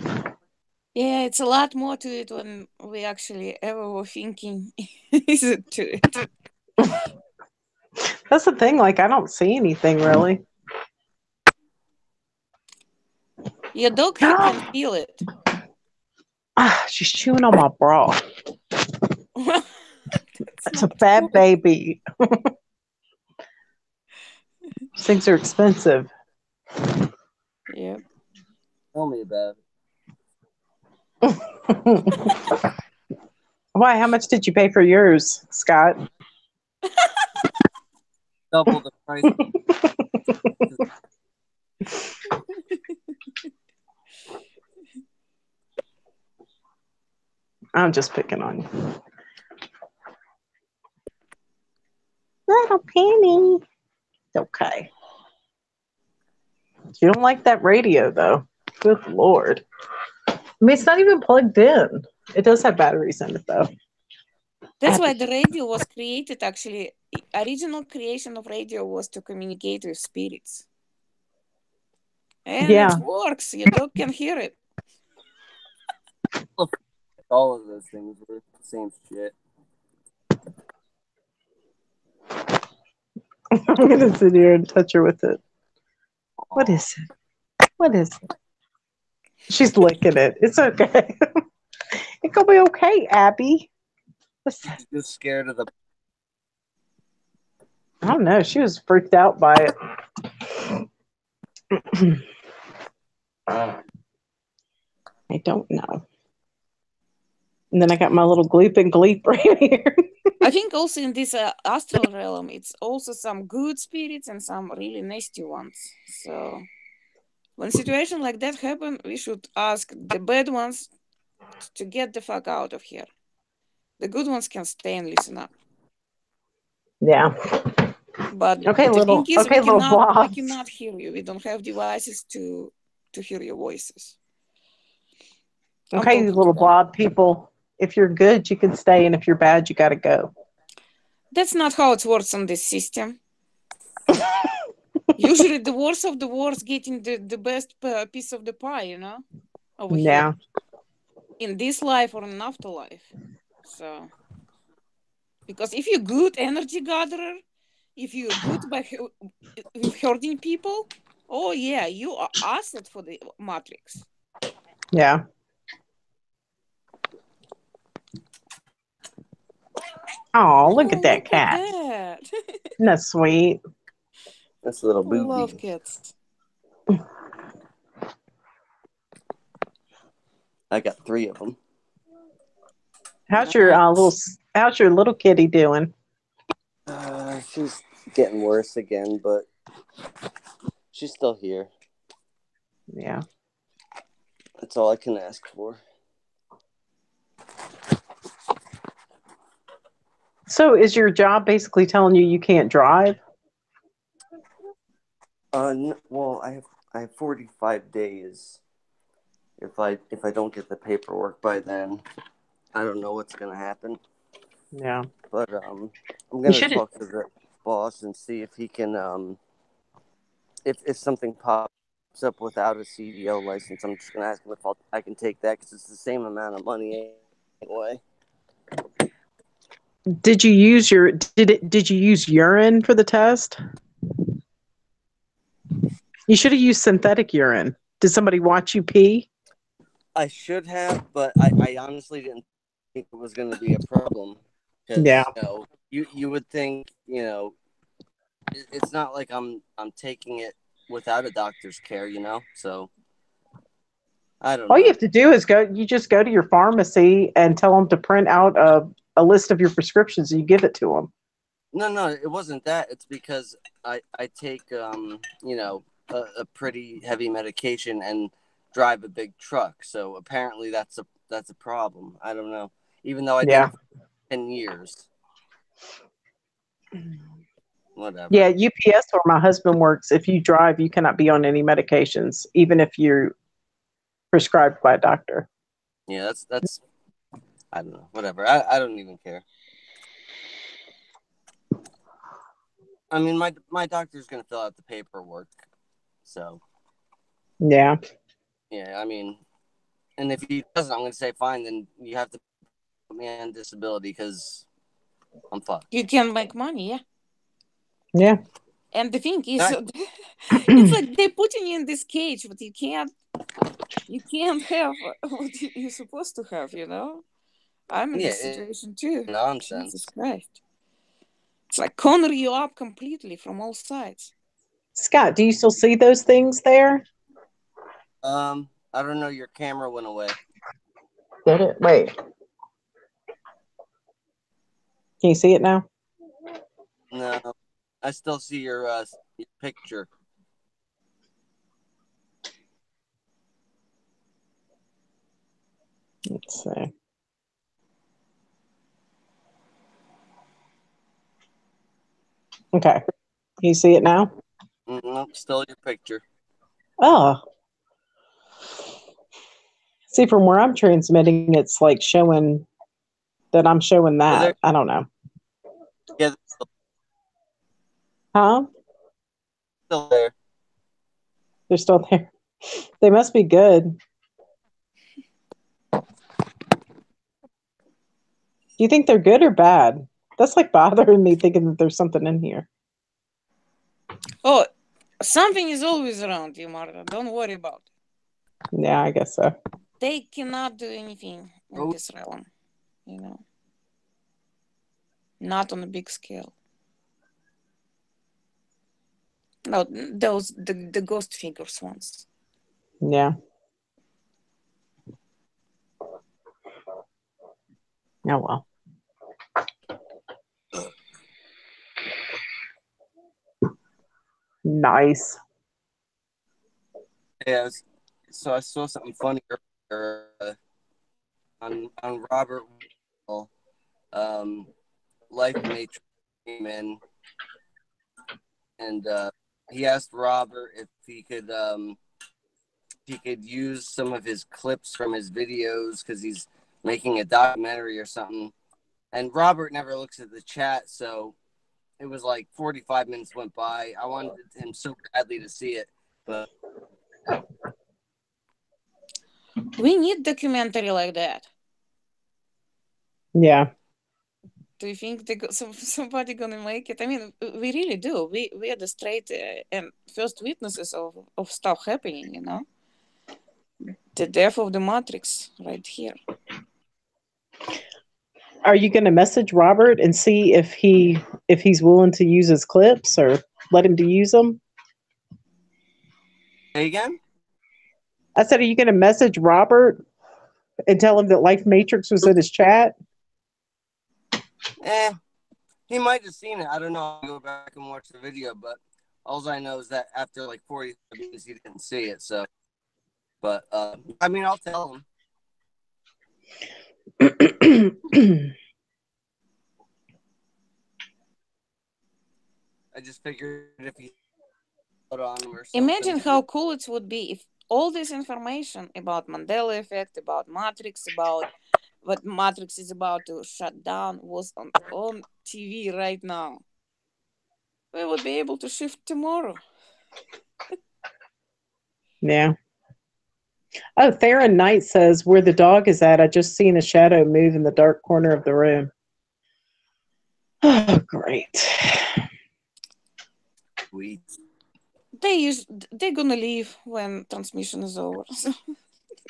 Yeah, it's a lot more to it than we actually ever were thinking. Is it to it? That's the thing. Like, I don't see anything really. Your dog can feel it. She's chewing on my bra. That's a bad cool. baby. Things are expensive. Yeah. Tell me about it. Why? How much did you pay for yours, Scott? Double the price. I'm just picking on you. Little Penny. Okay. You don't like that radio, though. Good Lord. I mean, it's not even plugged in. It does have batteries in it, though. That's why the radio was created, actually. Original creation of radio was to communicate with spirits. And it works. Your dog can hear it. All of those things were the same shit. I'm going to sit here and touch her with it. What is it? What is it? She's licking it. It's okay. It's going to be okay, Abby. She's just scared of the... I don't know. She was freaked out by it. I don't know. And then I got my little Gleep and Gleep right here. I think also in this astral realm, it's also some good spirits and some really nasty ones. So when situation like that happen, we should ask the bad ones to get the fuck out of here. The good ones can stay and listen up. Yeah. But Okay, the thing is, we little blob. cannot hear you. We don't have devices to hear your voices. Okay, you little blob people. If you're good, you can stay, and if you're bad, you got to go. That's not how it works on this system. Usually, the worst of the worst getting the best piece of the pie, you know, over here. In this life or in afterlife. So, because if you're good energy gatherer, if you're good with hurting people, oh yeah, you are asset for the matrix. Yeah. Oh, look at that cat. Isn't that sweet? That's a little booby. I love cats. I got 3 of them. How's your little kitty doing? She's getting worse again, but she's still here. Yeah. That's all I can ask for. So is your job basically telling you can't drive? Well, I have 45 days. If I don't get the paperwork by then, I don't know what's gonna happen. Yeah. But I'm gonna talk to the boss and see if he can if something pops up without a CDL license. I'm just gonna ask him if I can take that because it's the same amount of money anyway. Did you use urine for the test? You should have used synthetic urine. Did somebody watch you pee? I should have, but I honestly didn't think it was going to be a problem. Yeah. You would think, it's not like I'm taking it without a doctor's care, So I don't know. All you have to do is go to your pharmacy and tell them to print out a list of your prescriptions and you give it to them. No, it wasn't that. It's because I take a pretty heavy medication and drive a big truck. So apparently that's a problem. I don't know. Even though I did it for 10 years. Whatever. Yeah, UPS where my husband works, if you drive, you cannot be on any medications, even if you're prescribed by a doctor. Yeah, that's I don't know. Whatever. I don't even care. I mean, my doctor's going to fill out the paperwork. So. Yeah. Yeah, I mean, and if he doesn't, I'm going to say, fine, then you have to put me on disability because I'm fucked. You can make money, yeah. Yeah. And the thing is, it's like they're putting you in this cage, but you can't have what you're supposed to have, I'm in this situation too. Nonsense. Jesus Christ. It's like corner you up completely from all sides. Scott, do you still see those things there? I don't know. Your camera went away. Did it? Wait. Can you see it now? No, I still see your picture. Let's see. Okay. Can you see it now? Nope, still your picture. Oh. See, from where I'm transmitting, it's like showing that I'm showing that. I don't know. Yeah. Huh? Still there. They're still there. They must be good. Do you think they're good or bad? That's like bothering me thinking that there's something in here. Oh, something is always around you, Marta. Don't worry about it. Yeah, I guess so. They cannot do anything in this realm, Not on a big scale. No, those the ghost figures ones. Yeah. Oh well. Nice. Yeah. So I saw something funny earlier on Robert. Life Matrix came in, and he asked Robert if he could use some of his clips from his videos because he's making a documentary or something. And Robert never looks at the chat, so it was like 45 minutes went by. I wanted him so badly to see it, but We need documentary like that. Yeah. Do you think somebody gonna make it? I mean, we really do. We are the straight and first witnesses of stuff happening. You know, the death of the Matrix right here. Are you going to message Robert and see if he's willing to use his clips or let him to use them? Say again? I said, are you going to message Robert and tell him that Life Matrix was in his chat? He might have seen it. I don't know. I'll go back and watch the video, but all I know is that after like 40 minutes, he didn't see it. So, but I mean, I'll tell him. I just figured if he put on him or something. Imagine how cool it would be if all this information about Mandela effect, about Matrix, about what Matrix is about to shut down was on TV right now. We would be able to shift tomorrow. Yeah. Oh, Theron Knight says, where the dog is at, I just seen a shadow move in the dark corner of the room. Oh, great. Sweet. They're gonna leave when transmission is over. So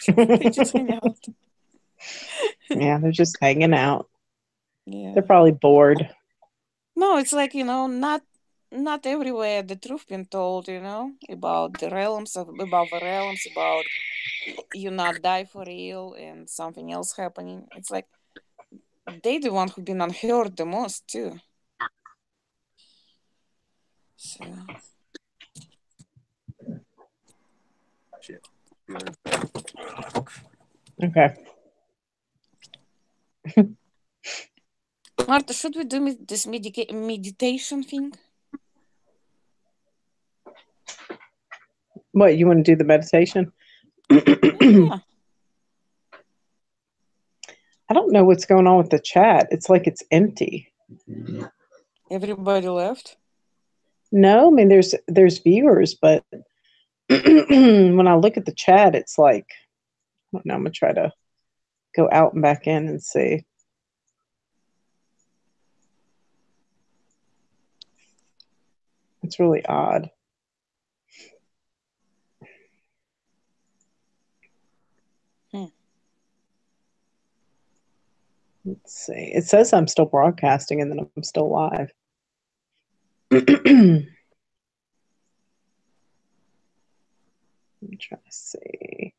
they just hang out. Yeah, they're just hanging out. Yeah. They're probably bored. No, it's like, you know, not everywhere the truth been told, you know, about the realms, about you not die for real and something else happening. It's like they the one who been unheard the most too. So Shit. Okay. Marta, should we do this meditation thing? What, you want to do the meditation? Yeah. I don't know what's going on with the chat. It's like it's empty. Everybody left? No, I mean there's viewers, but when I look at the chat, it's like, I don't know, I'm gonna try to go out and back in and see. It's really odd. Let's see. It says I'm still broadcasting and then I'm still live. I'm trying to see.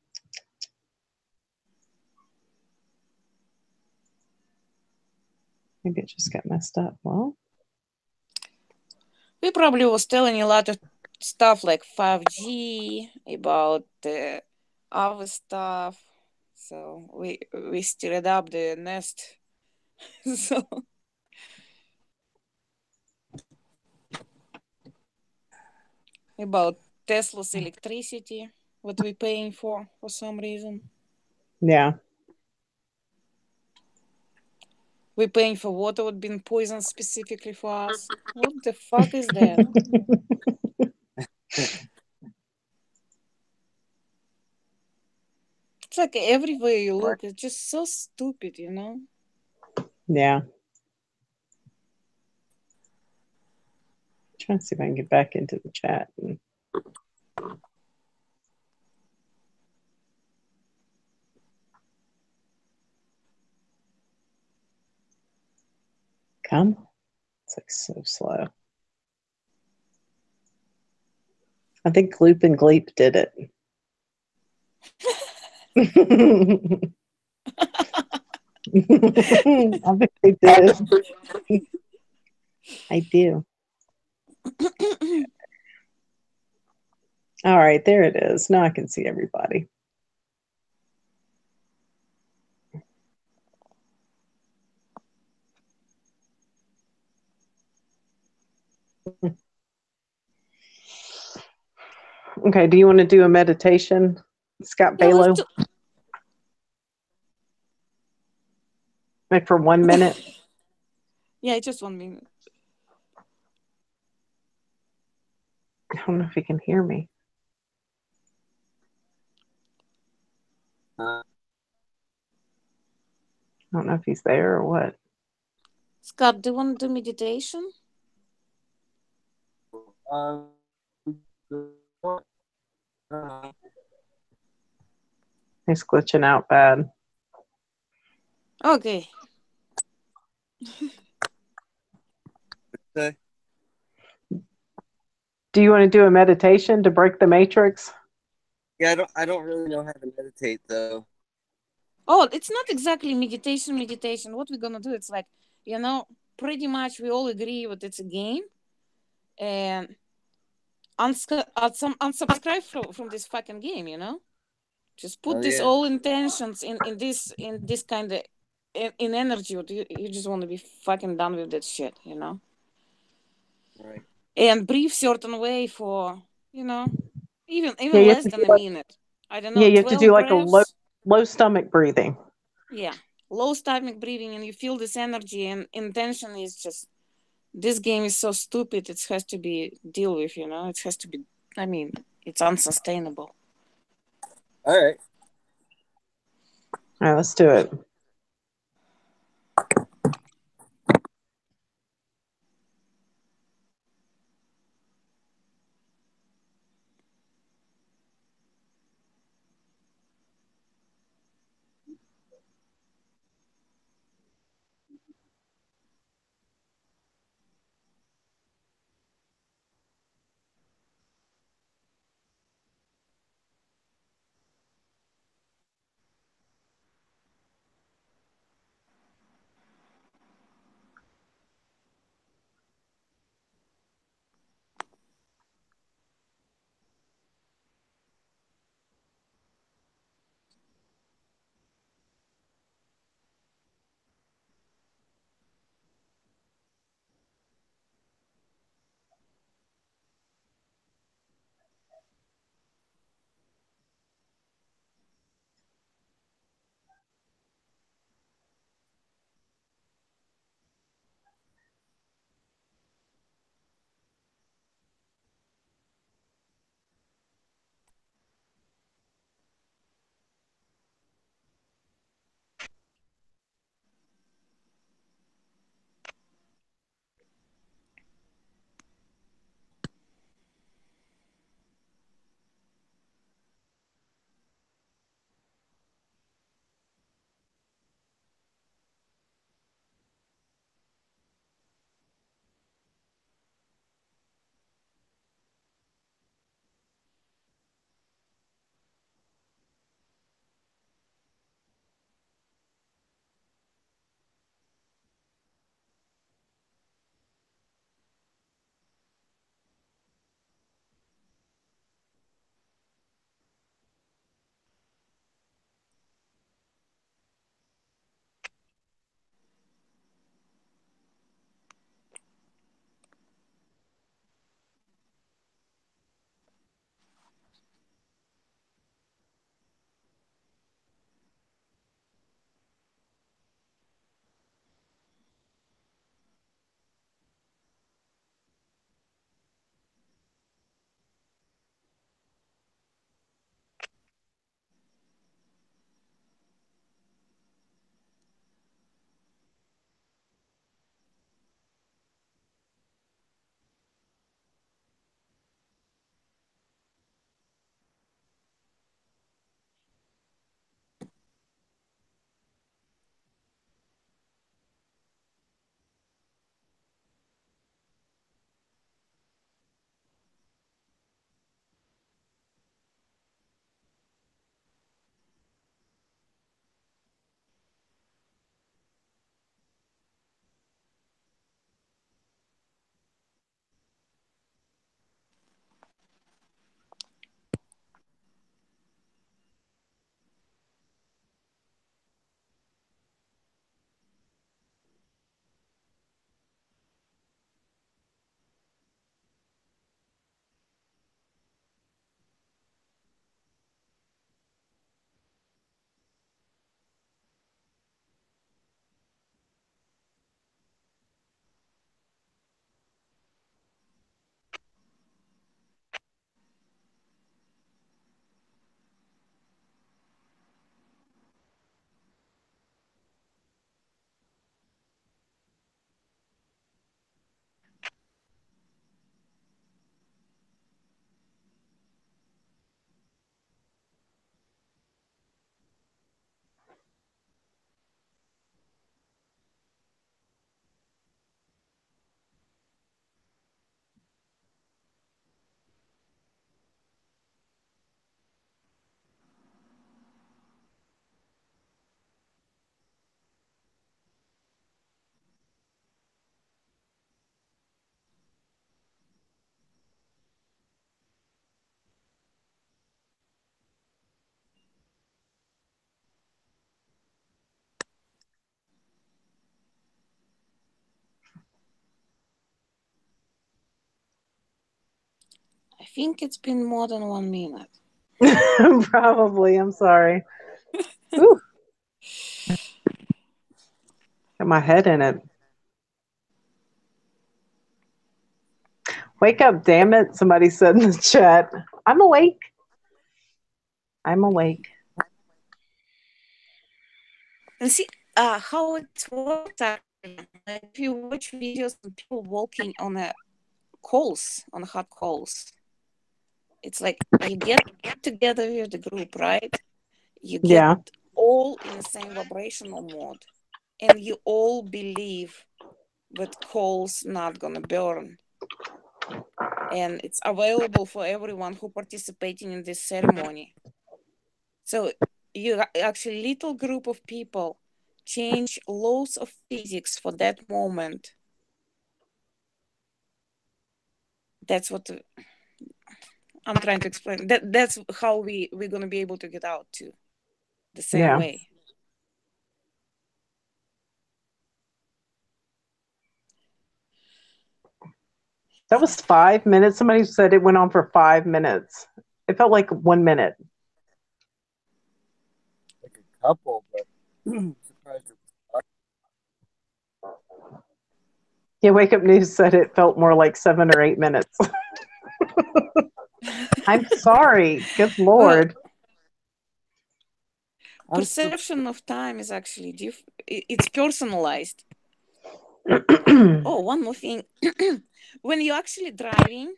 Maybe it just got messed up. Well, We probably was telling a lot of stuff like 5G, about the other stuff. So we stirred up the nest. So about Tesla's electricity, what we're paying for some reason. yeah. We're paying for water what been poisoned specifically for us. What the fuck is that? It's like everywhere you look, it's just so stupid, you know? Yeah. Trying to see if I can get back into the chat. Come. It's like so slow. I think Gloop and Gleep did it. I think they did. I do. All right, there it is. Now I can see everybody. Okay, do you want to do a meditation, Scott Yeah, let's Balo? do. Like for 1 minute? Yeah, just 1 minute. I don't know if he can hear me. Uh, I don't know if he's there or what. Scott, do you want to do meditation? um, He's glitching out bad. Okay. okay. Do you want to do a meditation to break the matrix? Yeah, I don't really know how to meditate though. Oh, it's not exactly meditation. What we're gonna do? It's like, pretty much we all agree that it's a game, and unsubscribe from this fucking game. Just put Oh, this yeah. all intentions in this kind of in energy. You just want to be fucking done with that shit. Right. And breathe certain way for even Yeah, you have less to than do a like, minute. I don't yeah, know, you have to 12 do like a breaths. low stomach breathing. Yeah, low stomach breathing, and you feel this energy, and intention is just, this game is so stupid, it has to be deal with, it has to be, I mean, it's unsustainable. All right. All right, let's do it. think it's been more than 1 minute. Probably. I'm sorry. Ooh. Got my head in it. Wake up, damn it. Somebody said in the chat. I'm awake. I'm awake. And see how it works actually. If you watch videos of people walking on hot coals, it's like you get together with the group, right? You get all in the same vibrational mode, and you all believe that coals not gonna burn, and it's available for everyone who participating in this ceremony. So you actually little group of people change laws of physics for that moment. That's what I'm trying to explain. That's how we're gonna be able to get out too, the same way. That was 5 minutes. Somebody said it went on for 5 minutes. It felt like 1 minute. Like a couple, but surprised it was. Yeah, Wake Up News said it felt more like 7 or 8 minutes. I'm sorry. Good Lord. Well, perception of time is actually it's personalized. Oh, one more thing. When you're actually driving,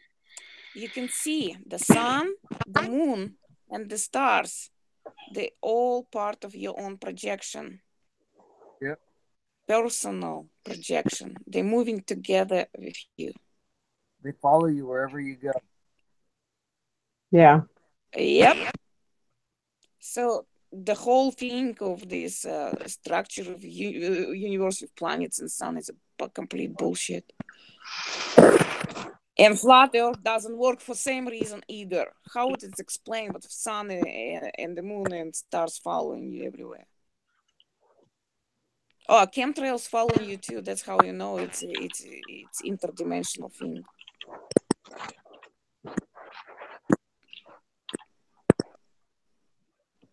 you can see the sun, the moon, and the stars. They're all part of your own projection. Yep. Personal projection. They're moving together with you. They follow you wherever you go. Yeah. Yep. So the whole thing of this structure of universe with planets and sun is a complete bullshit. And flat Earth doesn't work for same reason either. How would it explain what the sun and the moon and stars following you everywhere? Oh, chemtrails following you too. That's how you know it's interdimensional thing.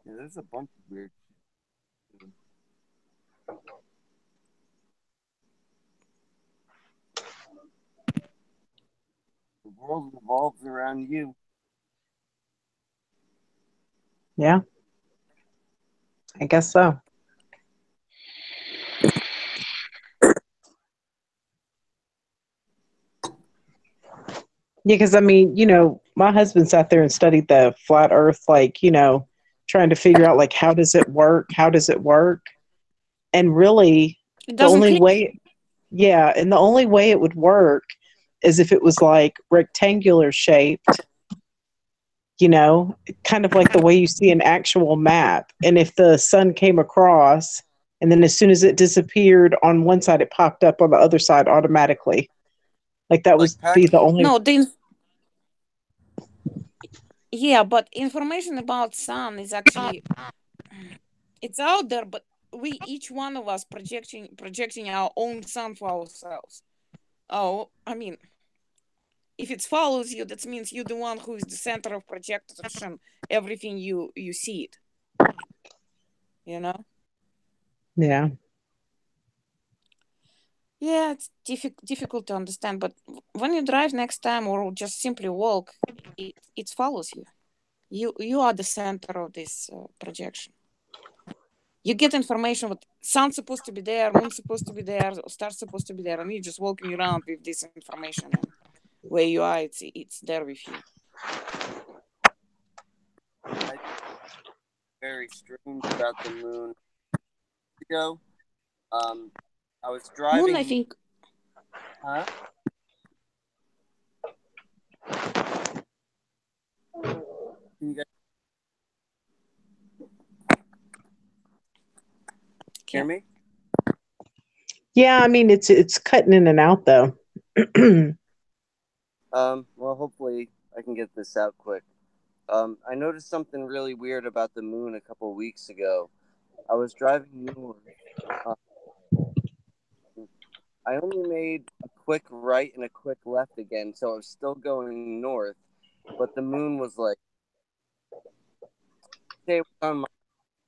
Yeah, there's a bunch of weird shit. The world revolves around you. Yeah. I guess so. Yeah, because I mean, my husband sat there and studied the flat earth, like, trying to figure out, like, how does it work? How does it work? And really, the only way, and the only way it would work is if it was like rectangular shaped, kind of like the way you see an actual map. And if the sun came across, and then as soon as it disappeared on one side, it popped up on the other side automatically. Like that would be the only. No, yeah, but information about sun is actually it's out there, but we each one of us projecting our own sun for ourselves. Oh, I mean, if it follows you, that means you're the one who is the center of projection. Everything you see it. Yeah. Yeah, it's difficult to understand, but when you drive next time or just simply walk, it follows you. You are the center of this projection. You get information what sun's supposed to be there, moon's supposed to be there, star's supposed to be there, and you're just walking around with this information, and where you are, it's there with you. Very strange about the moon. I was driving. Moon, I think. Huh? Can you guys hear me? Yeah, I mean it's cutting in and out though. Well, hopefully I can get this out quick. I noticed something really weird about the moon a couple of weeks ago. I was driving north. I only made a quick right and a quick left again, so I was still going north. but the moon was like, it was on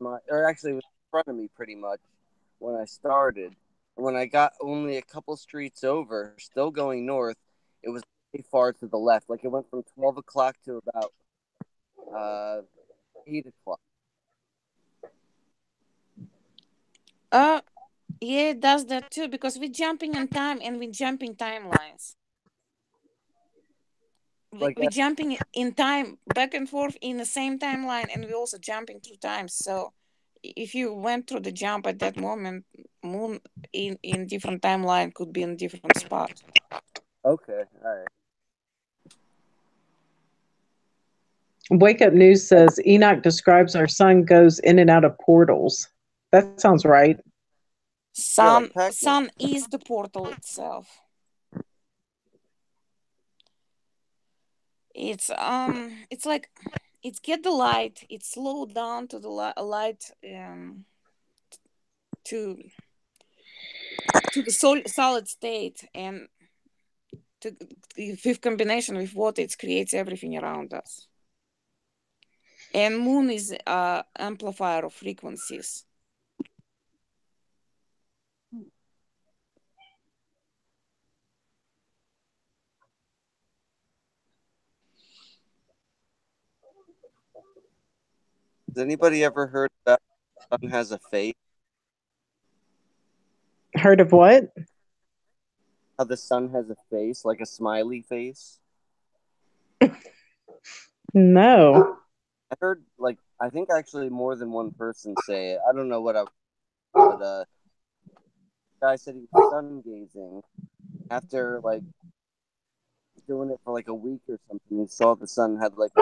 my, or actually, it was in front of me pretty much when I started. When I got only a couple streets over, still going north, it was pretty far to the left. Like it went from 12 o'clock to about 8 o'clock. Yeah, it does that too because we're jumping in time and we're jumping timelines. We're jumping in time back and forth in the same timeline, and we're also jumping through time. So if you went through the jump at that moment, moon in different timeline could be in different spot. Okay, all right. Wake Up News says Enoch describes our sun goes in and out of portals. That sounds right. Sun is the portal itself. It's like it's get the light, it's slow down to the light to the solid state, and to the fifth combination with water, it creates everything around us. And moon is amplifier of frequencies. Has anybody ever heard that the sun has a face? Heard of what? How the sun has a face, like a smiley face? No. I heard, like, I think actually more than one person say it. I don't know what but the guy said he was sun gazing. After, like, doing it for like a week or something, he saw the sun had like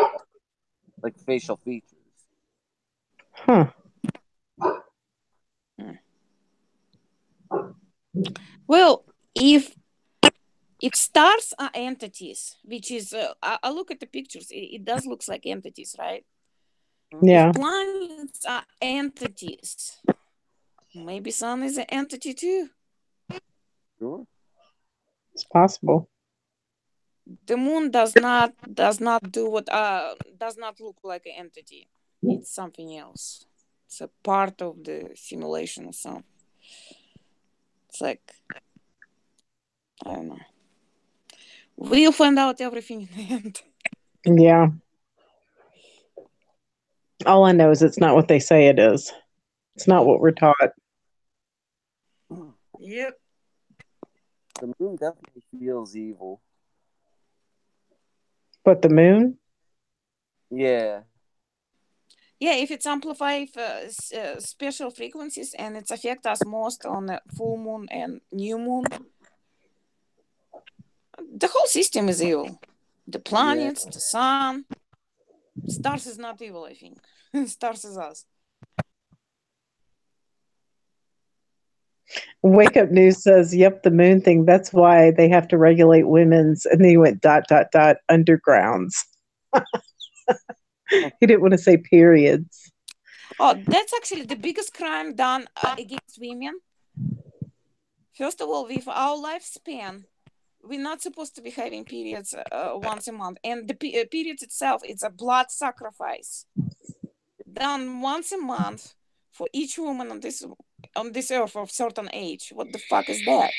facial features. Huh. Well, if stars are entities, which is I look at the pictures, it does look like entities, right? Yeah. If planets are entities, maybe sun is an entity too. Sure. It's possible. The moon does not do what does not look like an entity. It's something else. It's a part of the simulation or something. It's like, I don't know. We'll find out everything in the end. Yeah. All I know is it's not what they say it is. It's not what we're taught. Yep. The moon definitely feels evil. But the moon? Yeah. Yeah, if it's amplified special frequencies and it's affect us most on the full moon and new moon, the whole system is evil. The planets, the sun, stars is not evil, I think. Stars is us. Wake Up News says, yep, the moon thing. That's why they have to regulate women's. And then he went ... undergrounds. He didn't want to say periods. Oh, that's actually the biggest crime done against women. First of all, with our lifespan, we're not supposed to be having periods once a month. And the periods itself, it's a blood sacrifice done once a month for each woman on this earth of certain age. What the fuck is that?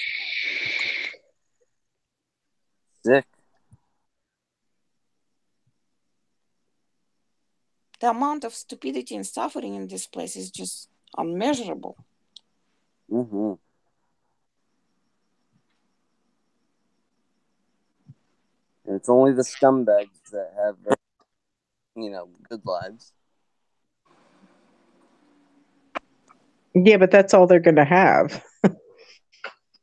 Sick. The amount of stupidity and suffering in this place is just unmeasurable. Mm-hmm. And it's only the scumbags that have, good lives. Yeah, but that's all they're going to have.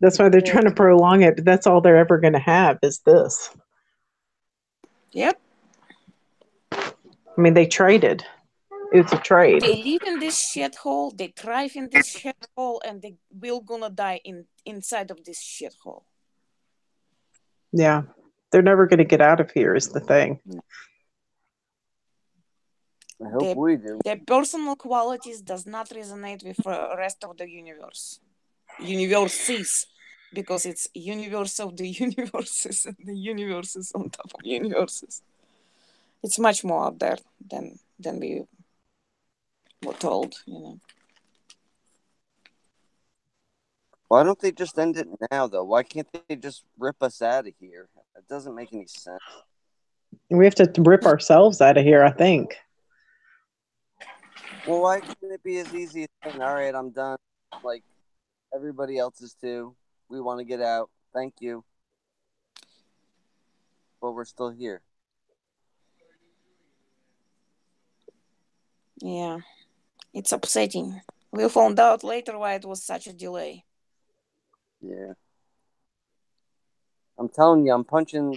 That's why they're trying to prolong it. But that's all they're ever going to have is this. Yep. I mean, they traded. It's a trade. They live in this shithole, they thrive in this shithole, and they will gonna die inside of this shithole. Yeah. They're never going to get out of here is the thing. I hope we do. Their personal qualities does not resonate with the rest of the universe. Universes. Because it's universe of the universes and the universes on top of universes. It's much more out there than we were told, you know. Why don't they just end it now, though? Why can't they just rip us out of here? It doesn't make any sense. We have to rip ourselves out of here, I think. Well, why can't it be as easy as saying, all right, I'm done, like everybody else is too. We want to get out. Thank you. But we're still here. Yeah, it's upsetting. We found out later why it was such a delay. Yeah. I'm telling you, I'm punching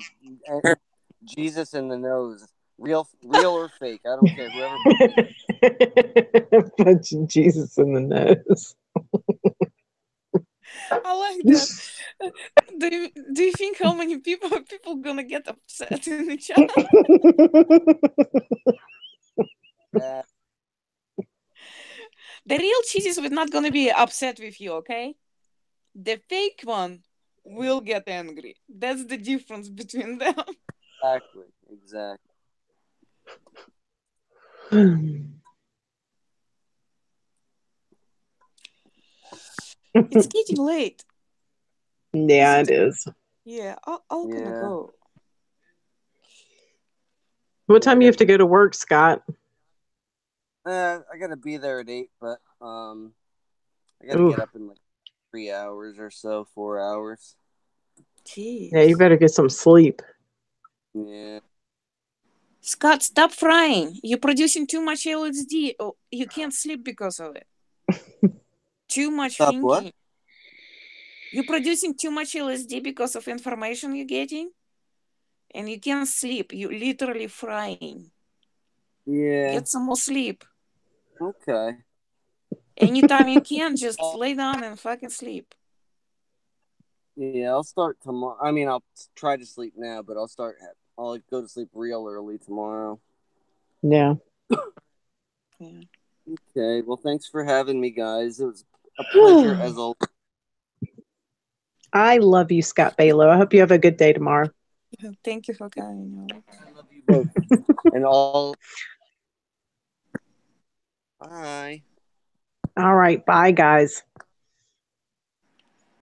Jesus in the nose. Real or fake. I don't care. Whoever. Punching Jesus in the nose. I like that. Do you think how many people gonna get upset in the chat? The real cheese is not gonna be upset with you, okay? The fake one will get angry. That's the difference between them. Exactly. It's getting late. Yeah, it is. Yeah, I'll gonna go. What time you have to go to work, Scott? I gotta be there at 8, but I gotta get up in like 3 hours or so, 4 hours. Jeez. Yeah, you better get some sleep. Yeah. Scott, stop frying. You're producing too much LSD. Oh, you can't sleep because of it. Too much Stop thinking. what? You're producing too much LSD because of information you're getting. And you can't sleep. You're literally frying. Yeah. Get some more sleep. Okay. Anytime you can, just lay down and fucking sleep. Yeah, I'll start tomorrow. I mean, I'll try to sleep now, but I'll go to sleep real early tomorrow. Yeah. Yeah. Okay. Well, thanks for having me, guys. It was a pleasure as always. I love you, Scott Balow. I hope you have a good day tomorrow. Thank you for coming. I love you both. And all. Bye. All right. Bye, guys.